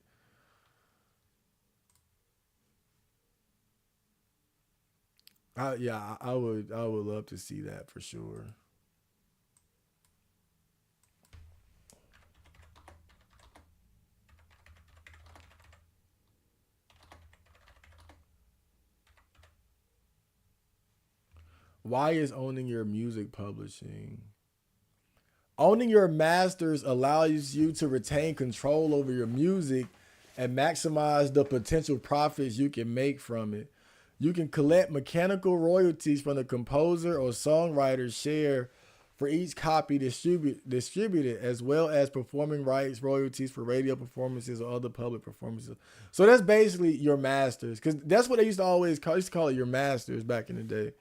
I would love to see that for sure. Why is owning your music publishing? Owning your masters allows you to retain control over your music and maximize the potential profits you can make from it. You can collect mechanical royalties from the composer or songwriter's share for each copy distributed, as well as performing rights royalties for radio performances or other public performances. So that's basically your masters, because that's what they used to always call. Used to call it your masters back in the day.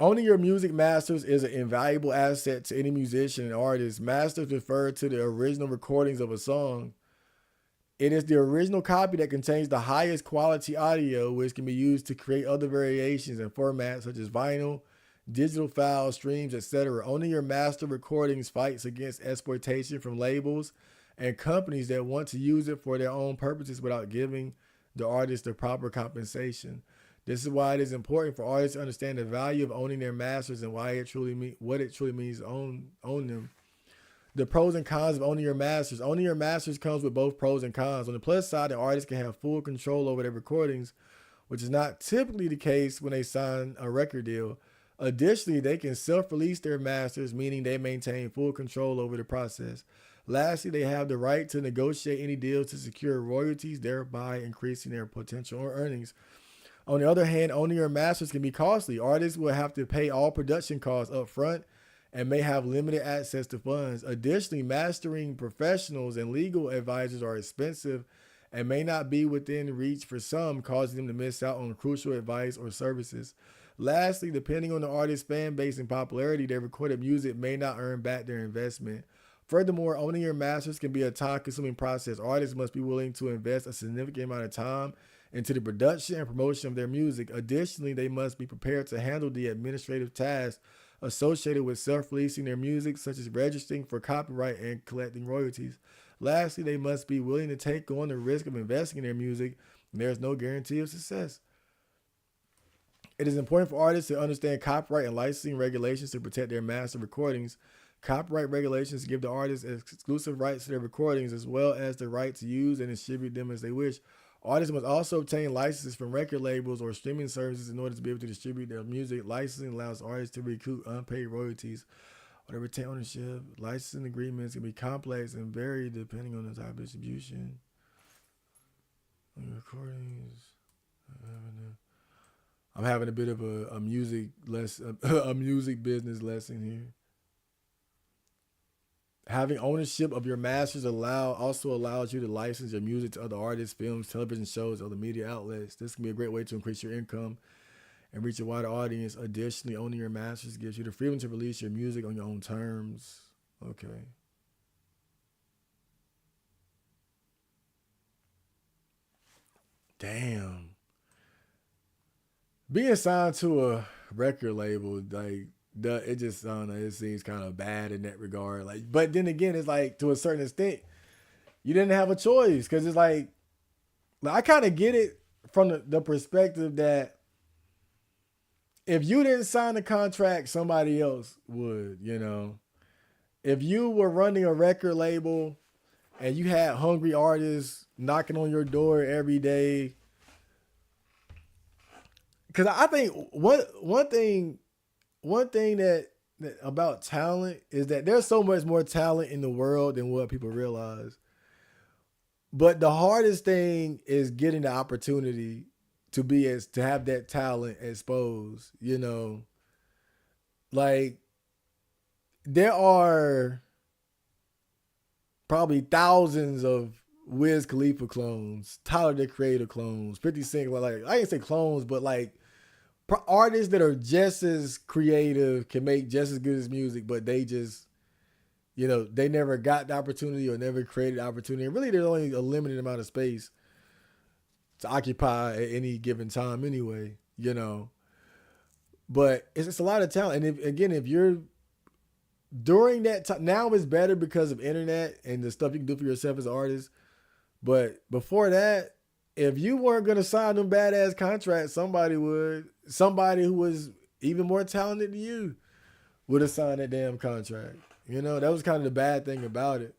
Owning your music masters is an invaluable asset to any musician and artist. Masters refer to the original recordings of a song. It is the original copy that contains the highest quality audio, which can be used to create other variations and formats such as vinyl, digital files, streams, etc. Owning your master recordings fights against exploitation from labels and companies that want to use it for their own purposes without giving the artist the proper compensation. This is why it is important for artists to understand the value of owning their masters and what it truly means to own them. The pros and cons of owning your masters. Owning your masters comes with both pros and cons. On the plus side, the artist can have full control over their recordings, which is not typically the case when they sign a record deal. Additionally, they can self-release their masters, meaning they maintain full control over the process. Lastly, they have the right to negotiate any deals to secure royalties, thereby increasing their potential earnings. On the other hand, owning your masters can be costly. Artists will have to pay all production costs up front and may have limited access to funds. Additionally, mastering professionals and legal advisors are expensive and may not be within reach for some, causing them to miss out on crucial advice or services. Lastly, depending on the artist's fan base and popularity, their recorded music may not earn back their investment. Furthermore, owning your masters can be a time-consuming process. Artists must be willing to invest a significant amount of time into the production and promotion of their music. Additionally, they must be prepared to handle the administrative tasks associated with self-releasing their music, such as registering for copyright and collecting royalties. Lastly, they must be willing to take on the risk of investing in their music, and there is no guarantee of success. It is important for artists to understand copyright and licensing regulations to protect their master recordings. Copyright regulations give the artists exclusive rights to their recordings as well as the right to use and distribute them as they wish. Artists must also obtain licenses from record labels or streaming services in order to be able to distribute their music. Licensing allows artists to recoup unpaid royalties or to retain ownership. Licensing agreements can be complex and vary depending on the type of distribution. Recordings. I'm having a bit of a music a music business lesson here. Having ownership of your masters also allows you to license your music to other artists, films, television shows, other media outlets. This can be a great way to increase your income and reach a wider audience. Additionally, owning your masters gives you the freedom to release your music on your own terms. Okay. Damn. Being signed to a record label, like, it just, I don't know, it seems kind of bad in that regard. Like, but then again, it's like, to a certain extent, you didn't have a choice, because it's like I kind of get it from the perspective that if you didn't sign the contract, somebody else would, you know. If you were running a record label and you had hungry artists knocking on your door every day, because I think one thing that about talent is that there's so much more talent in the world than what people realize. But the hardest thing is getting the opportunity to have that talent exposed, you know. Like, there are probably thousands of Wiz Khalifa clones, Tyler the Creator clones, 50 Cent, like, I ain't say clones, but like artists that are just as creative, can make just as good as music, but they just, you know, they never got the opportunity or never created the opportunity. And really, there's only a limited amount of space to occupy at any given time anyway, you know. But it's a lot of talent. And if you're during that time, now it's better because of internet and the stuff you can do for yourself as an artist. But before that, if you weren't going to sign them badass contracts, somebody would. Somebody who was even more talented than you would have signed that damn contract. You know, that was kind of the bad thing about it.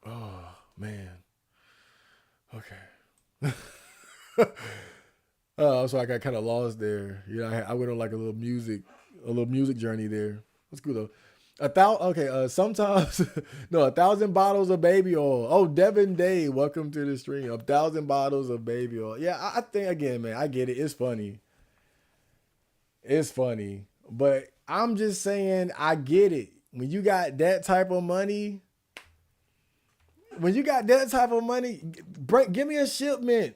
Oh, man. Okay. Oh, so I got kind of lost there. You know, I went on like a little music journey there. That's cool though. Sometimes, no, 1,000 bottles of baby oil. Oh, Devin Day, welcome to the stream. 1,000 bottles of baby oil. Yeah, I think, again, man, I get it. It's funny. It's funny. But I'm just saying, I get it. When you got that type of money, give me a shipment.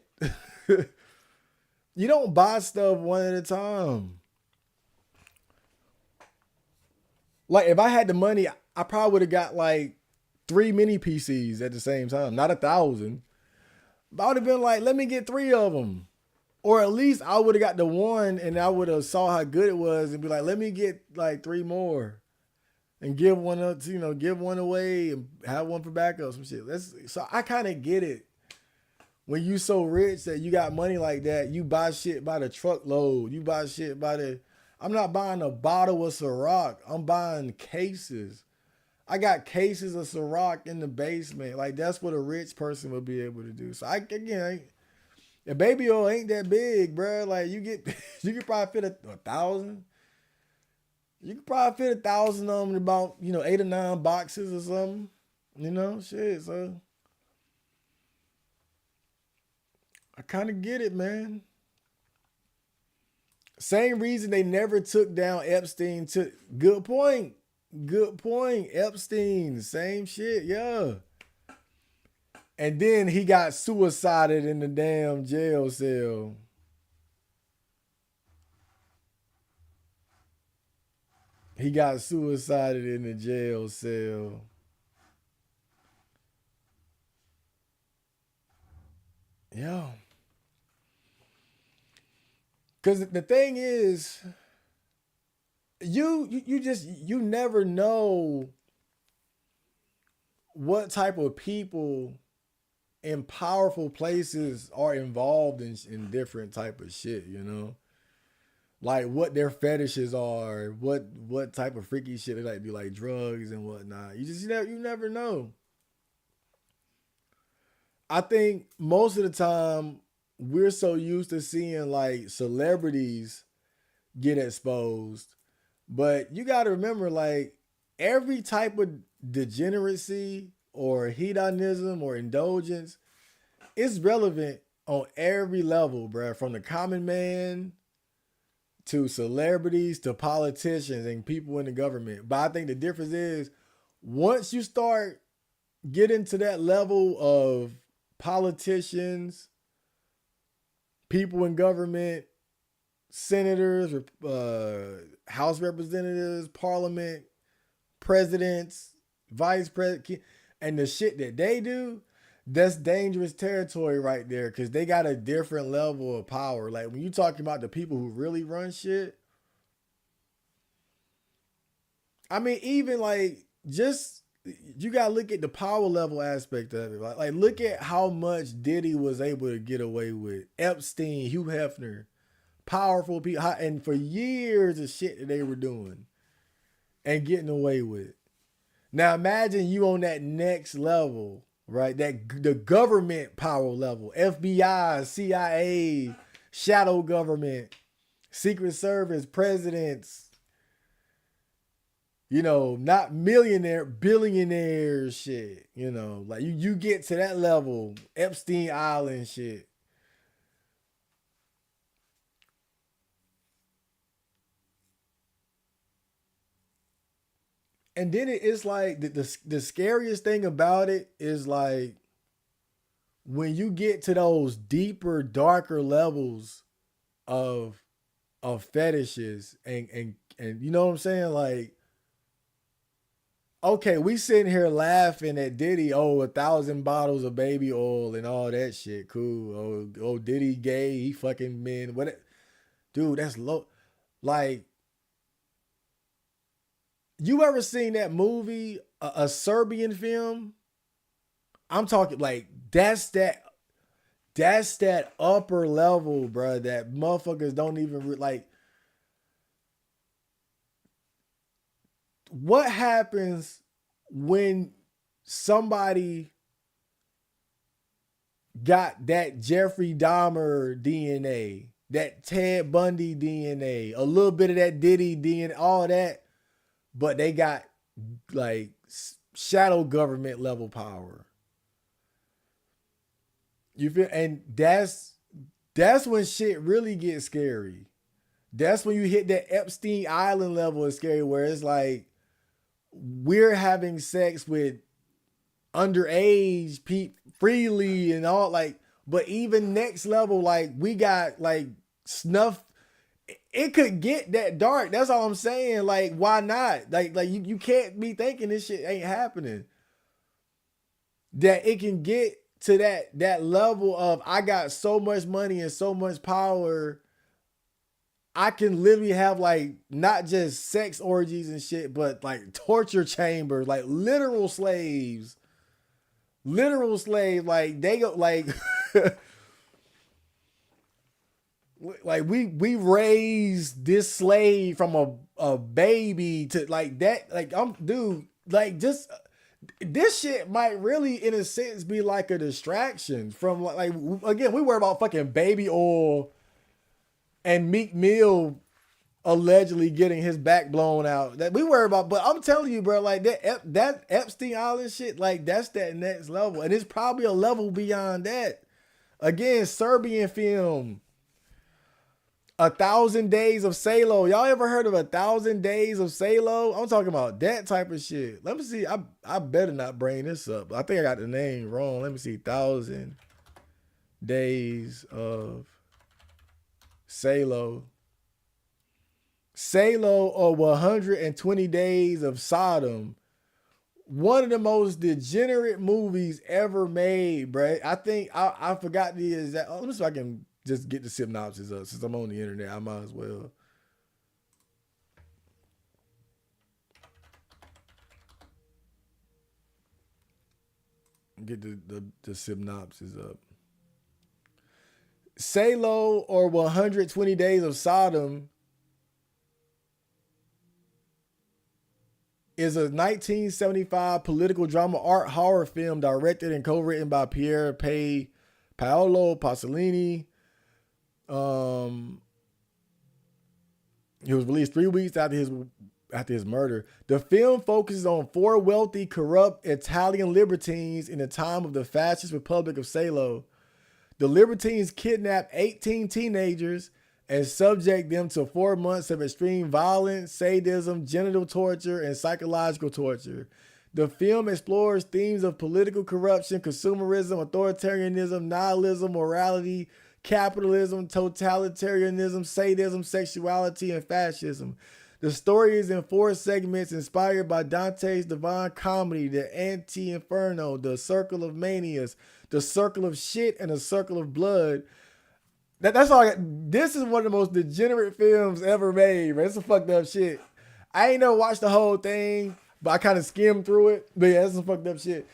You don't buy stuff one at a time. Like, if I had the money, I probably would have got like 3 mini PCs at the same time, not 1,000. But I would have been like, let me get 3 of them. Or at least I would have got the one and I would have saw how good it was and be like, let me get like 3 more and give one up, give one away and have one for backup, some shit. So I kind of get it. When you so rich that you got money like that, you buy shit by the truckload. You buy shit by I'm not buying a bottle of Ciroc. I'm buying cases. I got cases of Ciroc in the basement. Like, that's what a rich person would be able to do. So the baby oil ain't that big, bro. Like, you could probably fit 1,000. You could probably fit 1,000 of them in about, 8 or 9 boxes or something. Shit, so. I kind of get it, man. Same reason they never took down Epstein. Good point. Good point. Epstein, same shit. Yeah. And then he got suicided in the damn jail cell. He got suicided in the jail cell. Yeah. Cause the thing is, you never know what type of people in powerful places are involved in different type of shit, you know? Like what their fetishes are, what type of freaky shit they like to do, like drugs and whatnot. You never know. I think most of the time we're so used to seeing like celebrities get exposed, but you got to remember like every type of degeneracy or hedonism or indulgence is relevant on every level, bruh. From the common man to celebrities to politicians and people in the government. But I think the difference is once you start getting to that level of politicians, people in government, senators, House representatives, parliament, presidents, vice president, and the shit that they do, that's dangerous territory right there because they got a different level of power. Like when you talking about the people who really run shit, I mean, even like just you gotta look at the power level aspect of it. Like look at how much Diddy was able to get away with. Epstein, Hugh Hefner, powerful people, and for years of shit that they were doing and getting away with. Now imagine you on that next level, right? That the government power level, FBI, CIA, shadow government, Secret Service, presidents, you know, not millionaire, billionaire shit, you know, like you get to that level, Epstein Island shit. And then it's like the scariest thing about it is like when you get to those deeper, darker levels of fetishes and you know what I'm saying? Like, okay, we sitting here laughing at Diddy, oh, 1,000 bottles of baby oil and all that shit. Cool. Oh, Diddy gay, he fucking men. What dude, that's low. Like, you ever seen that movie, a Serbian film? I'm talking like that's that upper level, bro. That motherfuckers don't even like. What happens when somebody got that Jeffrey Dahmer DNA, that Ted Bundy DNA, a little bit of that Diddy DNA, all that, but they got like shadow government level power. You feel? And that's when shit really gets scary. That's when you hit that Epstein Island level of scary where it's like we're having sex with underage people freely and all like, but even next level, like we got like snuff. It could get that dark. That's all I'm saying. Like, why not? Like you can't be thinking this shit ain't happening. That it can get to that level of I got so much money and so much power. I can literally have like not just sex orgies and shit, but like torture chambers, like literal slaves. Like they go like, like we raised this slave from a baby to like that. Like I'm dude, like just this shit might really in a sense be like a distraction from like again we worry about fucking baby oil and Meek Mill allegedly getting his back blown out. That we worry about, but I'm telling you, bro, like that Epstein Island shit, like that's that next level, and it's probably a level beyond that Again, Serbian film. 1,000 Days of Salo. Y'all ever heard of 1,000 Days of Salo? I'm talking about that type of shit. Let me see. I better not bring this up. I think I got the name wrong. Let me see. 1,000 Days of Salo. Salo or 120 Days of Sodom. One of the most degenerate movies ever made, bruh. I think I forgot the exact. Let me see if I can just get the synopsis up. Since I'm on the internet, I might as well. Get the synopsis up. Salo or 120 Days of Sodom is a 1975 political drama art horror film directed and co-written by Paolo Pasolini. He was released 3 weeks after his murder. The film focuses on 4 wealthy, corrupt Italian libertines in the time of the fascist Republic of Salo. The libertines kidnap 18 teenagers and subject them to 4 months of extreme violence, sadism, genital torture, and psychological torture. The film explores themes of political corruption, consumerism, authoritarianism, nihilism, morality, capitalism, totalitarianism, sadism, sexuality, and fascism. The story is in 4 segments inspired by Dante's Divine Comedy, the Anti-Inferno, the Circle of Manias, the Circle of Shit, and the Circle of Blood. That's all I got. This is one of the most degenerate films ever made, man. It's some fucked up shit. I ain't never watched the whole thing, but I kind of skimmed through it. But yeah, that's some fucked up shit.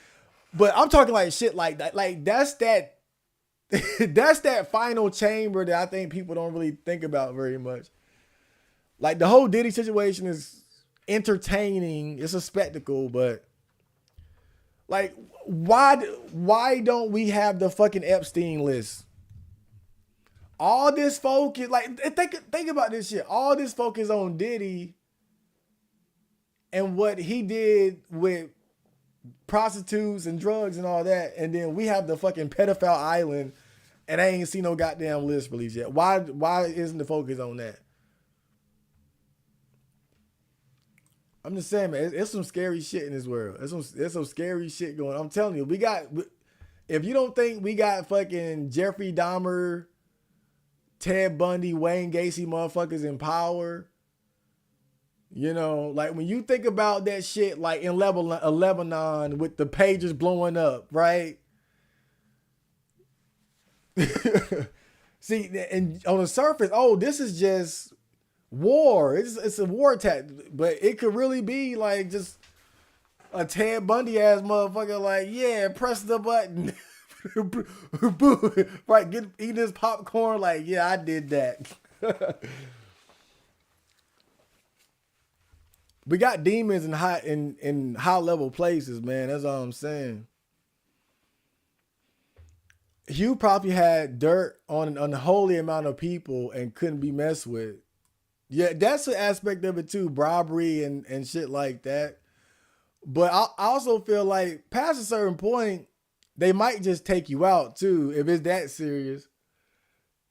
But I'm talking like shit like that. Like that's that that's that final chamber that I think people don't really think about very much. Like the whole Diddy situation is entertaining. It's a spectacle, but like why don't we have the fucking Epstein list? All this focus, like think about this shit. All this focus on Diddy and what he did with prostitutes and drugs and all that, and then we have the fucking pedophile island, and I ain't seen no goddamn list released yet. Why isn't the focus on that? I'm just saying, man, it's some scary shit in this world. There's some scary shit going on. I'm telling you, if you don't think we got fucking Jeffrey Dahmer, Ted Bundy, Wayne Gacy motherfuckers in power, you know, like when you think about that shit, like in Lebanon with the pages blowing up, right? See, and on the surface, oh, this is just war. It's a war attack, but it could really be like just a Ted Bundy ass motherfucker. Like, yeah, press the button. Right, eat this popcorn. Like, yeah, I did that. We got demons in high level places, man. That's all I'm saying. Hugh probably had dirt on an unholy amount of people and couldn't be messed with. Yeah, that's an aspect of it too, robbery and shit like that. But I also feel like past a certain point, they might just take you out too. If it's that serious,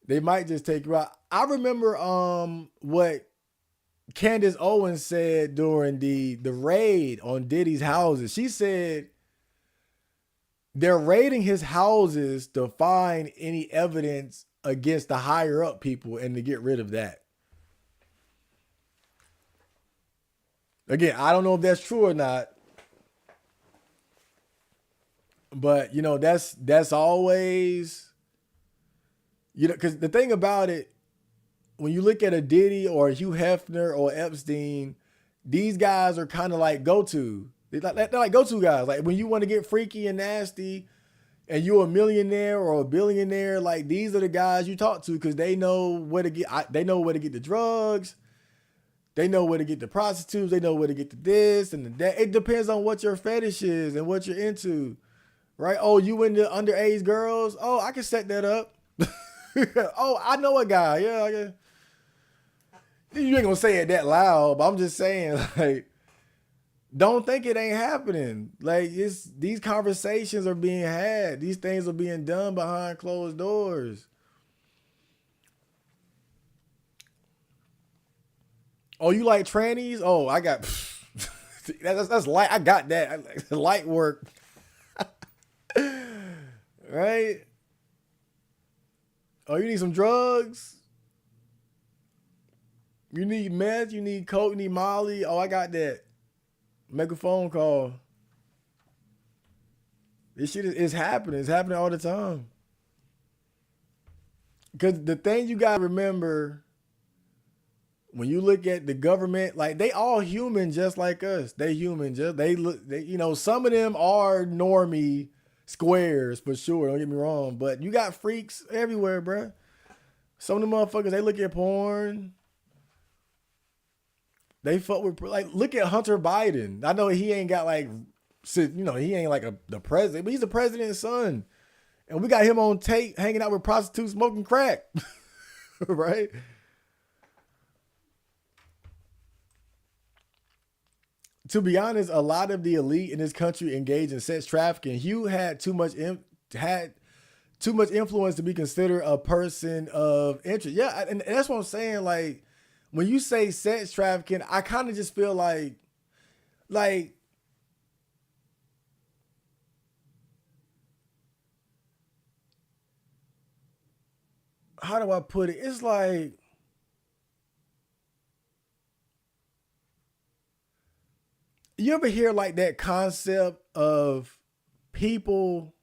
they might just take you out. I remember what Candace Owens said during the raid on Diddy's houses. She said they're raiding his houses to find any evidence against the higher up people and to get rid of that. Again, I don't know if that's true or not. But, you know, that's always, you know, because the thing about it, when you look at a Diddy or a Hugh Hefner or Epstein, these guys are kind of like go-to. They're like go-to guys. Like when you want to get freaky and nasty and you're a millionaire or a billionaire, like these are the guys you talk to because they know where to get. They know where to get the drugs. They know where to get the prostitutes. They know where to get the this and the that. It depends on what your fetish is and what you're into. Right? Oh, you into underage girls? Oh, I can set that up. Oh, I know a guy. Yeah, I can. You ain't gonna say it that loud, but I'm just saying, like, Don't think it ain't happening. Like it's these conversations are being had. These things are being done behind closed doors. Oh, you like trannies? Oh, I got that's light. I got that light work, right? Oh, you need some drugs? You need meth? You need coke? You need Molly? Oh, I got that. Make a phone call. This shit is happening. It's happening all the time. Because the thing you gotta remember when you look at the government, like they all human just like us. They human, just they look. They, some of them are normie squares for sure. Don't get me wrong, but you got freaks everywhere, bruh. Some of them motherfuckers they look at porn. They fuck with like look at Hunter Biden. I know he ain't got like, he ain't like the president, but he's the president's son, and we got him on tape hanging out with prostitutes smoking crack, right? To be honest, a lot of the elite in this country engage in sex trafficking. Hugh had had too much influence to be considered a person of interest. Yeah, and that's what I'm saying. Like when you say sex trafficking, I kind of just feel like how do I put it? It's like you ever hear like that concept of people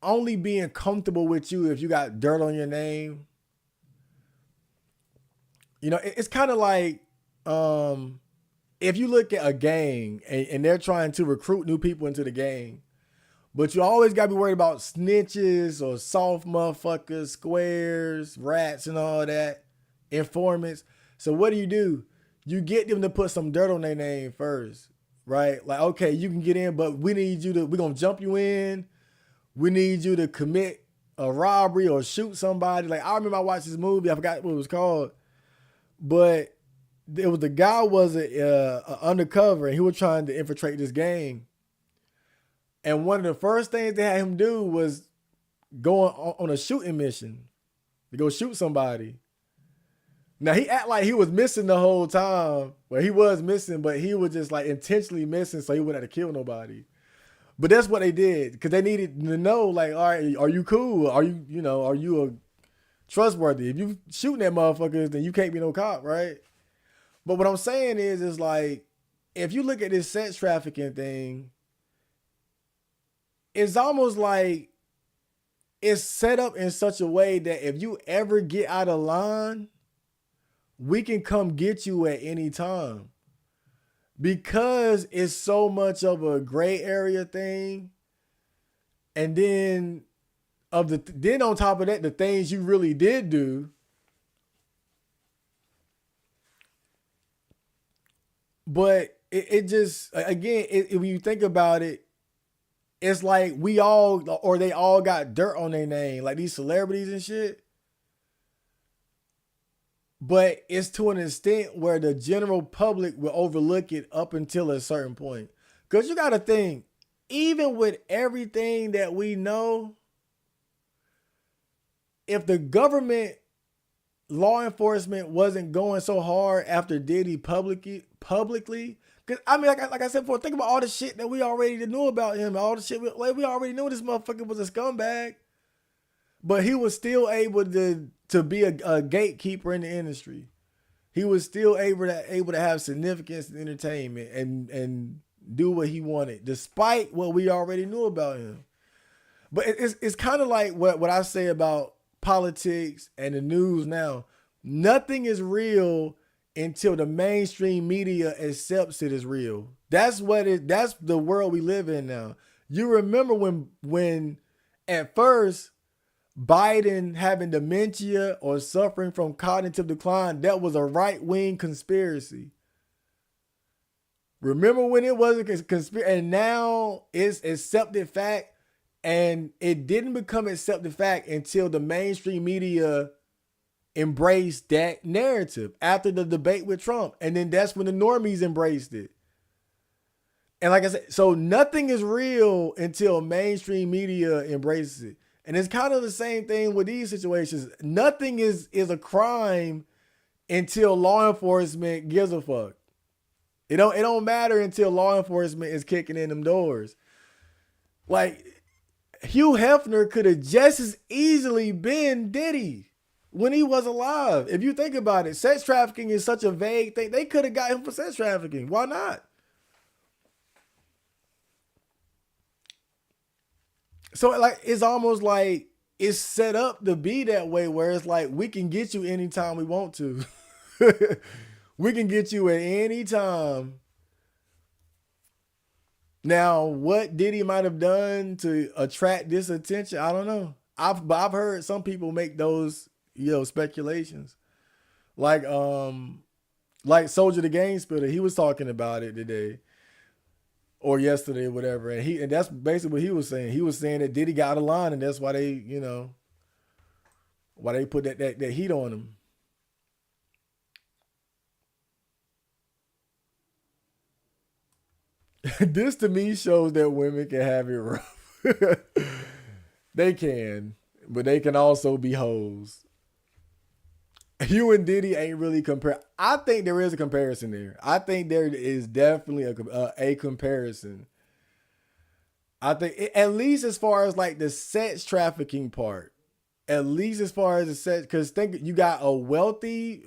only being comfortable with you if you got dirt on your name. It's kind of like if you look at a gang and they're trying to recruit new people into the gang, but you always got to be worried about snitches or soft motherfuckers, squares, rats, and all that, informants. So what do? You get them to put some dirt on their name first, right? Like, okay, you can get in, but we're going to jump you in. We need you to commit a robbery or shoot somebody. Like, I remember I watched this movie. I forgot what it was called. But the guy was a undercover, and he was trying to infiltrate this gang. And one of the first things they had him do was go on a shooting mission to go shoot somebody. Now, he act like he was missing the whole time. Well, he was missing, but he was just like intentionally missing so he wouldn't have to kill nobody. But that's what they did because they needed to know, like, all right, are you cool? Are you a trustworthy? If you shooting at motherfuckers, then you can't be no cop, right? But what I'm saying is like, if you look at this sex trafficking thing, it's almost like it's set up in such a way that if you ever get out of line, we can come get you at any time. Because it's so much of a gray area thing. And then then on top of that, the things you really did do. But it just, again, when you think about it, it's like they all got dirt on their name, like these celebrities and shit. But it's to an extent where the general public will overlook it up until a certain point. Because you got to think, even with everything that we know, if the government law enforcement wasn't going so hard after Diddy publicly, because I mean, like I said before, think about all the shit that we already knew about him, all the shit we already knew this motherfucker was a scumbag, but he was still able to be a gatekeeper in the industry. He was still able to have significance in entertainment and do what he wanted, despite what we already knew about him. But it's kind of like what I say about politics and the news now. Nothing is real until the mainstream media accepts it as real. That's the world we live in now. You remember when at first Biden having dementia or suffering from cognitive decline, that was a right-wing conspiracy. Remember when it was a conspiracy, and now it's accepted fact, and it didn't become accepted fact until the mainstream media embraced that narrative after the debate with Trump. And then that's when the normies embraced it. And like I said, so nothing is real until mainstream media embraces it. And it's kind of the same thing with these situations. Nothing is a crime until law enforcement gives a fuck. It don't matter until law enforcement is kicking in them doors. Like Hugh Hefner could have just as easily been Diddy when he was alive. If you think about it, sex trafficking is such a vague thing. They could have got him for sex trafficking. Why not? So like it's almost like it's set up to be that way where it's like we can get you anytime we want to. We can get you at any time. Now, what Diddy might have done to attract this attention, I don't know. I've heard some people make those speculations. Like like Soldier the Game Spitter, he was talking about it today or yesterday or whatever, and that's basically what he was saying. He was saying that Diddy got out of line, and that's why they put that heat on him. This to me shows that women can have it rough. They can, but they can also be hoes. You and Diddy ain't really compare. I think there is a comparison there. I think there is definitely a comparison. I think at least as far as like the sex trafficking part, at least as far as the sex, because think you got a wealthy,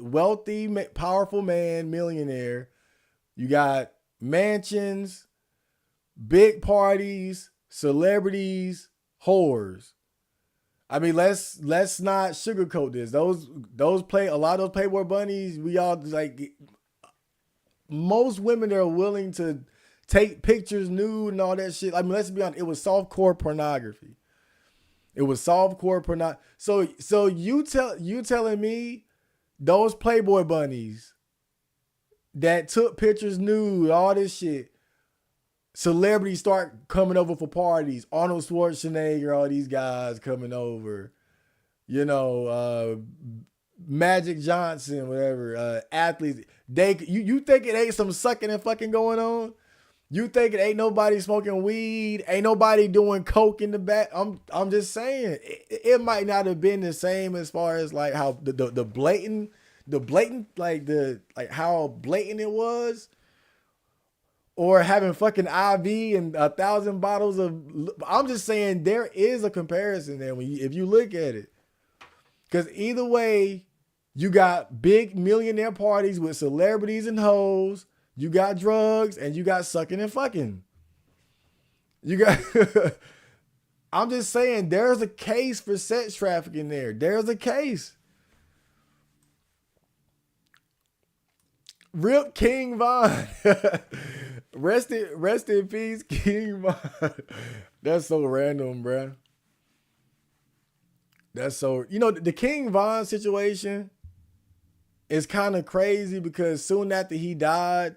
powerful man, millionaire. You got mansions, big parties, celebrities, whores. I mean, let's not sugarcoat this. Those play a lot of those Playboy bunnies. We all like most women are willing to take pictures nude and all that shit. I mean, let's be honest. It was softcore pornography. It was softcore pornography. So you telling me those Playboy bunnies that took pictures nude, all this shit. Celebrities start coming over for parties. Arnold Schwarzenegger, all these guys coming over. Magic Johnson, whatever. Athletes. You think it ain't some sucking and fucking going on? You think it ain't nobody smoking weed? Ain't nobody doing coke in the back? I'm just saying it might not have been the same as far as like how the blatant like how blatant it was. Or having fucking IV and 1,000 bottles of. I'm just saying there is a comparison there if you look at it, because either way, you got big millionaire parties with celebrities and hoes. You got drugs and you got sucking and fucking. You got. I'm just saying there's a case for sex trafficking there. There's a case. Rip King Von. Rest in peace, King Von. That's so random, bruh. That's so, the King Von situation is kind of crazy because soon after he died,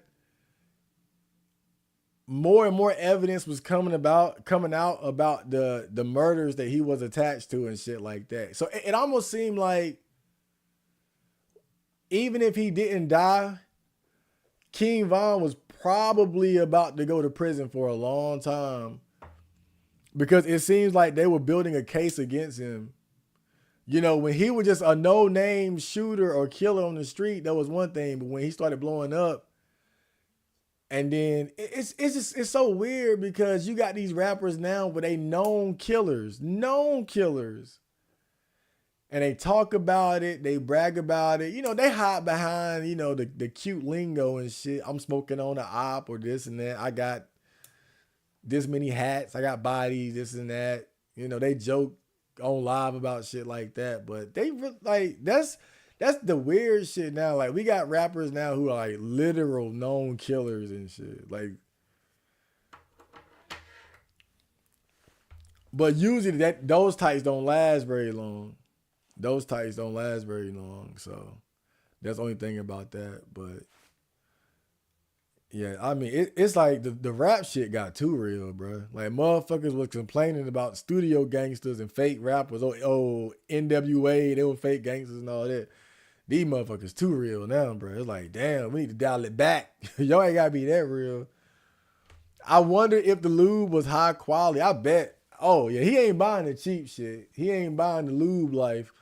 more and more evidence was coming out about the murders that he was attached to and shit like that. So it almost seemed like even if he didn't die, King Von was probably about to go to prison for a long time because it seems like they were building a case against him. When he was just a no-name shooter or killer on the street, that was one thing. But when he started blowing up, and then it's so weird because you got these rappers now where they known killers. And they talk about it, they brag about it. They hide behind, the cute lingo and shit. I'm smoking on an op or this and that. I got this many hats. I got bodies, this and that. They joke on live about shit like that. But they like that's the weird shit now. Like we got rappers now who are like literal known killers and shit. Like, but usually those types don't last very long. So that's the only thing about that. But yeah, I mean, it's like the rap shit got too real, bro. Like motherfuckers was complaining about studio gangsters and fake rappers. Oh, NWA, they were fake gangsters and all that. These motherfuckers too real now, bro. It's like, damn, we need to dial it back. Y'all ain't gotta be that real. I wonder if the lube was high quality. I bet. Oh yeah, he ain't buying the cheap shit. He ain't buying the lube life.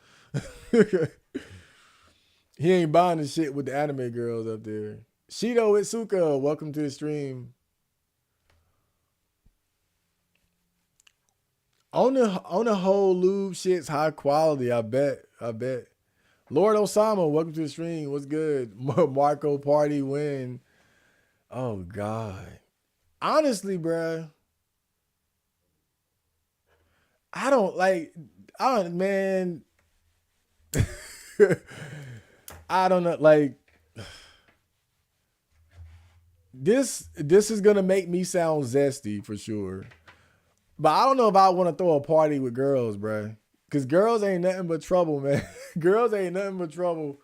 He ain't buying the shit with the anime girls up there. Shido Itsuka, welcome to the stream. On the whole, lube shit's high quality. I bet. I bet. Lord Osama, welcome to the stream. What's good? Marco Party win. Oh God. Honestly, bruh, I don't like. I don't, man. I don't know. Like this. This is gonna make me sound zesty for sure. But I don't know if I want to throw a party with girls, bruh. Cause girls ain't nothing but trouble, man. Girls ain't nothing but trouble.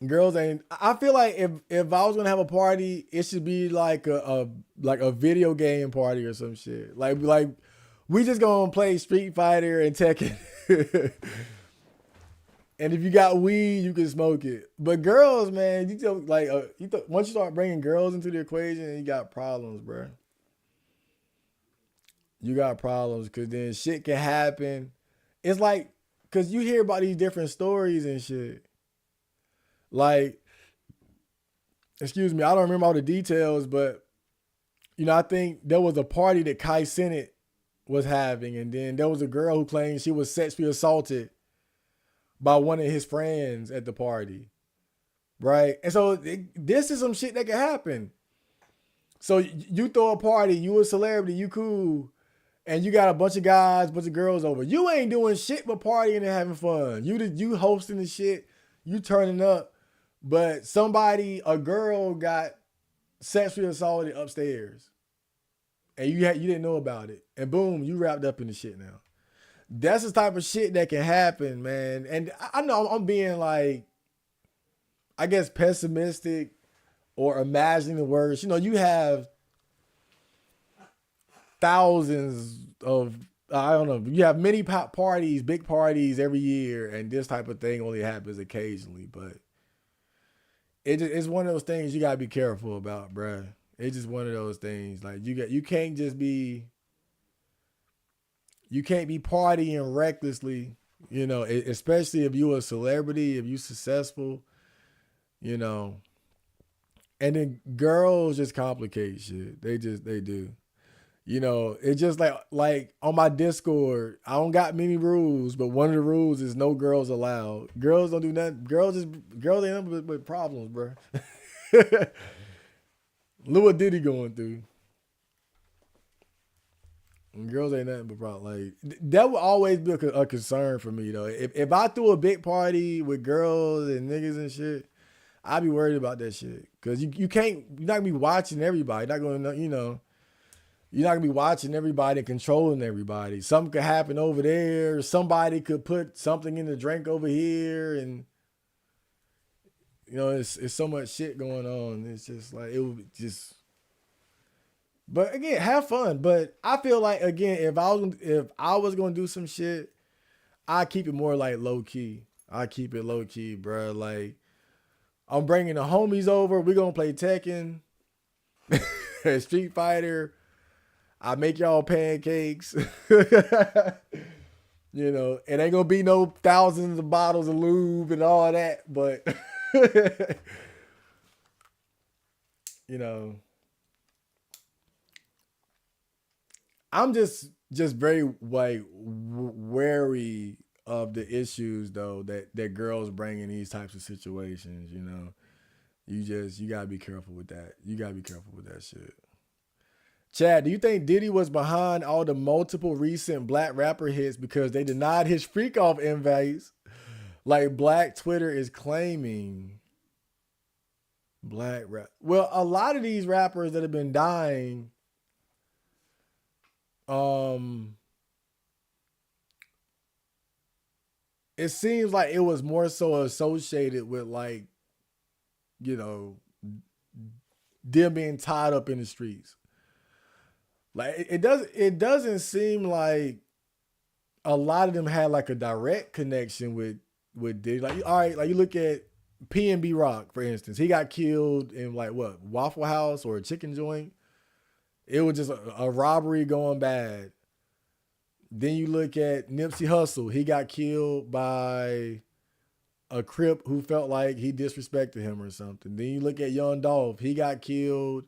Girls ain't. I feel like if I was gonna have a party, it should be like a video game party or some shit. Like we just gonna play Street Fighter and Tekken. And if you got weed, you can smoke it. But girls, man, you tell like once you start bringing girls into the equation, you got problems, bro. You got problems because then shit can happen. It's like because you hear about these different stories and shit. Like, excuse me, I don't remember all the details, but I think there was a party that Kai Cenat was having, and then there was a girl who claimed she was sexually assaulted by one of his friends at the party, right? And so this is some shit that can happen. So you throw a party, you a celebrity, you cool, and you got a bunch of guys, bunch of girls over. You ain't doing shit but partying and having fun. You hosting the shit, you turning up, but a girl got sexually assaulted upstairs, and you didn't know about it, and boom, you wrapped up in the shit now. That's the type of shit that can happen, man. And I know I'm being like, I guess pessimistic or imagining the worst. You have thousands of, I don't know, you have many parties, big parties every year, and this type of thing only happens occasionally. But it's one of those things you gotta be careful about, bruh. It's just one of those things. Like you can't be partying recklessly, especially if you're a celebrity, if you're successful, and then girls just complicate shit. They do. It's just like on my Discord, I don't got many rules, but one of the rules is no girls allowed. Girls don't do nothing. Girls ain't nothing but problems, bro. Look what Diddy going through. Girls ain't nothing but problem. Like that would always be a concern for me though. If I threw a big party with girls and niggas and shit, I'd be worried about that shit. Cause you're not gonna be watching everybody. You're not gonna be watching everybody and controlling everybody. Something could happen over there. Somebody could put something in the drink over here, and it's so much shit going on. It's just like it would just. But again, have fun. But I feel like again, if I was gonna do some shit, I keep it more like low key. I keep it low key, bro. Like I'm bringing the homies over. We gonna play Tekken, Street Fighter. I make y'all pancakes. It ain't gonna be no thousands of bottles of lube and all that, but I'm just very like wary of the issues though that girls bring in these types of situations. You gotta be careful with that. You gotta be careful with that shit. Chad, do you think Diddy was behind all the multiple recent black rapper hits because they denied his freak off invites, like Black Twitter is claiming? Black rap. Well, a lot of these rappers that have been dying, it seems like it was more so associated with like, them being tied up in the streets. Like it doesn't seem like a lot of them had like a direct connection with Diddy. Like all right, like you look at P&B Rock, for instance, he got killed in like what, Waffle House or a chicken joint. It was just a robbery going bad. Then you look at Nipsey Hussle. He got killed by a Crip who felt like he disrespected him or something. Then you look at Young Dolph. He got killed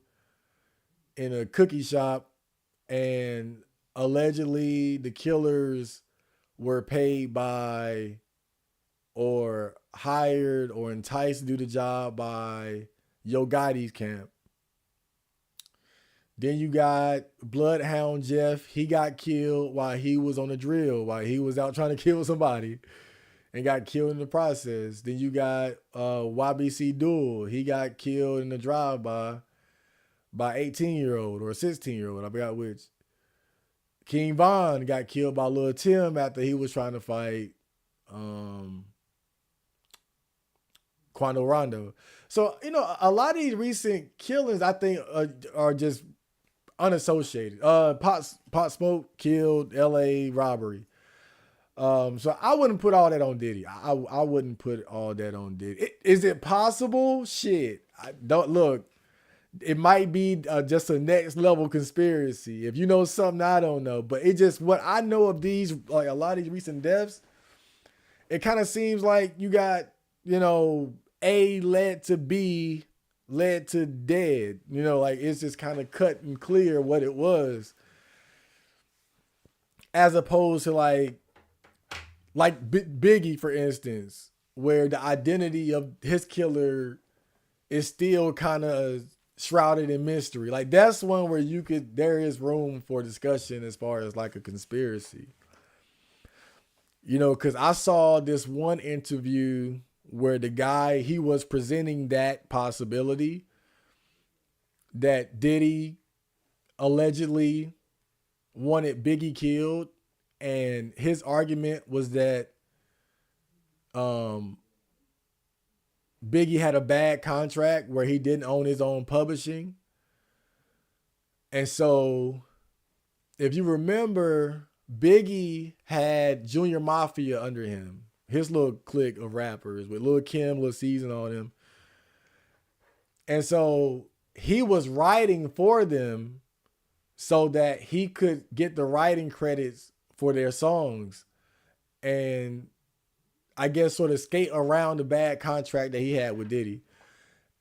in a cookie shop, and allegedly the killers were paid by or hired or enticed to do the job by Yo Gotti's camp. Then you got Bloodhound Jeff. He got killed while he was on the drill, while he was out trying to kill somebody and got killed in the process. Then you got YBC Duel. He got killed in the drive-by by 18-year-old or 16-year-old. I forgot which. King Von got killed by Lil Tim after he was trying to fight Quando Rondo. So, a lot of these recent killings, I think, are just unassociated. Pot Smoke killed LA robbery. So I wouldn't put all that on Diddy. I wouldn't put all that on Diddy. Is it possible? Shit. I don't look. It might be just a next level conspiracy. If you know something I don't know, but it just what I know of these, like a lot of these recent deaths, it kind of seems like you got, A led to B led to dead. Like it's just kind of cut and clear what it was, as opposed to like Biggie, for instance, where the identity of his killer is still kind of shrouded in mystery. Like that's one where there is room for discussion as far as like a conspiracy. Because I saw this one interview where the guy, he was presenting that possibility that Diddy allegedly wanted Biggie killed. And his argument was that Biggie had a bad contract where he didn't own his own publishing. And so, if you remember, Biggie had Junior Mafia under him, his little clique of rappers with Lil Kim, Lil Season on him. And so, he was writing for them so that he could get the writing credits for their songs, and I guess sort of skate around the bad contract that he had with Diddy.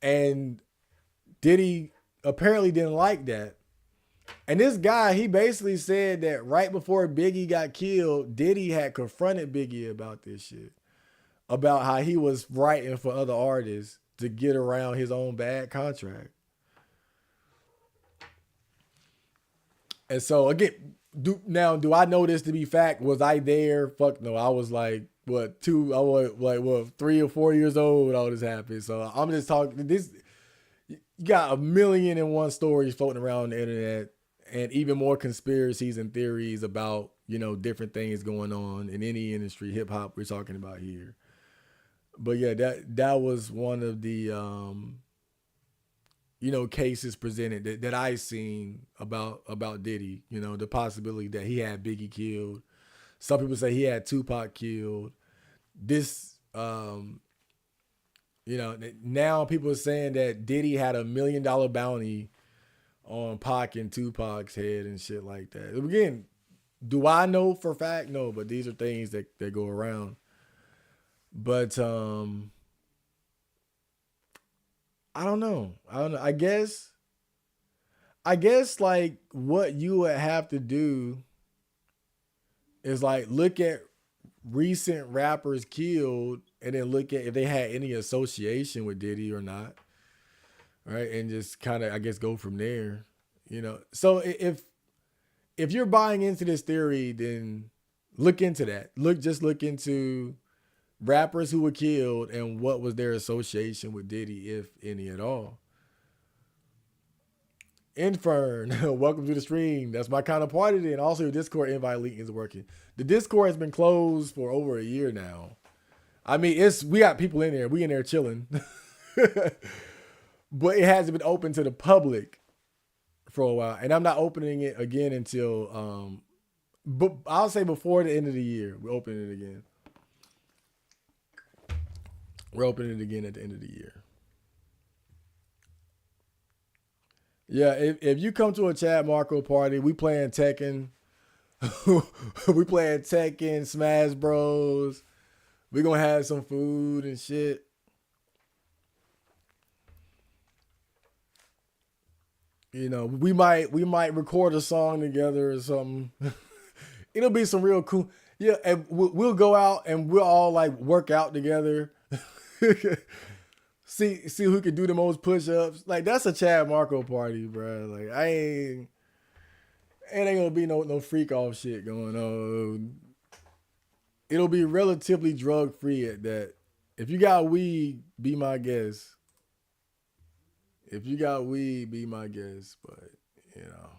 And Diddy apparently didn't like that. And this guy, he basically said that right before Biggie got killed, Diddy had confronted Biggie about this shit, about how he was writing for other artists to get around his own bad contract. And so again, do I know this to be fact? Was I there? Fuck no. I was like, I was 3 or 4 years old when all this happened. So I'm just talking this. You got 1,000,001 stories floating around the internet, and even more conspiracies and theories about, different things going on in any industry, hip hop we're talking about here. But yeah, that was one of the, cases presented that I seen about Diddy, the possibility that he had Biggie killed. Some people say he had Tupac killed. This, now people are saying that Diddy had $1 million bounty on Pac and Tupac's head and shit like that. Again, do I know for a fact? No, but these are things that go around. But, I don't know. I guess like what you would have to do is like look at recent rappers killed and then look at if they had any association with Diddy or not. Right. And just kind of, I guess, go from there, So if you're buying into this theory, then look into that. Look into rappers who were killed and what was their association with Diddy, if any at all. Infern, welcome to the stream. That's my kind of party. And also your Discord invite link is working. The Discord has been closed for over a year now. I mean, we got people in there. We in there chilling. But it hasn't been open to the public for a while. And I'm not opening it again until, but I'll say before the end of the year, we're opening it again. We're opening it again at the end of the year. Yeah, if you come to a Chad Marco party, we playing Tekken. We playing Tekken, Smash Bros. We gonna have some food and shit. You know, we might record a song together or something. It'll be some real cool. Yeah, and we'll go out and we'll all like work out together. See who can do the most push-ups. Like that's a Chad Marco party, bro. Like it ain't gonna be no freak off shit going on. It'll be relatively drug free at that. If you got weed, be my guest. If you got weed, be my guest. But you know,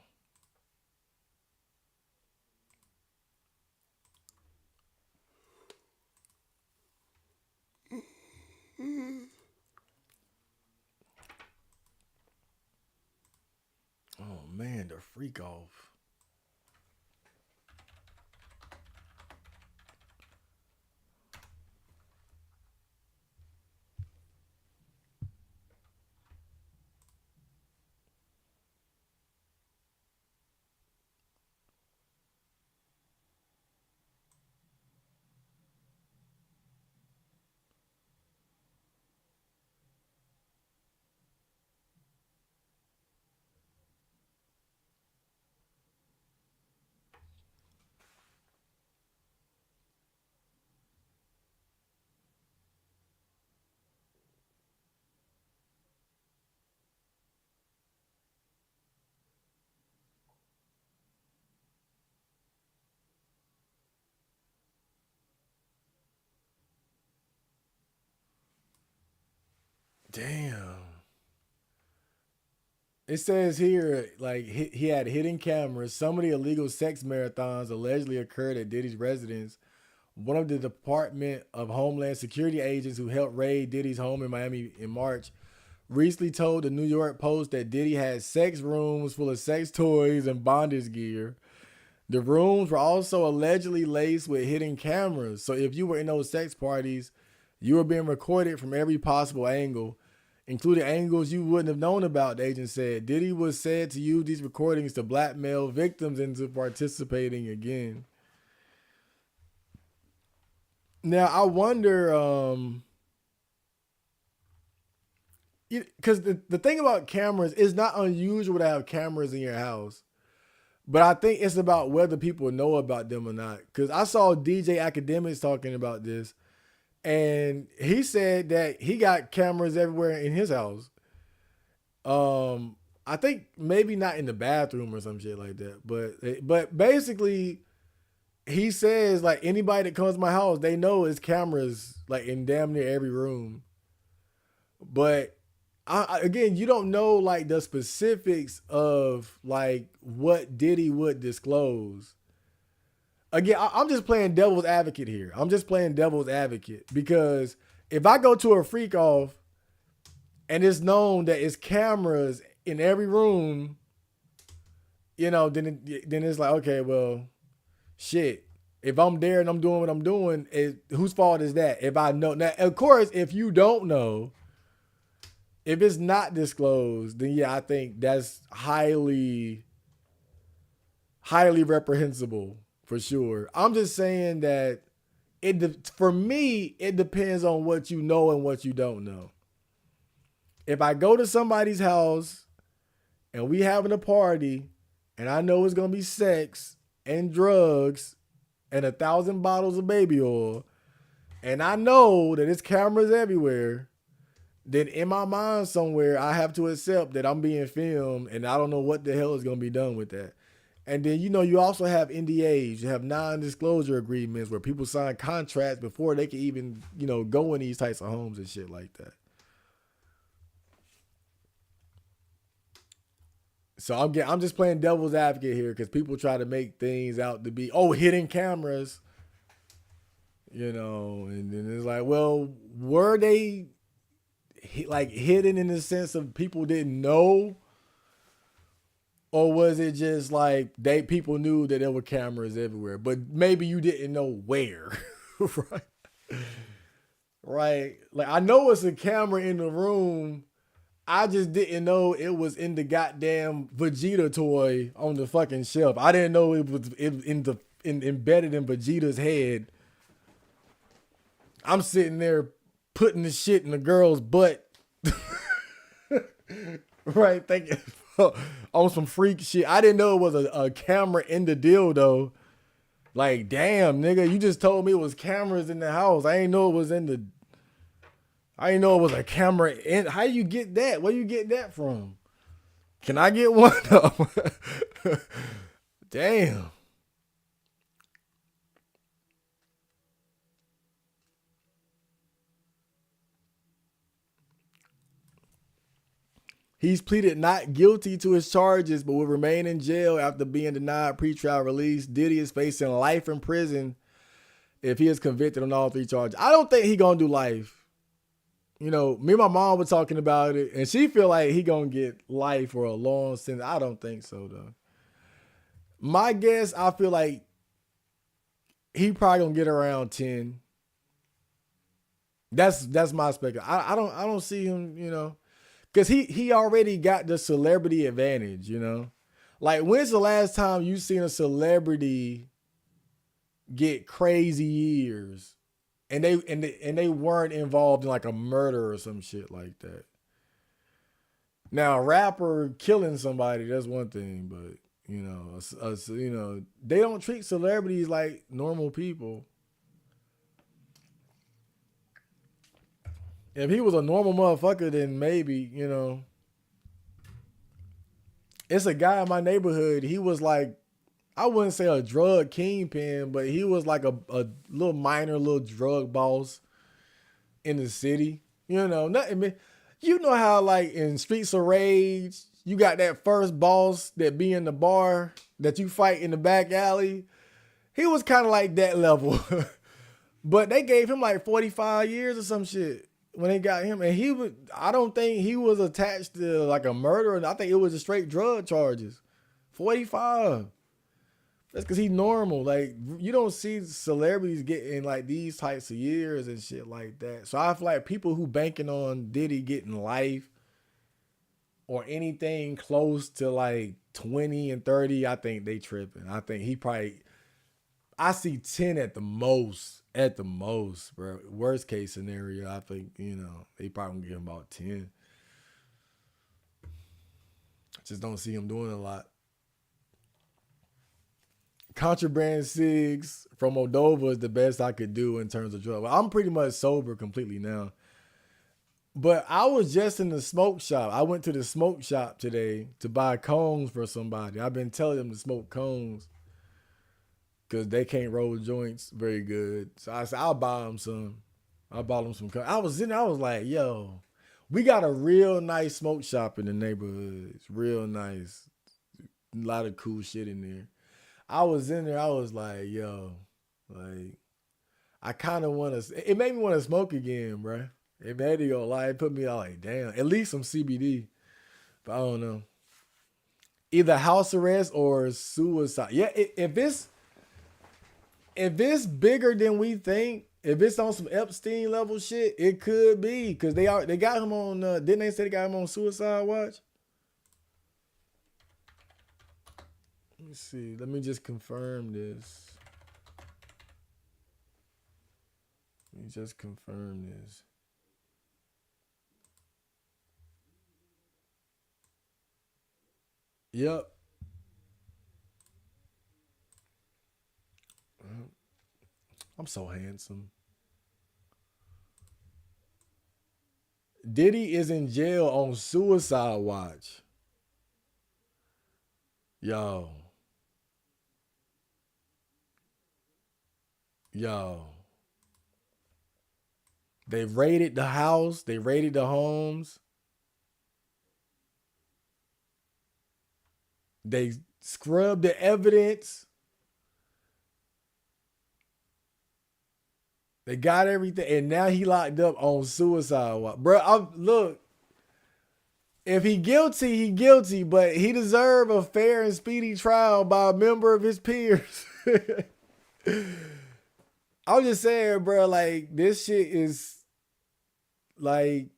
oh man, the freak off. Damn. It says here, like he had hidden cameras. Some of the illegal sex marathons allegedly occurred at Diddy's residence. One of the Department of Homeland Security agents who helped raid Diddy's home in Miami in March recently told the New York Post that Diddy had sex rooms full of sex toys and bondage gear. The rooms were also allegedly laced with hidden cameras. So if you were in those sex parties, you were being recorded from every possible angle, including angles you wouldn't have known about, the agent said. Diddy was said to use these recordings to blackmail victims into participating again. Now, I wonder, because the thing about cameras is not unusual to have cameras in your house. But I think it's about whether people know about them or not. Because I saw DJ Academics talking about this, and he said that he got cameras everywhere in his house. I think maybe not in the bathroom or some shit like that, but basically he says like anybody that comes to my house, they know it's cameras like in damn near every room. But again, you don't know like the specifics of like what Diddy would disclose. Again, I'm just playing devil's advocate here. I'm just playing devil's advocate because if I go to a freak off and it's known that it's cameras in every room, you know, then it's like, okay, well, shit. If I'm there and I'm doing what I'm doing, whose fault is that? If I know now, of course, if you don't know, if it's not disclosed, then yeah, I think that's highly reprehensible for sure. I'm just saying that for me, it depends on what you know and what you don't know. If I go to somebody's house and we having a party and I know it's gonna be sex and drugs and 1,000 bottles of baby oil, and I know that it's cameras everywhere, then in my mind somewhere I have to accept that I'm being filmed and I don't know what the hell is gonna be done with that. And then, you know, you also have NDAs, you have non-disclosure agreements where people sign contracts before they can even, you know, go in these types of homes and shit like that. So I'm just playing devil's advocate here because people try to make things out to be, oh, hidden cameras, you know, and then it's like, well, were they like hidden in the sense of people didn't know, or was it just like people knew that there were cameras everywhere, but maybe you didn't know where, right? Right. Like I know it's a camera in the room. I just didn't know it was in the goddamn Vegeta toy on the fucking shelf. I didn't know it was embedded in Vegeta's head. I'm sitting there putting the shit in the girl's butt. Right, thinking on some freak shit. I didn't know it was a camera in the dildo. Like, damn, nigga, you just told me it was cameras in the house. I ain't know it was in the. I didn't know it was a camera in. How you get that? Where you get that from? Can I get one? Damn. He's pleaded not guilty to his charges, but will remain in jail after being denied pretrial release. Diddy is facing life in prison if he is convicted on all three charges. I don't think he gonna do life. You know, me and my mom were talking about it, and she feel like he gonna get life for a long sentence. I don't think so though. My guess, I feel like he probably gonna get around 10. That's my speculation. I don't see him, you know. Cause he already got the celebrity advantage, you know. Like, when's the last time you seen a celebrity get crazy years, and they weren't involved in like a murder or some shit like that? Now, a rapper killing somebody, that's one thing, but you know, they don't treat celebrities like normal people. If he was a normal motherfucker, then maybe, you know. It's a guy in my neighborhood. He was like, I wouldn't say a drug kingpin, but he was like a little minor little drug boss in the city. You know, nothing. You know how like in Streets of Rage, you got that first boss that be in the bar that you fight in the back alley. He was kind of like that level. But they gave him like 45 years or some shit when they got him. And I don't think he was attached to like a murder. I think it was a straight drug charges. 45. That's because he's normal. Like, you don't see celebrities getting like these types of years and shit like that. So I feel like people who banking on Diddy getting life or anything close to like 20 and 30, I think they tripping. I think he probably, I see 10 at the most. At the most, bro. Worst case scenario, I think, you know, they probably gonna give him about 10. Just don't see him doing a lot. Contraband cigs from Moldova is the best I could do in terms of drugs. Well, I'm pretty much sober completely now. But I was just in the smoke shop. I went to the smoke shop today to buy cones for somebody. I've been telling them to smoke cones because they can't roll joints very good. So I said, I'll buy them some. I bought them some cones. I was in there, I was like, yo, we got a real nice smoke shop in the neighborhood. It's real nice. A lot of cool shit in there. I was in there, I was like, yo, like, I kind of want to, it made me want to smoke again, bro. It made me go lie. It put me out like, damn, at least some CBD. But I don't know. Either house arrest or suicide. Yeah, if it's bigger than we think, if it's on some Epstein level shit, it could be. Because they got him on, didn't they say they got him on suicide watch? Let me see. Let me just confirm this. Let me just confirm this. Yep. I'm so handsome. Diddy is in jail on suicide watch. Yo. Yo. They raided the house. They raided the homes. They scrubbed the evidence. They got everything, and now he locked up on suicide watch. Bro, look, if he guilty, he guilty, but he deserve a fair and speedy trial by a member of his peers. I'm just saying, bro, like, this shit is, like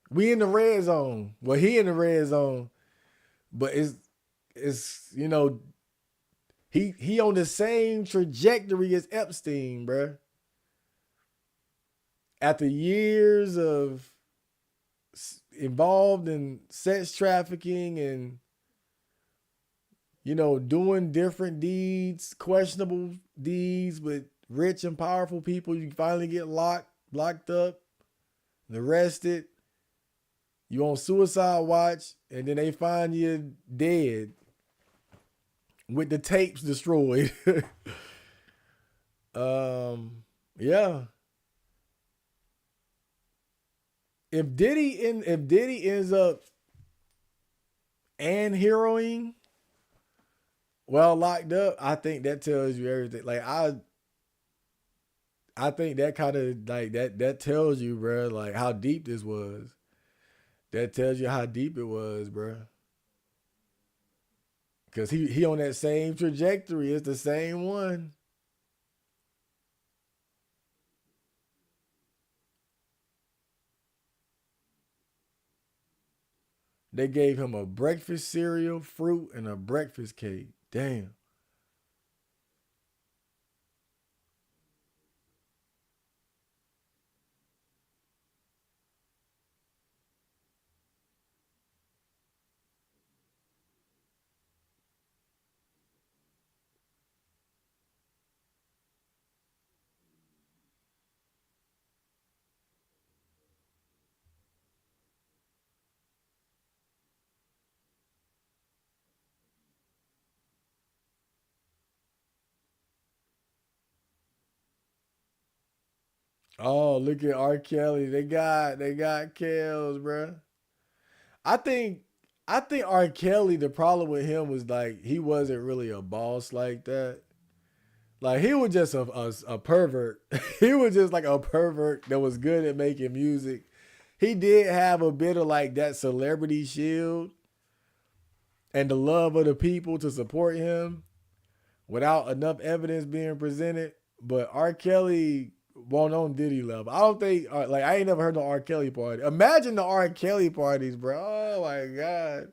we in the red zone. Well, he in the red zone, but it's he on the same trajectory as Epstein, bruh. After years of involved in sex trafficking and doing different deeds, questionable deeds with rich and powerful people, you finally get locked up, and arrested. You on suicide watch, and then they find you dead with the tapes destroyed. Yeah. If Diddy ends up and heroing well locked up, I think that tells you everything. Like I think that kind of like that tells you, bro, like how deep this was. That tells you how deep it was, bro. Cause he on that same trajectory. It's the same one. They gave him a breakfast cereal, fruit, and a breakfast cake. Damn. Oh, look at R. Kelly. They got Kels, bro. I think I think R. Kelly, the problem with him was like he wasn't really a boss like that. Like he was just a pervert. He was just like a pervert that was good at making music. He did have a bit of like that celebrity shield and the love of the people to support him without enough evidence being presented. But R. Kelly won't on Diddy level. I don't think like I ain't never heard no R. Kelly party. Imagine the R. Kelly parties, bro. Oh my god.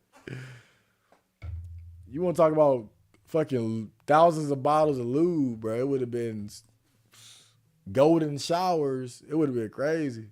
You want to talk about fucking thousands of bottles of lube, bro? It would have been golden showers. It would have been crazy.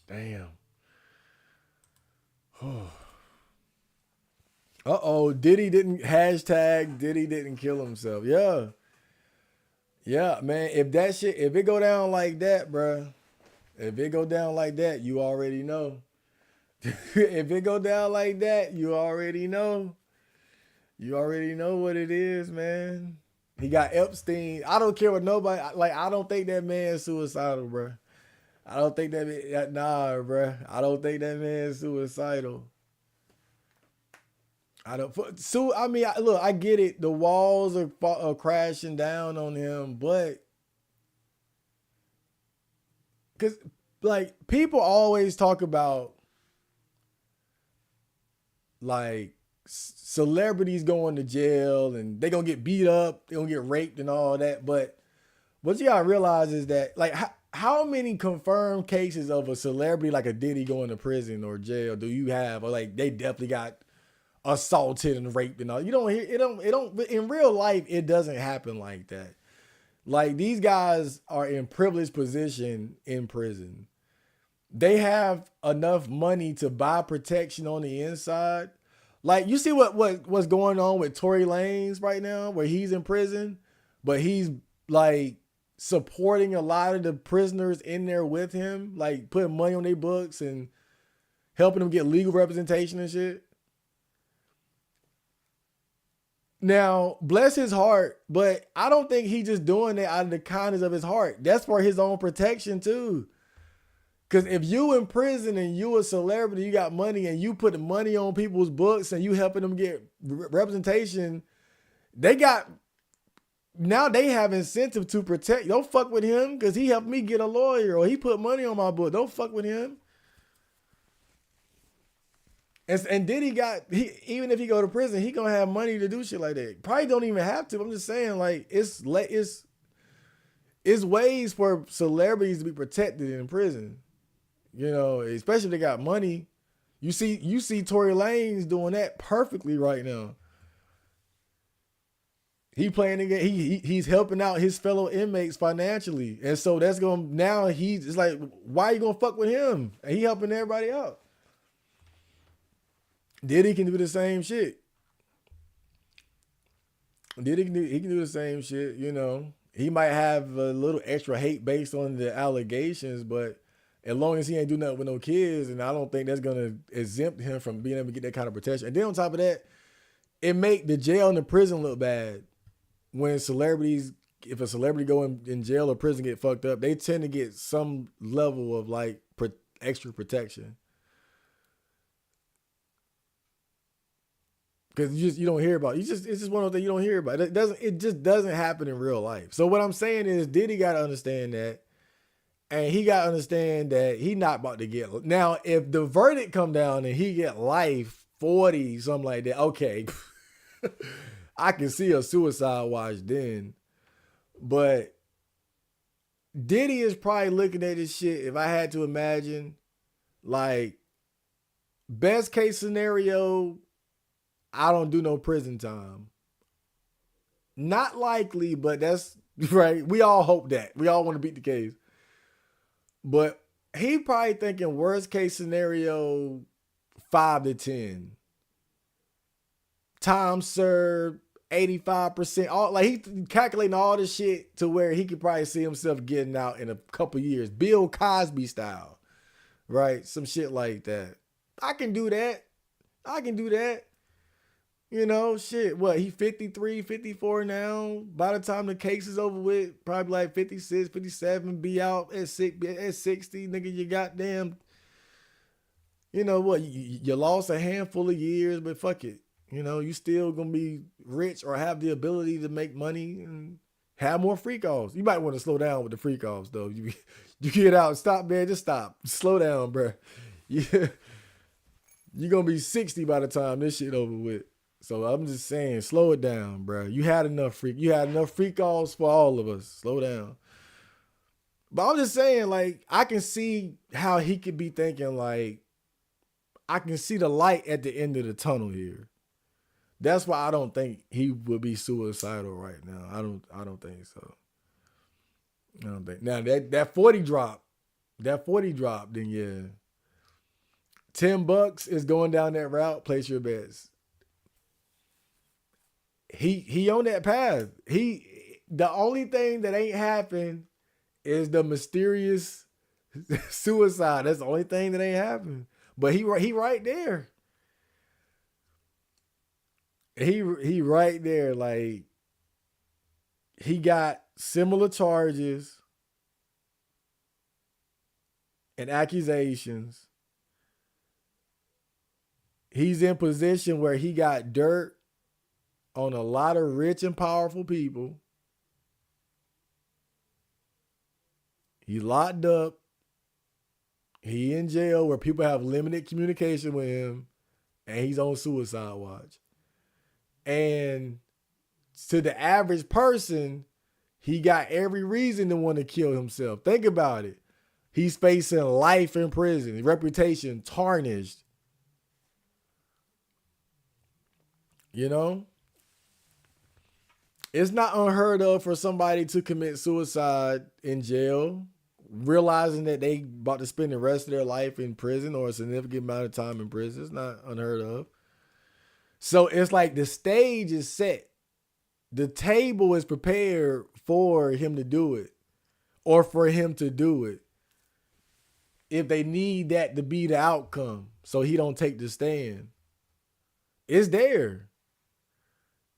Damn. Uh-oh, Diddy didn't kill himself. Yeah. Yeah, man. If it go down like that, bro. If it go down like that, you already know. If it go down like that, you already know. You already know what it is, man. He got Epstein. I don't care what nobody like. I don't think that man's suicidal, bro. I don't think nah, bro. I don't think that man's suicidal. I don't. So I mean, look, I get it. The walls are crashing down on him, but because like people always talk about like celebrities going to jail and they gonna get beat up, they gonna get raped and all that. But what you gotta realize is that like how many confirmed cases of a celebrity like a Diddy going to prison or jail do you have? Or like they definitely got assaulted and raped and all. You don't hear it. Don't in real life. It doesn't happen like that. Like these guys are in privileged position in prison. They have enough money to buy protection on the inside. Like you see what's going on with Tory Lanez right now, where he's in prison, but he's like supporting a lot of the prisoners in there with him, like putting money on their books and helping them get legal representation and shit. Now, bless his heart, but I don't think he's just doing it out of the kindness of his heart. That's for his own protection too. Because if you in prison and you a celebrity, you got money and you putting money on people's books and you helping them get representation, they got, now they have incentive to protect. Don't fuck with him because he helped me get a lawyer or he put money on my book. Don't fuck with him. And Diddy even if he go to prison, he gonna have money to do shit like that. Probably don't even have to. I'm just saying, like, it's ways for celebrities to be protected in prison. You know, especially if they got money. You see Tory Lanez doing that perfectly right now. He's helping out his fellow inmates financially. And so that's going, now it's like, why are you gonna fuck with him? And he helping everybody out. Diddy can do the same shit. He can do the same shit, you know. He might have a little extra hate based on the allegations, but as long as he ain't do nothing with no kids, and I don't think that's gonna exempt him from being able to get that kind of protection. And then on top of that, it make the jail and the prison look bad. When celebrities, if a celebrity go in jail or prison get fucked up, they tend to get some level of like extra protection. Because you don't hear about it. It's just one of the things you don't hear about. It just doesn't happen in real life. So what I'm saying is Diddy got to understand that. And he got to understand that he not about to get. Now, if the verdict come down and he get life, 40, something like that, okay. I can see a suicide watch then. But Diddy is probably looking at this shit, if I had to imagine, like, best case scenario, I don't do no prison time. Not likely, but that's right. We all hope that. We all want to beat the case. But he probably thinking worst case scenario, 5 to 10. Time served, 85%. All like he calculating all this shit to where he could probably see himself getting out in a couple years. Bill Cosby style. Right? Some shit like that. I can do that. You know, shit. What, he 53, 54 now? By the time the case is over with, probably like 56, 57, be out at 60, nigga, you goddamn, you know what, you lost a handful of years, but fuck it. You know, you still gonna be rich or have the ability to make money and have more freak offs. You might want to slow down with the freak offs, though. You get out, stop, man, just stop. Slow down, bro. Yeah. You're gonna be 60 by the time this shit over with. So I'm just saying, slow it down, bro. You had enough freak offs for all of us. Slow down. But I'm just saying, like, I can see how he could be thinking, like, I can see the light at the end of the tunnel here. That's why I don't think he would be suicidal right now. I don't think so. I don't think. Now that 40 drop, then yeah. $10 is going down that route. Place your bets. He on that path. The only thing that ain't happened is the mysterious suicide. That's the only thing that ain't happened. But he right there. He right there. Like, he got similar charges and accusations. He's in position where he got dirt on a lot of rich and powerful people. He locked up. He in jail where people have limited communication with him. And he's on suicide watch. And to the average person, he got every reason to want to kill himself. Think about it. He's facing life in prison. Reputation tarnished. You know? It's not unheard of for somebody to commit suicide in jail, realizing that they about to spend the rest of their life in prison or a significant amount of time in prison. It's not unheard of. So it's like the stage is set. The table is prepared for him to do it or for him to do it if they need that to be the outcome so he don't take the stand. It's there.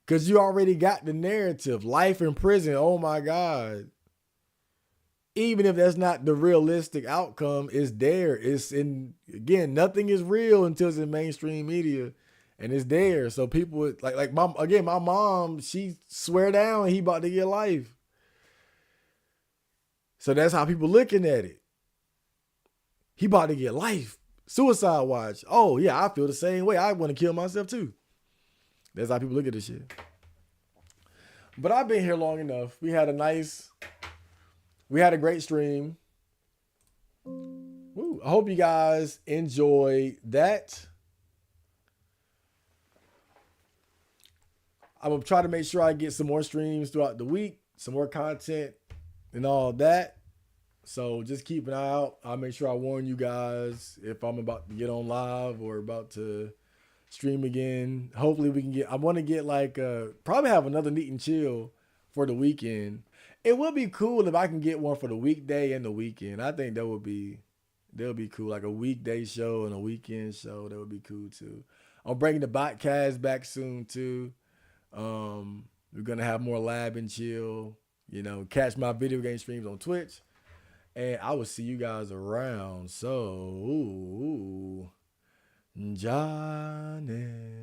Because you already got the narrative. Life in prison. Oh, my God. even if that's not the realistic outcome, it's there. It's in, again, nothing is real until it's in mainstream media, and it's there. So people would like my mom, she swear down he about to get life. So that's how people looking at it. He about to get life. Suicide watch. Oh yeah, I feel the same way. I want to kill myself too. That's how people look at this shit. But I've been here long enough. We had a great stream. Woo. I hope you guys enjoy that. I'm gonna try to make sure I get some more streams throughout the week, some more content and all that. So just keep an eye out. I'll make sure I warn you guys if I'm about to get on live or about to stream again. Hopefully we can I want to get probably have another Neat and Chill for the weekend. It would be cool if I can get one for the weekday and the weekend. I think that would be cool. Like a weekday show and a weekend show. That would be cool too. I'm bringing the podcast back soon too. We're going to have more Lab and Chill. Catch my video game streams on Twitch. And I will see you guys around. So, Johnny.